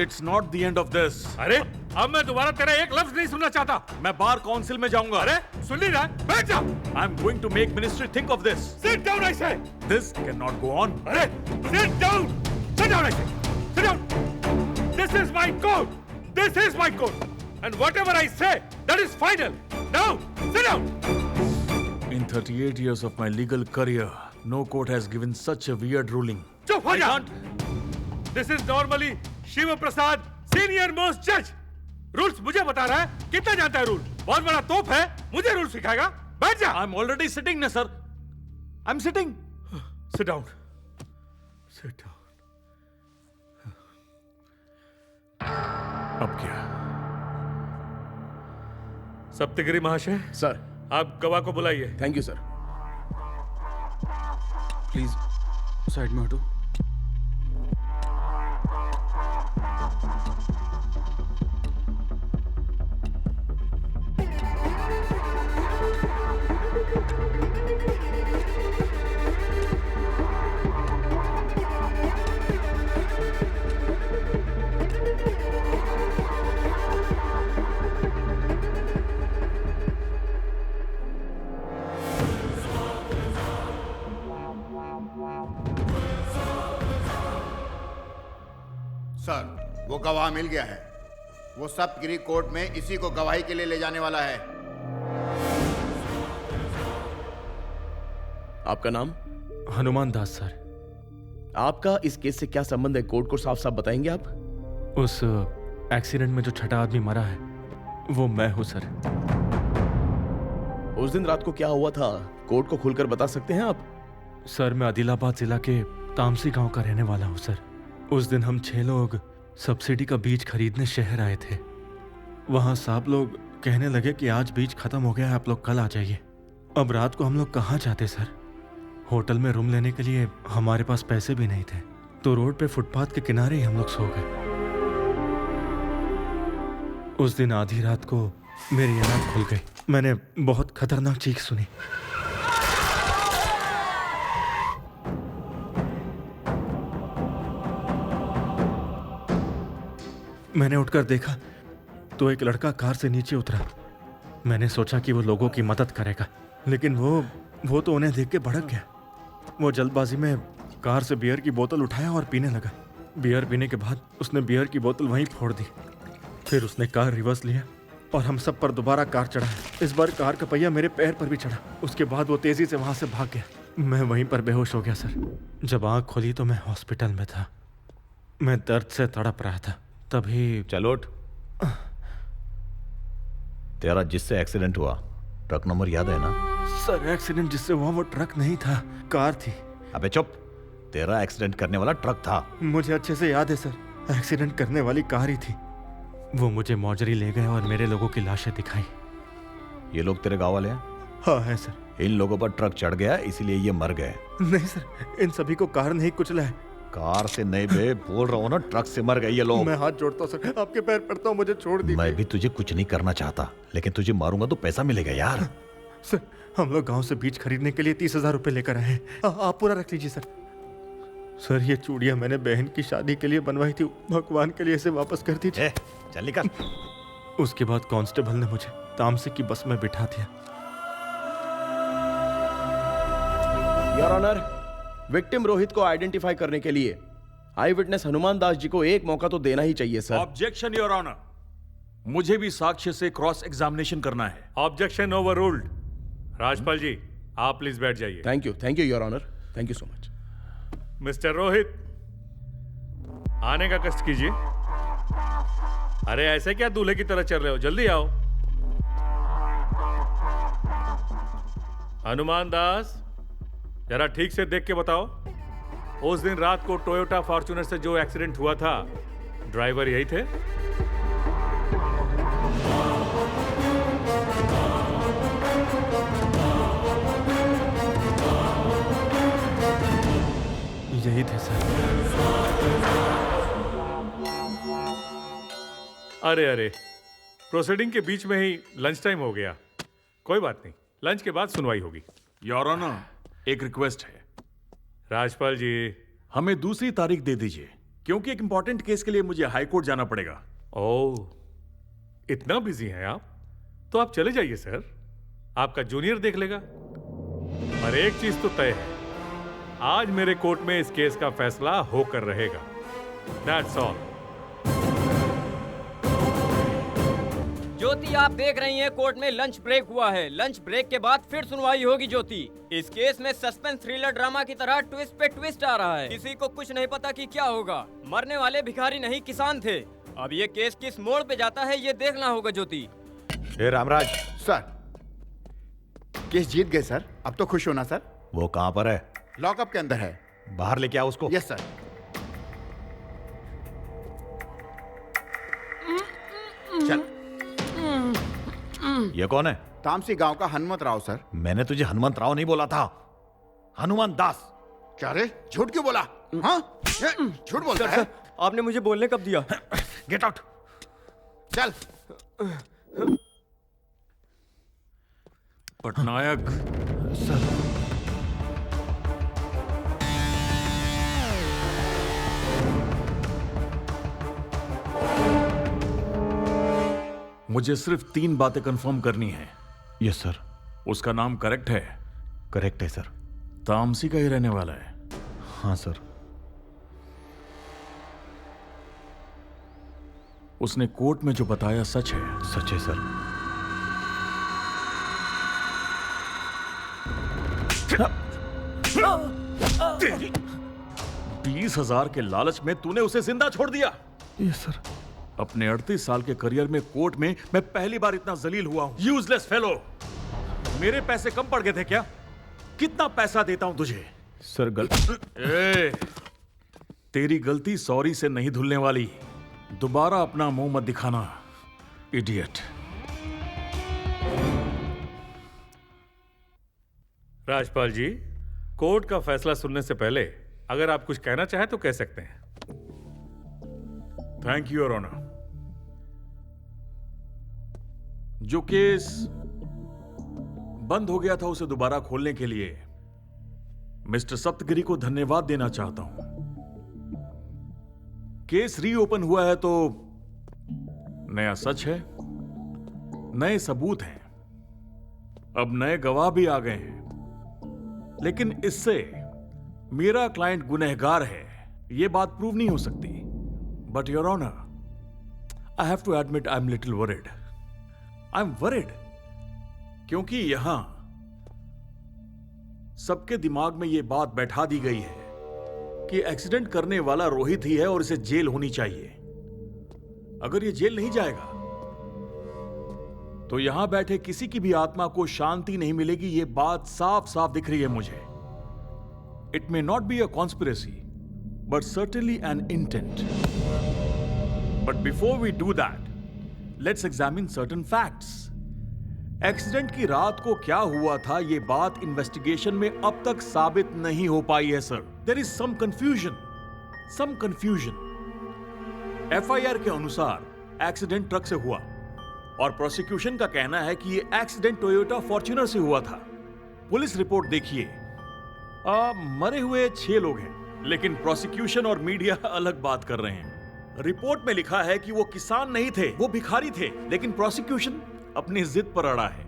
It's not the end of this. अरे, अब मैं दोबारा तेरा एक लफ्ज नहीं सुनना चाहता। मैं बार काउंसिल में जाऊंगा। अरे, सुन नहीं रहा? बैठ जा। I'm going to make ministry think of this. Sit down, I say. This cannot go on. अरे, sit down. Sit down, I say. Sit down. This is my court. This is my court. And whatever I say, that is final. Now, sit down. In 38 years of my legal career, no court has given such a weird ruling. चुप हो जा। This is normally Shiv Prasad, senior most जज। Rules मुझे बता रहा है। कितना जानता है रूल? बहुत बड़ा तोप है, मुझे रूल सिखाएगा। बैठ जा। I'm already sitting ना sir. I'm sitting. Sit down. Sit down. अब क्या? सप्तगिरी महाशय, सर, आप गवाह को बुलाइए। Thank you sir. Please side में हटो। सर, वो गवाह मिल गया है। वो सप्तगिरी कोर्ट में इसी को गवाही के लिए ले जाने वाला है। आपका नाम? हनुमान दास सर। आपका इस केस से क्या संबंध है? कोर्ट को साफ साफ बताएंगे आप? उस एक्सीडेंट में जो छठा आदमी मरा है, वो मैं हूं सर। उस दिन रात को क्या हुआ था, कोर्ट को खुलकर बता सकते हैं आप? सर, मैं आदिलाबाद जिला के तामसी गांव का रहने वाला हूं सर। उस दिन हम 6 लोग सब्सिडी का बीज खरीदने शहर आए थे। वहां साहब लोग कहने लगे कि आज बीज खत्म हो गया है, आप लोग कल आ जाइए। अब रात को हम लोग कहाँ जाते सर? होटल में रूम लेने के लिए हमारे पास पैसे भी नहीं थे, तो रोड पे फुटपाथ के किनारे ही हम लोग सो गए। उस दिन आधी रात को मेरी आंख खुल गई। मैंने बहुत खतरनाक चीख सुनी। मैंने उठकर देखा तो एक लड़का कार से नीचे उतरा। मैंने सोचा कि वो लोगों की मदद करेगा, लेकिन वो तो उन्हें देख के भड़क गया। वो जल्दबाजी में कार से बियर की बोतल उठाया और पीने लगा। बियर पीने के बाद उसने बियर की बोतल वहीं फोड़ दी। फिर उसने कार रिवर्स लिया और हम सब पर दोबारा कार चढ़ा। इस बार कार का पहिया मेरे पैर पर भी चढ़ा। उसके बाद वो तेजी से वहां से भाग गया। मैं वहीं पर बेहोश हो गया सर। जब आँख खोली तो मैं हॉस्पिटल में था। मैं दर्द से तड़प रहा था। तभी चलो उठ। तेरा जिससे एक्सीडेंट हुआ ट्रक नंबर याद है ना? सर, एक्सीडेंट जिससे हुआ वो ट्रक नहीं था, कार थी। अबे चुप, तेरा एक्सीडेंट करने वाला ट्रक था। मुझे अच्छे से याद है सर, एक्सीडेंट करने वाली कार ही थी। वो मुझे मौजरी ले गए और मेरे लोगों की लाशें दिखाई। ये लोग तेरे गांव वाले हैं? हाँ है सर। इन लोगों पर ट्रक चढ़ गया इसीलिए ये मर गए। नहीं सर, इन सभी को कार नहीं कुचला है। कार से नहीं बे, बोल रहा हूँ ना, ट्रक से मर गए ये लोग। मैं हाथ जोड़ता हूँ सर, आपके पैर पड़ता हूँ, मुझे छोड़ दीजिए। मैं भी तुझे कुछ नहीं करना चाहता, लेकिन तुझे मारूंगा तो पैसा मिलेगा यार। सर हम लोग गांव से बीज खरीदने के लिए 30,000 रुपए लेकर आए हैं। आप पूरा रख लीजिए सर। सर ये चूड़ियां मैंने बहन की शादी के लिए बनवाई थी, भगवान के लिए इसे वापस कर दीजिए। चल निकल। उसके बाद कांस्टेबल ने मुझे तामसी की बस में बिठा दिया। योर ऑनर, विक्टिम रोहित को आइडेंटिफाई करने के लिए आई विटनेस हनुमान दास जी को एक मौका तो देना ही चाहिए सर। ऑब्जेक्शन योर ऑनर, मुझे भी साक्ष्य से क्रॉस एग्जामिनेशन करना है। Objection overruled. राजपाल जी, आप प्लीज बैठ जाइए। Thank you your honour, thank you so much. Mister Rohit, आने का कष्ट कीजिए। अरे ऐसे क्या दूल्हे की तरह चल रहे हो, जल्दी आओ। हनुमान दास, जरा ठीक से देख के बताओ, उस दिन रात को टोयोटा फॉर्च्यूनर से जो एक्सीडेंट हुआ था, ड्राइवर यही थे? यही थे सर। अरे प्रोसीडिंग के बीच में ही लंच टाइम हो गया। कोई बात नहीं, लंच के बाद सुनवाई होगी। योर ऑनर, एक रिक्वेस्ट है। राजपाल जी, हमें दूसरी तारीख दे दीजिए, क्योंकि एक इंपॉर्टेंट केस के लिए मुझे हाई कोर्ट जाना पड़ेगा। ओह, इतना बिजी हैं आप? तो आप चले जाइए सर, आपका जूनियर देख लेगा। और एक चीज तो तय है, आज मेरे कोर्ट में इस केस का फैसला होकर रहेगा। That's all. ज्योति, आप देख रही हैं कोर्ट में लंच ब्रेक हुआ है। लंच ब्रेक के बाद फिर सुनवाई होगी। ज्योति, इस केस में सस्पेंस थ्रिलर ड्रामा की तरह ट्विस्ट पे ट्विस्ट आ रहा है। किसी को कुछ नहीं पता कि क्या होगा। मरने वाले भिखारी नहीं किसान थे। अब ये केस किस मोड़ पे जाता है ये देखना होगा। ज्योति, ए रामराज। सर, केस जीत गए सर, अब तो खुश होना सर। वो कहाँ पर है? लॉकअप के अंदर है। बाहर लेके आओ उसको। Yes sir. चल। ये कौन है? तामसी गांव का हनुमत राव सर। मैंने तुझे हनुमंत राव नहीं बोला था, हनुमान दास। क्या रे, झूठ क्यों बोला? हाँ, झूठ बोलता है? आपने मुझे बोलने कब दिया? Get out. चल। पटनायक सर, मुझे सिर्फ 3 बातें कंफर्म करनी है। Yes sir. उसका नाम करेक्ट है? करेक्ट है सर। तामसी का ही रहने वाला है? हाँ सर। उसने कोर्ट में जो बताया सच है? सच है सर। 20,000 के लालच में तूने उसे जिंदा छोड़ दिया? Yes sir. अपने 38 साल के करियर में कोर्ट में मैं पहली बार इतना जलील हुआ हूं। Useless fellow. मेरे पैसे कम पड़ गए थे क्या? कितना पैसा देता हूं तुझे? सर तेरी गलती सॉरी से नहीं धुलने वाली। दोबारा अपना मुंह मत दिखाना, इडियट। राजपाल जी, कोर्ट का फैसला सुनने से पहले अगर आप कुछ कहना चाहें तो कह सकते हैं। Thank you your honour. जो केस बंद हो गया था उसे दोबारा खोलने के लिए मिस्टर सप्तगिरी को धन्यवाद देना चाहता हूं। केस रीओपन हुआ है तो नया सच है, नए सबूत हैं, अब नए गवाह भी आ गए हैं। लेकिन इससे मेरा क्लाइंट गुनहगार है यह बात प्रूव नहीं हो सकती। But your honour, I have to admit I am little worried. I am worried क्योंकि यहां सबके दिमाग में यह बात बैठा दी गई है कि एक्सीडेंट करने वाला रोहित ही है और इसे जेल होनी चाहिए। अगर यह जेल नहीं जाएगा तो यहां बैठे किसी की भी आत्मा को शांति नहीं मिलेगी। यह बात साफ साफ दिख रही है मुझे। It may not be a conspiracy but certainly an intent. But before we do that, let's examine certain facts. Accident की रात को क्या हुआ था यह बात इन्वेस्टिगेशन में अब तक साबित नहीं हो पाई है sir. There is some confusion. Some confusion. FIR के अनुसार एक्सीडेंट ट्रक से हुआ और प्रोसिक्यूशन का कहना है कि ये एक्सीडेंट टोयोटा फॉर्च्यूनर से हुआ था। पुलिस रिपोर्ट देखिए, मरे हुए 6 लोग हैं, लेकिन प्रोसिक्यूशन और मीडिया अलग बात कर रहे हैं। रिपोर्ट में लिखा है कि वो किसान नहीं थे, वो भिखारी थे, लेकिन प्रोसिक्यूशन अपनी जिद पर अड़ा है।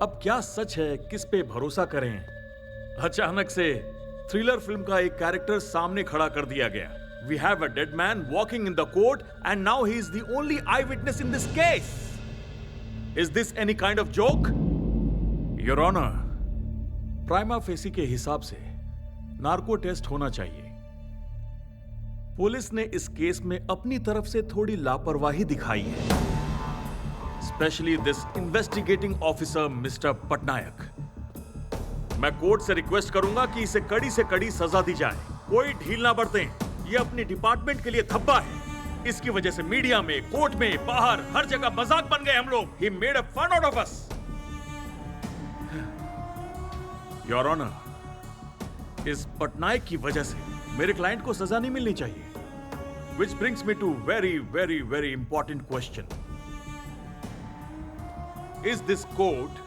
अब क्या सच है, किस पे भरोसा करें? अचानक से थ्रिलर फिल्म का एक कैरेक्टर सामने खड़ा कर दिया गया। We have a dead man walking in the court and now he is the only eyewitness in this case. Is this any kind of joke? Your Honor, prima facie के हिसाब से नार्को टेस्ट होना चाहिए। Police ने इस case में अपनी तरफ से थोड़ी लापरवाही दिखाई है, specially this investigating officer mister Patnaik. मैं कोर्ट से रिक्वेस्ट करूंगा कि इसे कड़ी से कड़ी सजा दी जाए। कोई ढील ना बरतें। ये अपने डिपार्टमेंट के लिए धब्बा है। इसकी वजह से मीडिया में, कोर्ट में, बाहर हर जगह मजाक बन गए हम लोग। He made a fun out of us. Your Honor, इस पटनायक की वजह से मेरे क्लाइंट को सजा नहीं मिलनी चाहिए। Which brings me to very important question. Is this court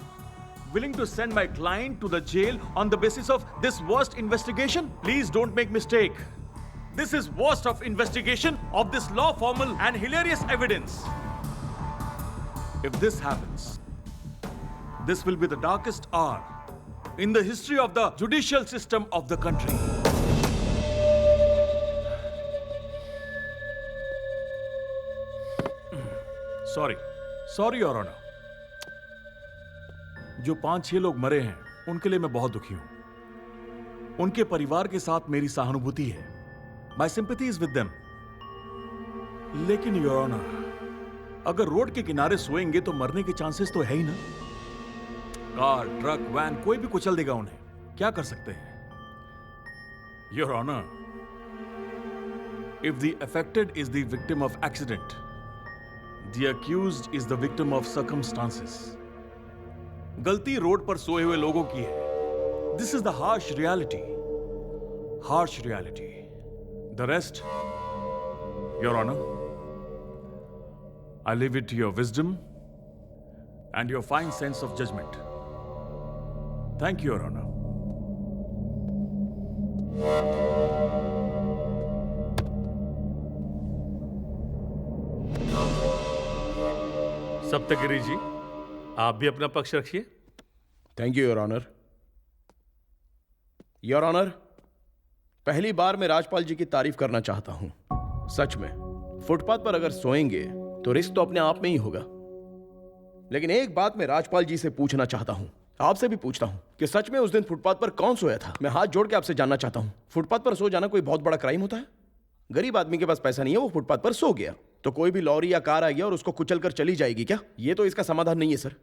willing to send my client to the jail on the basis of this worst investigation? Please don't make mistake. This is worst of investigation of this law formal and hilarious evidence. If this happens, this will be the darkest hour in the history of the judicial system of the country. Sorry, Your Honor. जो 5-6 लोग मरे हैं, उनके लिए मैं बहुत दुखी हूं। उनके परिवार के साथ मेरी सहानुभूति है। My sympathy is with them. लेकिन योर ऑनर, अगर रोड के किनारे सोएंगे तो मरने के चांसेस तो है ही ना। कार, ट्रक, वैन कोई भी कुचल देगा उन्हें। क्या कर सकते हैं? Your honour, if the affected is the victim of accident, the accused is the victim of circumstances. गलती रोड पर सोए हुए लोगों की है। This is the harsh reality. Harsh reality. The rest, Your Honor, I leave it to your wisdom and your fine sense of judgment. Thank you, Your Honor. Saptagiri जी, आप भी अपना पक्ष रखिए। Thank you your honour. Your honour, पहली बार मैं राजपाल जी की तारीफ करना चाहता हूं। सच में फुटपाथ पर अगर सोएंगे तो रिस्क तो अपने आप में ही होगा, लेकिन एक बात मैं राजपाल जी से पूछना चाहता हूं, आपसे भी पूछता हूं कि सच में उस दिन फुटपाथ पर कौन सोया था? मैं हाथ जोड़ के आपसे जानना चाहता हूं, फुटपाथ पर सो जाना कोई बहुत बड़ा क्राइम होता है? गरीब आदमी के पास पैसा नहीं है, वो फुटपाथ पर सो गया तो कोई भी लॉरी या कार आई और उसको कुचल कर चली जाएगी क्या? ये तो इसका समाधान नहीं है सर।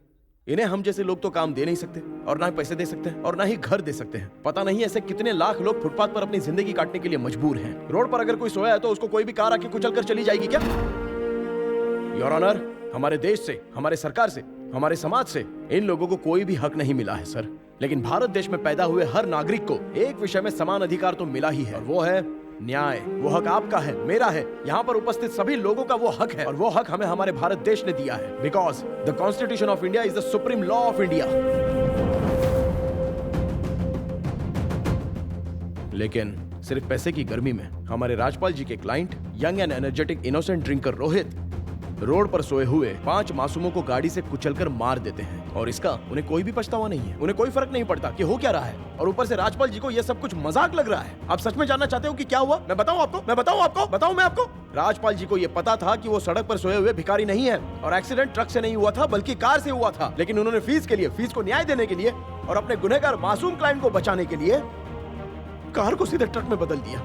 इन्हें हम जैसे लोग तो काम दे नहीं सकते, और ना ही पैसे दे सकते हैं, और ना ही घर दे सकते हैं। पता नहीं ऐसे कितने लाख लोग फुटपाथ पर अपनी जिंदगी काटने के लिए मजबूर हैं। रोड पर अगर कोई सोया है तो उसको कोई भी कार आके कुचल कर चली जाएगी क्या? योर ऑनर, हमारे देश से, हमारे सरकार से, हमारे समाज से इन लोगों को कोई भी हक नहीं मिला है सर। लेकिन भारत देश में पैदा हुए हर नागरिक को एक विषय में समान अधिकार तो मिला ही है, और वो है न्याय। वो हक आपका है, मेरा है, यहाँ पर उपस्थित सभी लोगों का वो हक है, और वो हक हमें हमारे भारत देश ने दिया है। Because the constitution of India is the supreme law of India. लेकिन सिर्फ पैसे की गर्मी में हमारे राजपाल जी के client, young and energetic innocent drinker Rohit, road पर सोए हुए 5 मासूमों को गाड़ी से कुचलकर मार देते हैं, और इसका उन्हें कोई भी पछतावा नहीं है। उन्हें कोई फर्क नहीं पड़ता कि हो क्या रहा है, और ऊपर से राजपाल जी को यह सब कुछ मजाक लग रहा है। आप सच में जानना चाहते हो कि क्या हुआ? मैं बताऊं आपको? बताऊं मैं आपको? राजपाल जी को यह पता था कि वो सड़क पर सोए हुए भिखारी नहीं है, और एक्सीडेंट ट्रक से नहीं हुआ था बल्कि कार से हुआ था। लेकिन उन्होंने फीस को न्याय देने के लिए और अपने गुनहगार मासूम क्लाइंट को बचाने के लिए कार को सीधे ट्रक में बदल दिया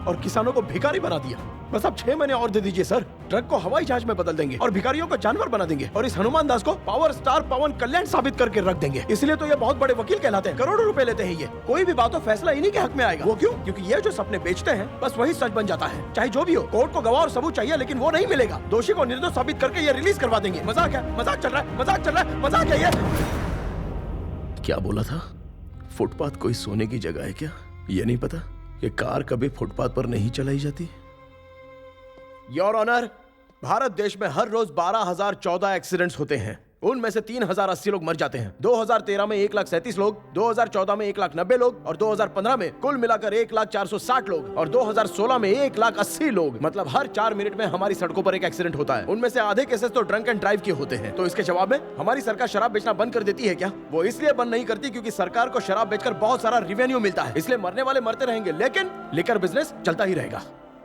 और किसानों को भिखारी बना दिया। बस आप 6 महीने और दे दीजिए सर, ट्रक को हवाई जहाज में बदल देंगे और भिखारियों को जानवर बना देंगे, और इस हनुमान दास को पावर स्टार पवन कल्याण साबित करके रख देंगे। इसलिए तो ये बहुत बड़े वकील कहलाते हैं, करोड़ों रुपए लेते हैं ये। कोई भी बात हो फैसला इन्हीं के हक में आएगा। वो क्यों? क्योंकि ये जो सपने बेचते हैं बस वही सच बन जाता है। चाहे जो भी हो, कोर्ट को गवाह और सबूत चाहिए, लेकिन वो नहीं मिलेगा। दोषी को निर्दोष साबित करके ये रिलीज करवा देंगे। मजाक है, मजाक चल रहा है, मजाक चल रहा है, मजाक है ये। क्या बोला था? फुटपाथ कोई सोने की जगह है क्या? ये नहीं पता। ये कार कभी फुटपाथ पर नहीं चलाई जाती? योर ऑनर, भारत देश में हर रोज 12,014 एक्सीडेंट्स होते हैं। उनमें से 3,080 लोग मर जाते हैं। 2013 में 1,37 लोग, 2014 में 1,90 लोग और 2015 में कुल मिलाकर 1,460 लोग और 2016 में 1,80 लोग। मतलब हर 4 मिनट में हमारी सड़कों पर एक एक्सीडेंट होता है। उनमें से आधे केसेस तो ड्रंक एंड ड्राइव के होते हैं। तो इसके जवाब में हमारी सरकार शराब बेचना बंद कर देती है क्या? वो इसलिए बंद नहीं करती क्योंकि सरकार को शराब बेचकर बहुत सारा रेवेन्यू मिलता है, इसलिए मरने वाले मरते रहेंगे, लेकिन लिकर बिजनेस चलता ही रहेगा।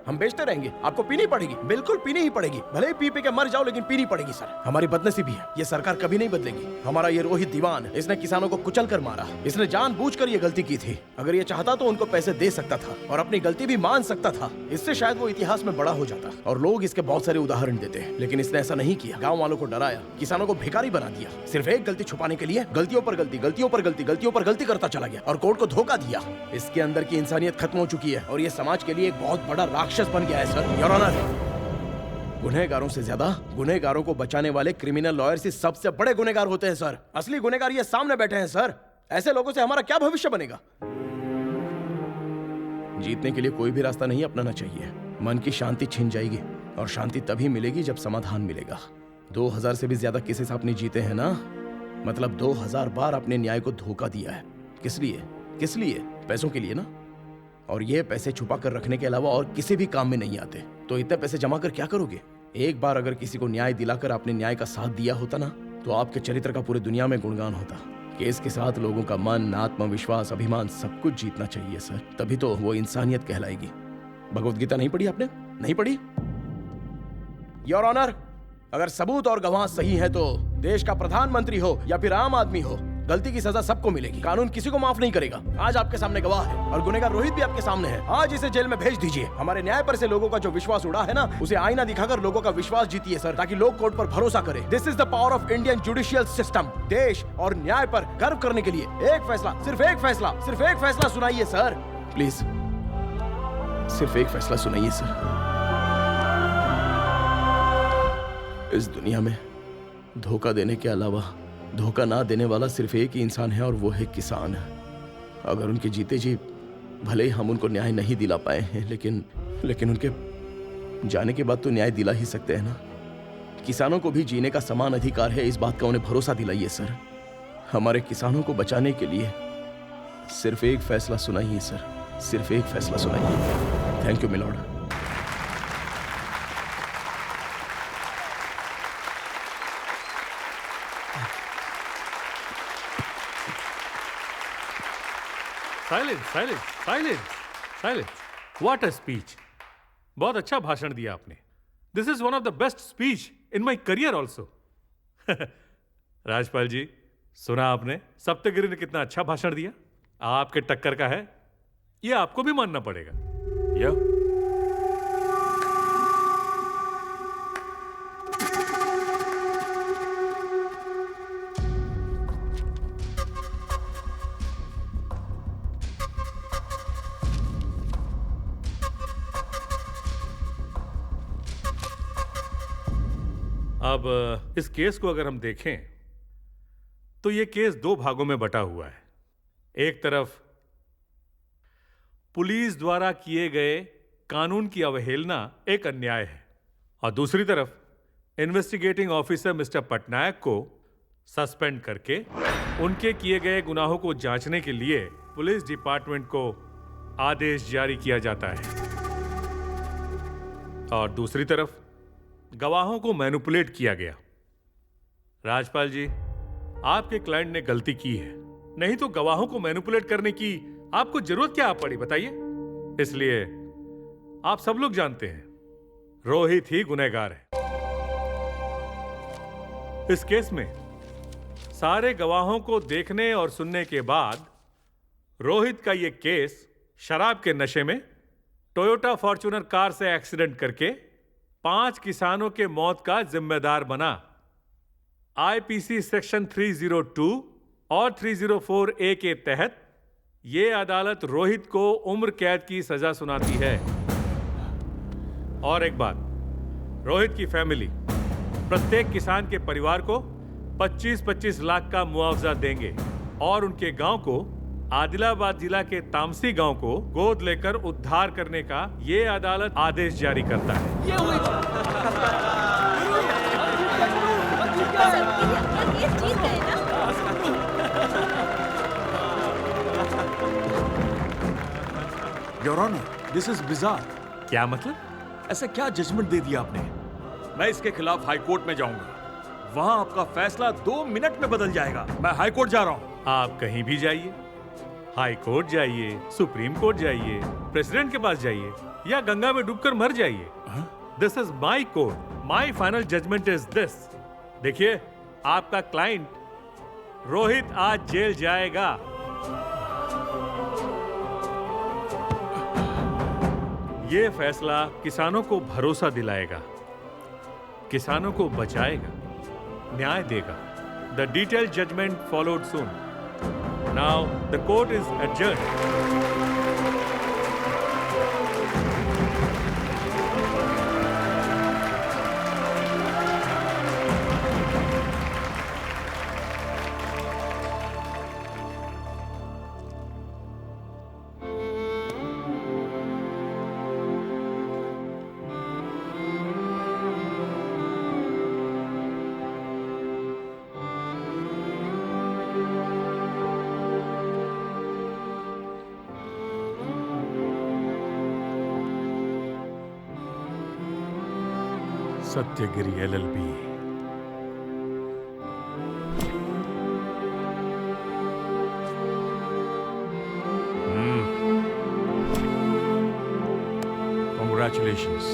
हम बेचते रहेंगे, आपको पीनी पड़ेगी, बिल्कुल पीनी ही पड़ेगी। भले ही पी के मर जाओ, लेकिन पीनी पड़ेगी सर। हमारी बदनसीबी है, ये सरकार कभी नहीं बदलेगी। हमारा ये रोहित दीवान, इसने किसानों को कुचल कर मारा। इसने जानबूझकर ये गलती की थी। अगर ये चाहता तो उनको पैसे दे सकता था और अपनी गलती भी मान सकता था। इससे शायद वो इतिहास में बड़ा हो जाता और लोग इसके बहुत सारे उदाहरण देते हैं, लेकिन इसने ऐसा नहीं किया। गाँव वालों को डराया, किसानों को भिखारी बना दिया। सिर्फ एक गलती छुपाने के लिए गलतियों पर गलती, गलतियों पर गलती, गलतियों पर गलती करता चला गया और कोर्ट को धोखा दिया। इसके अंदर की इंसानियत खत्म हो चुकी है और ये समाज के लिए एक बहुत बड़ा राक्षस बन गया है सर। योर ऑनर, गुनहगारों से ज्यादा गुनहगारों को बचाने वाले क्रिमिनल लॉयर्स ही सबसे बड़े गुनहगार होते हैं सर। असली गुनहगार ये सामने बैठे हैं सर। ऐसे लोगों से हमारा क्या भविष्य बनेगा? जीतने के लिए कोई भी रास्ता नहीं अपनाना चाहिए। मन की शांति छिन जाएगी और शांति तभी मिलेगी जब समाधान मिलेगा। 2000 से भी ज्यादा केसेस आपने जीते हैं ना, मतलब 2000 बार अपने न्याय को धोखा दिया है। किस लिए? किस लिए? पैसों के लिए ना। और ये पैसे छुपा कर रखने के अलावा और किसी भी काम में नहीं आते। तो इतने पैसे जमा कर क्या करोगे? एक बार अगर किसी को न्याय दिलाकर आपने न्याय का साथ दिया होता ना, तो आपके चरित्र का पूरी दुनिया में गुणगान होता। केस के साथ लोगों का मन, आत्मविश्वास, अभिमान सब कुछ जीतना चाहिए सर, तभी तो वो इंसानियत कहलाएगी। भगवत गीता नहीं पढ़ी आपने? नहीं पढ़ी? योर ऑनर, अगर सबूत और गवाह सही है तो देश का प्रधानमंत्री हो या फिर आम आदमी हो, गलती की सजा सबको मिलेगी। कानून किसी को माफ नहीं करेगा। आज आपके सामने गवाह है और गुनहगार रोहित भी आपके सामने है। आज इसे जेल में भेज दीजिए। हमारे न्याय पर से लोगों का जो विश्वास उड़ा है ना, उसे आईना दिखाकर लोगों का विश्वास जीतिए सर, ताकि लोग कोर्ट पर भरोसा करें। This is the power of Indian judicial system. देश और न्याय पर गर्व करने के लिए एक फैसला, सिर्फ एक फैसला, सिर्फ एक फैसला सुनाइए सर। प्लीज सिर्फ एक फैसला सुनाइए सर। इस दुनिया में धोखा देने के अलावा धोखा ना देने वाला सिर्फ एक ही इंसान है और वो है किसान। अगर उनके जीते जी भले ही हम उनको न्याय नहीं दिला पाए हैं, लेकिन उनके जाने के बाद तो न्याय दिला ही सकते हैं ना। किसानों को भी जीने का समान अधिकार है, इस बात का उन्हें भरोसा दिलाइए सर। हमारे किसानों को बचाने के लिए सिर्फ एक फैसला सुनाइए सर, सिर्फ एक फैसला सुनाइए। Thank you milord. Silence, silence, silence, silence. What a speech! बहुत अच्छा भाषण दिया आपने। This is one of the best speech in my career also. Rajpal ji, सुना आपने सप्तगिरी ने कितना अच्छा भाषण दिया? आपके टक्कर का है, ये आपको भी मानना पड़ेगा। या अब इस केस को अगर हम देखें तो यह केस 2 भागों में बटा हुआ है। एक तरफ पुलिस द्वारा किए गए कानून की अवहेलना एक अन्याय है और दूसरी तरफ इन्वेस्टिगेटिंग ऑफिसर मिस्टर पटनायक को सस्पेंड करके उनके किए गए गुनाहों को जांचने के लिए पुलिस डिपार्टमेंट को आदेश जारी किया जाता है और दूसरी तरफ गवाहों को मैनिपुलेट किया गया। राजपाल जी, आपके क्लाइंट ने गलती की है, नहीं तो गवाहों को मैनिपुलेट करने की आपको जरूरत क्या पड़ी बताइए? इसलिए आप सब लोग जानते हैं रोहित ही गुनहगार है। इस केस में सारे गवाहों को देखने और सुनने के बाद रोहित का यह केस शराब के नशे में टोयोटा फॉर्च्यूनर कार से एक्सीडेंट करके 5 किसानों के मौत का जिम्मेदार बना। आईपीसी सेक्शन 302 और 304 ए के तहत यह अदालत रोहित को उम्र कैद की सजा सुनाती है। और एक बात, रोहित की फैमिली प्रत्येक किसान के परिवार को 25-25 लाख का मुआवजा देंगे और उनके गांव को आदिलाबाद जिला के तामसी गांव को गोद लेकर उद्धार करने का ये अदालत आदेश जारी करता है। Your honour, this is bizarre. क्या मतलब? ऐसा क्या जजमेंट दे दिया आपने? मैं इसके खिलाफ हाई कोर्ट में जाऊंगा, वहां आपका फैसला 2 मिनट में बदल जाएगा। मैं हाई कोर्ट जा रहा हूं। आप कहीं भी जाइए, हाई कोर्ट जाइए, सुप्रीम कोर्ट जाइए, प्रेसिडेंट के पास जाइए या गंगा में डूबकर मर जाइए। This is my court, my final judgment is this. देखिए, आपका क्लाइंट रोहित आज जेल जाएगा। ये फैसला किसानों को भरोसा दिलाएगा, किसानों को बचाएगा, न्याय देगा। The detailed judgment followed soon. Now the court is adjourned. Satyagiri LLB। Congratulations.